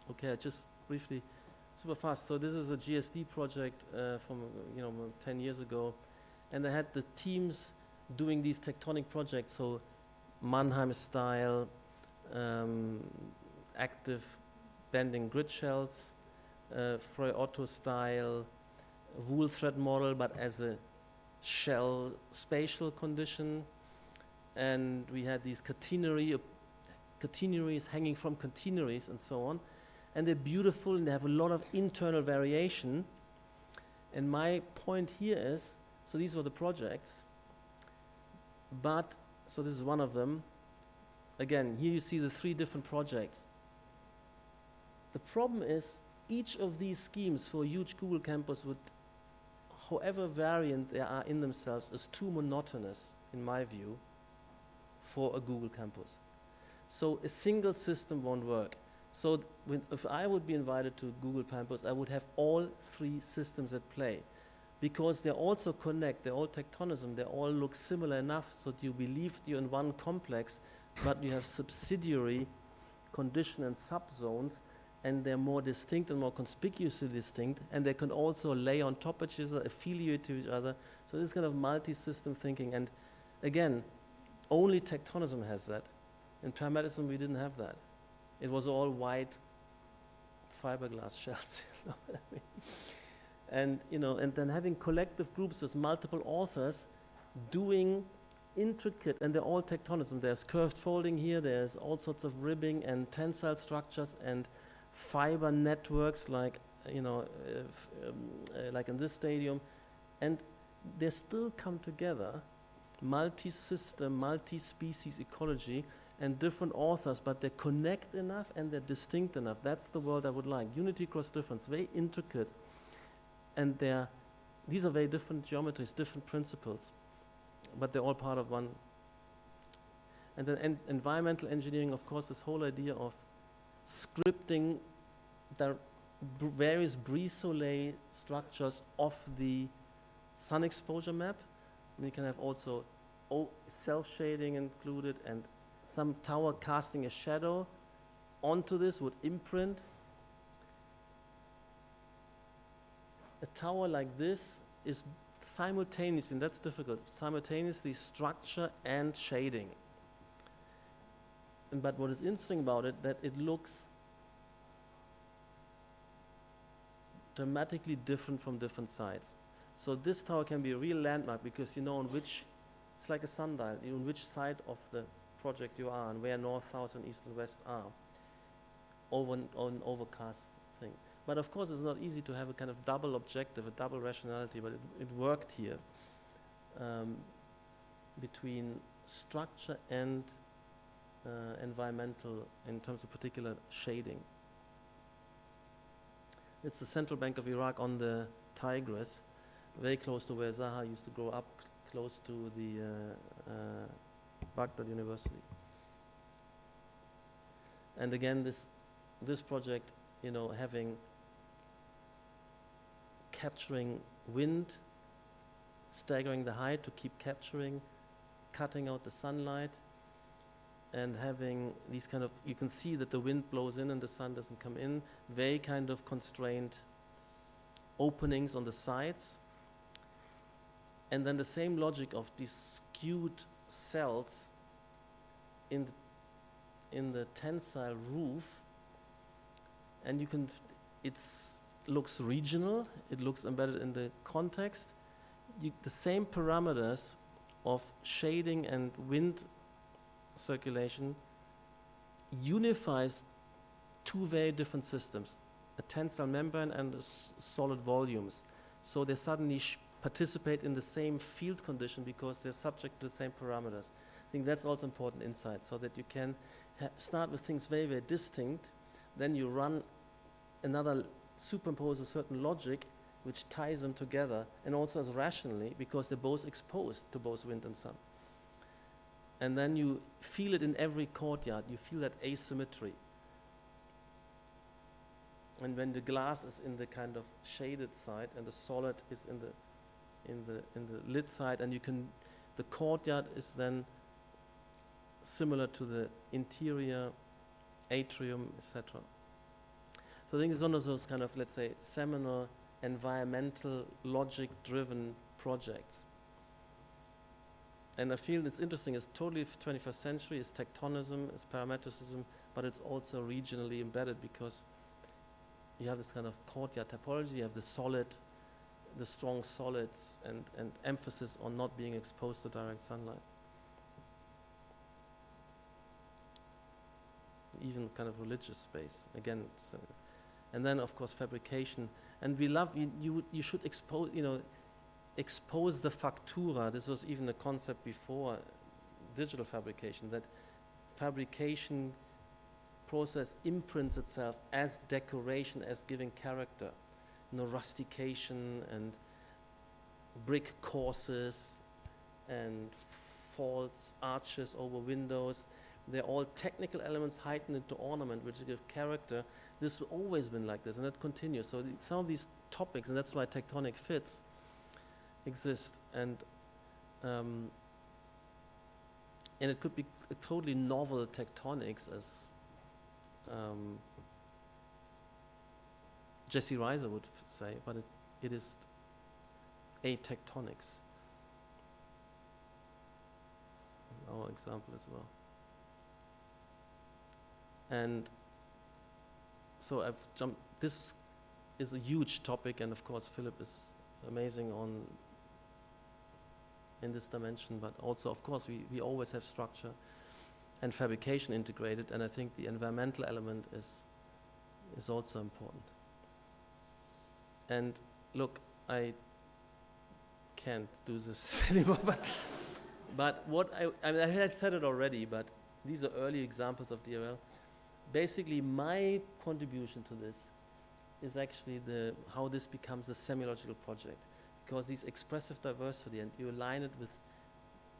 Okay, just briefly, super fast. So this is a GSD project from 10 years ago, and I had the teams doing these tectonic projects. So Mannheim style, active bending grid shells, Frey Otto style, wool thread model, but as a shell spatial condition, and we had these catenaries hanging from catenaries and so on. And they're beautiful, and they have a lot of internal variation. And my point here is, so these were the projects, so this is one of them. Again, here you see the 3 different projects. The problem is, each of these schemes for a huge Google campus would, however variant they are in themselves, is too monotonous, in my view, for a Google campus. So a single system won't work. So if I would be invited to Google campus, I would have all 3 systems at play. because they also connect, they're all tectonism, they all look similar enough so that you believe you're in one complex, but you have subsidiary condition and subzones, and they're more distinct and more conspicuously distinct, and they can also lay on top of each other, affiliate to each other. So this kind of multi-system thinking, and again, only tectonism has that. In pragmatism, we didn't have that. It was all white fiberglass shells. You know what I mean? And then having collective groups with multiple authors doing intricate, and they're all tectonism. There's curved folding here, there's all sorts of ribbing and tensile structures and fiber networks like, like in this stadium. And they still come together, multi-system, multi-species ecology, and different authors, but they connect enough and they're distinct enough. That's the world I would like. Unity cross difference, very intricate. And these are very different geometries, different principles, but they're all part of one. And then environmental engineering, of course, this whole idea of scripting the various brise-soleil structures of the sun exposure map. And you can have also self-shading included, and some tower casting a shadow onto this would imprint. A tower like this is simultaneously, and that's difficult, simultaneously structure and shading. But what is interesting about it, that it looks dramatically different from different sides. So this tower can be a real landmark because you know on which, it's like a sundial, you know on which side of the project you are and where north, south, and east and west are over an overcast thing. But of course, it's not easy to have a kind of double objective, a double rationality, but it worked here between structure and environmental in terms of particular shading. It's the central bank of Iraq on the Tigris, very close to where Zaha used to grow up, close to the Baghdad University. And again, this project, capturing wind, staggering the height to keep capturing, cutting out the sunlight, and having these kind of, you can see that the wind blows in and the sun doesn't come in, very kind of constrained openings on the sides. And then the same logic of these skewed cells in the tensile roof, and you can, looks regional, it looks embedded in the context. The same parameters of shading and wind circulation unifies two very different systems, a tensile membrane and solid volumes. So they suddenly participate in the same field condition because they're subject to the same parameters. I think that's also important insight, so that you can start with things very, very distinct, then you run superimpose a certain logic which ties them together, and also as rationally, because they're both exposed to both wind and sun. And then you feel it in every courtyard, you feel that asymmetry. And when the glass is in the kind of shaded side and the solid is in the lit side, and the courtyard is then similar to the interior atrium, etc. So I think it's one of those kind of, let's say, seminal environmental logic-driven projects. And I feel it's interesting, it's totally 21st century, it's tectonism, it's parametricism, but it's also regionally embedded because you have this kind of courtyard typology, you have the strong solids and emphasis on not being exposed to direct sunlight. Even kind of religious space, again, and then of course fabrication. And we love, you should expose the factura. This was even a concept before digital fabrication, that fabrication process imprints itself as decoration, as giving character. Rustication and brick courses and false arches over windows. They're all technical elements heightened into ornament, which give character. This has always been like this, and that continues. So some of these topics, and that's why tectonic fits, exist, and it could be a totally novel tectonics, as Jesse Reiser would say, but it is a tectonics. Our example as well. And so I've jumped, this is a huge topic, and of course Philip is amazing in this dimension, but also of course we always have structure and fabrication integrated, and I think the environmental element is also important. And look, I can't do this anymore, but what I mean, I had said it already, but these are early examples of DRL. Basically, my contribution to this is actually how this becomes a semiological project, because these expressive diversity, and you align it with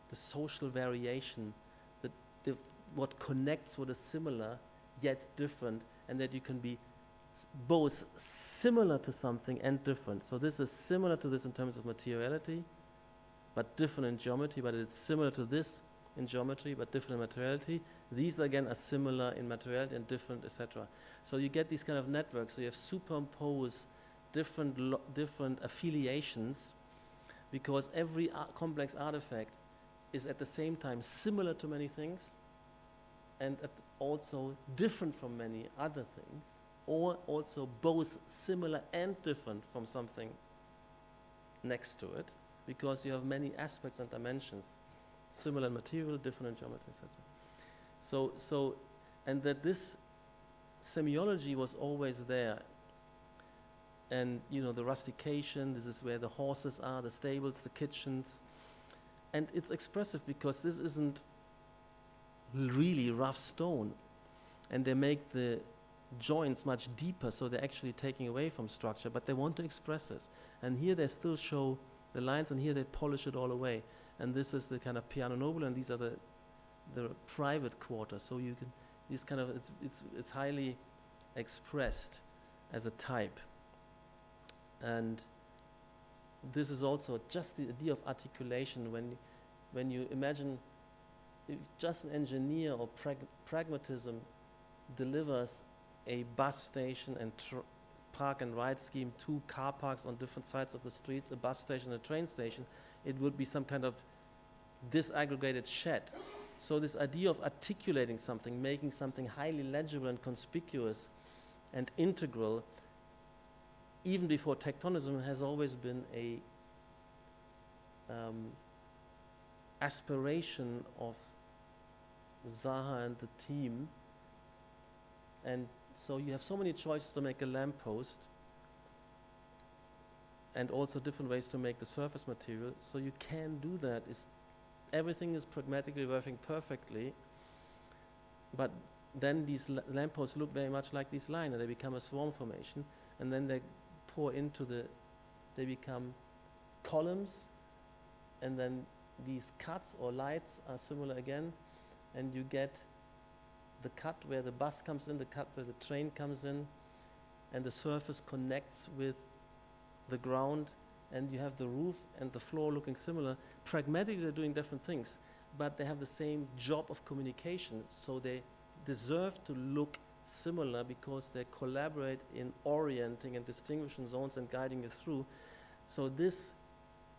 the social variation, what connects what is similar yet different, and that you can be both similar to something and different. So this is similar to this in terms of materiality, but different in geometry, but it's similar to this in geometry, but different in materiality. These again are similar in materiality and different, etc. So you get these kind of networks. So you have superimposed different affiliations, because every complex artifact is at the same time similar to many things, and also different from many other things, or also both similar and different from something next to it, because you have many aspects and dimensions, similar in material, different in geometry, etc. So, and that this semiology was always there. And you know, the rustication, this is where the horses are, the stables, the kitchens. And it's expressive because this isn't really rough stone. And they make the joints much deeper, so they're actually taking away from structure, but they want to express this. And here they still show the lines, and here they polish it all away. And this is the kind of piano nobile, and these are the private quarters. So you can, these kind of, it's highly expressed as a type. And this is also just the idea of articulation. When you imagine, if just an engineer or pragmatism delivers a bus station and park and ride scheme, 2 car parks on different sides of the streets, a bus station, a train station, it would be some kind of disaggregated shed. So this idea of articulating something, making something highly legible and conspicuous and integral, even before Tectonism, has always been a aspiration of Zaha and the team. And so you have so many choices to make a lamppost, and also different ways to make the surface material. So you can do that. Everything is pragmatically working perfectly, but then these lampposts look very much like these lines, and they become a swarm formation, and then they pour into they become columns, and then these cuts or lights are similar again, and you get the cut where the bus comes in, the cut where the train comes in, and the surface connects with the ground, and you have the roof and the floor looking similar. Pragmatically, they're doing different things, but they have the same job of communication, so they deserve to look similar because they collaborate in orienting and distinguishing zones and guiding you through. So this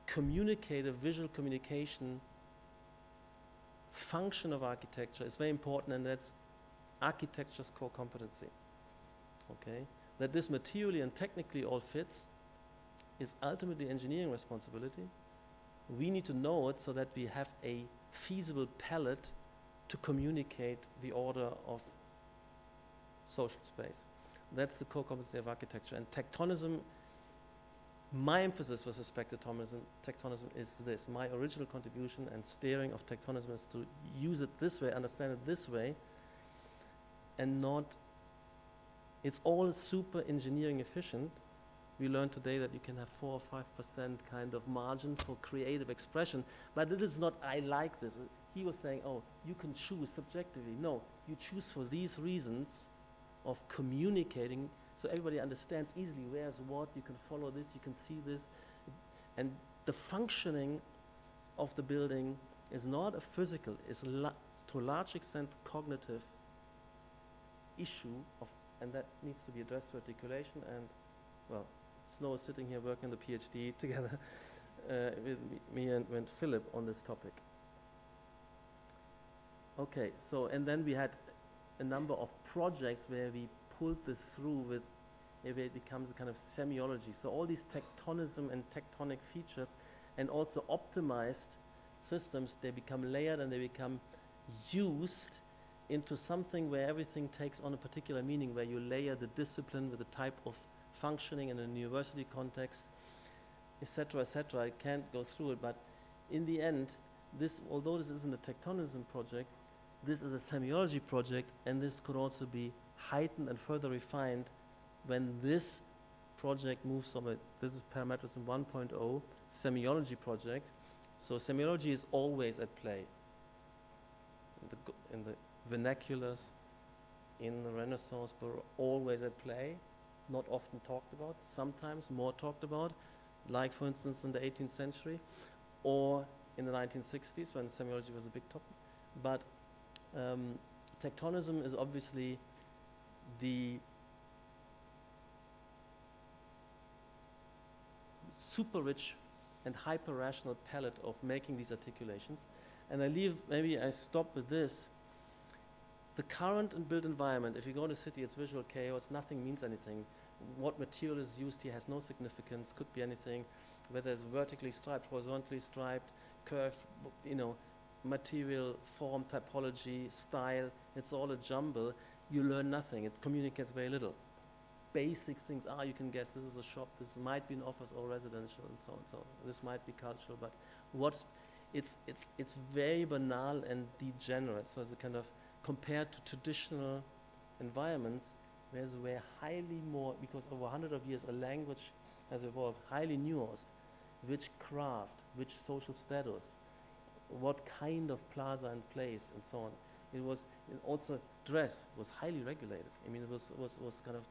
communicative, visual communication function of architecture is very important, and that's architecture's core competency. Okay? That this materially and technically all fits is ultimately engineering responsibility. We need to know it so that we have a feasible palette to communicate the order of social space. That's the core competency of architecture. And Tectonism, my emphasis with respect to Tectonism is this. My original contribution and steering of Tectonism is to use it this way, understand it this way, and not, it's all super engineering efficient. We learned today that you can have 4 or 5% kind of margin for creative expression, but it is not, I like this. He was saying, oh, you can choose subjectively. No, you choose for these reasons of communicating so everybody understands easily where's what, you can follow this, you can see this. And the functioning of the building is not a physical, it's to a large extent cognitive issue of, and that needs to be addressed through articulation. And well, Snow is sitting here working the PhD together with me and Philip on this topic. Okay, so and then we had a number of projects where we pulled this through with, where it becomes a kind of semiology. So all these tectonism and tectonic features, and also optimized systems, they become layered and they become used into something where everything takes on a particular meaning, where you layer the discipline with the type of functioning in a university context, etc., etc. I can't go through it, but in the end, this, although this isn't a tectonism project, this is a semiology project, and this could also be heightened and further refined when this project moves from this is Parametrism 1.0 semiology project. So semiology is always at play in the vernaculars, in the Renaissance, but always at play, not often talked about, sometimes more talked about, like for instance in the 18th century or in the 1960s when semiology was a big topic. But tectonism is obviously the super rich and hyper-rational palette of making these articulations. And maybe I stop with this. The current and built environment, if you go to a city, it's visual chaos, nothing means anything. What material is used here has no significance, could be anything, whether it's vertically striped, horizontally striped, curved, material, form, typology, style, it's all a jumble. You learn nothing, it communicates very little. Basic things are, you can guess, this is a shop, this might be an office or residential, and so on and so on. This might be cultural, but it's very banal and degenerate. So it's a kind of, compared to traditional environments, where highly more, because over 100 of years a language has evolved, highly nuanced, which craft, which social status, what kind of plaza and place, and so on. It was also dress was highly regulated. I mean, it was kind of,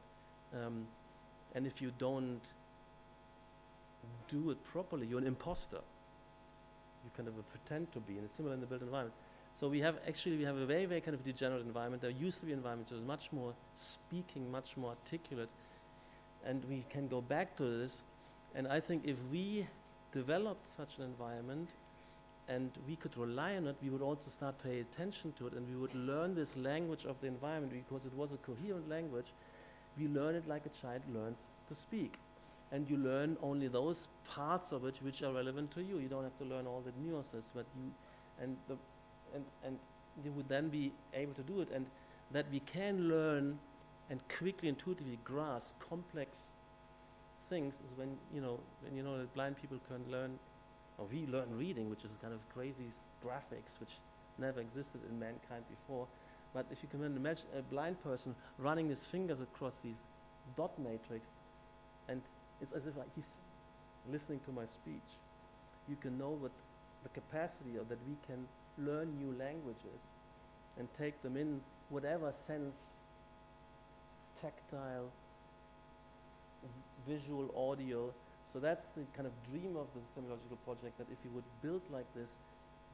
and if you don't do it properly, you're an imposter. You kind of pretend to be, and it's similar in the built environment. So we have a very, very kind of degenerate environment. There used to be environments that was much more speaking, much more articulate, and we can go back to this. And I think if we developed such an environment and we could rely on it, we would also start paying attention to it, and we would learn this language of the environment because it was a coherent language. We learn it like a child learns to speak. And you learn only those parts of it which are relevant to you. You don't have to learn all the nuances, but and you would then be able to do it. And that we can learn and quickly, intuitively grasp complex things is when you know that blind people can learn, or we learn reading, which is kind of crazy graphics which never existed in mankind before. But if you can imagine a blind person running his fingers across these dot matrix, and it's as if like he's listening to my speech. You can know what the capacity of that we can learn new languages and take them in whatever sense, tactile, visual, audio. So that's the kind of dream of the Semiological project, that if we would build like this,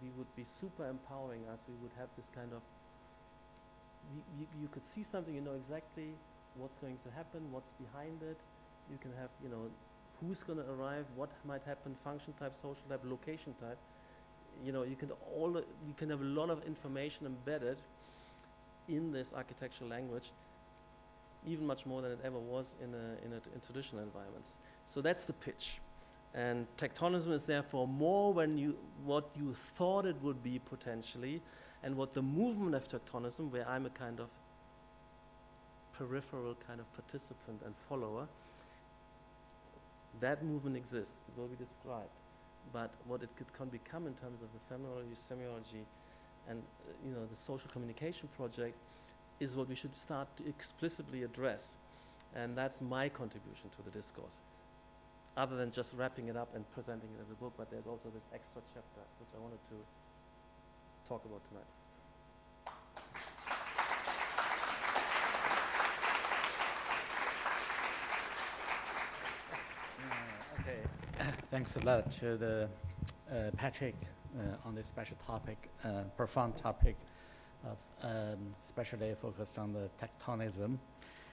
we would be super empowering us. We would have this kind of, you could see something, you know exactly what's going to happen, what's behind it. You can have, who's going to arrive, what might happen, function type, social type, location type. You can have a lot of information embedded in this architectural language, even much more than it ever was in traditional environments. So that's the pitch. And tectonism is therefore more what you thought it would be potentially, and what the movement of tectonism, where I'm a kind of peripheral kind of participant and follower, that movement exists. It will be described. But what it can become in terms of the phenomenology, semiology, and the social communication project is what we should start to explicitly address. And that's my contribution to the discourse. Other than just wrapping it up and presenting it as a book, but there's also this extra chapter which I wanted to talk about tonight. Okay. Thanks a lot to the Patrick on this special topic, profound topic of especially focused on the tectonism.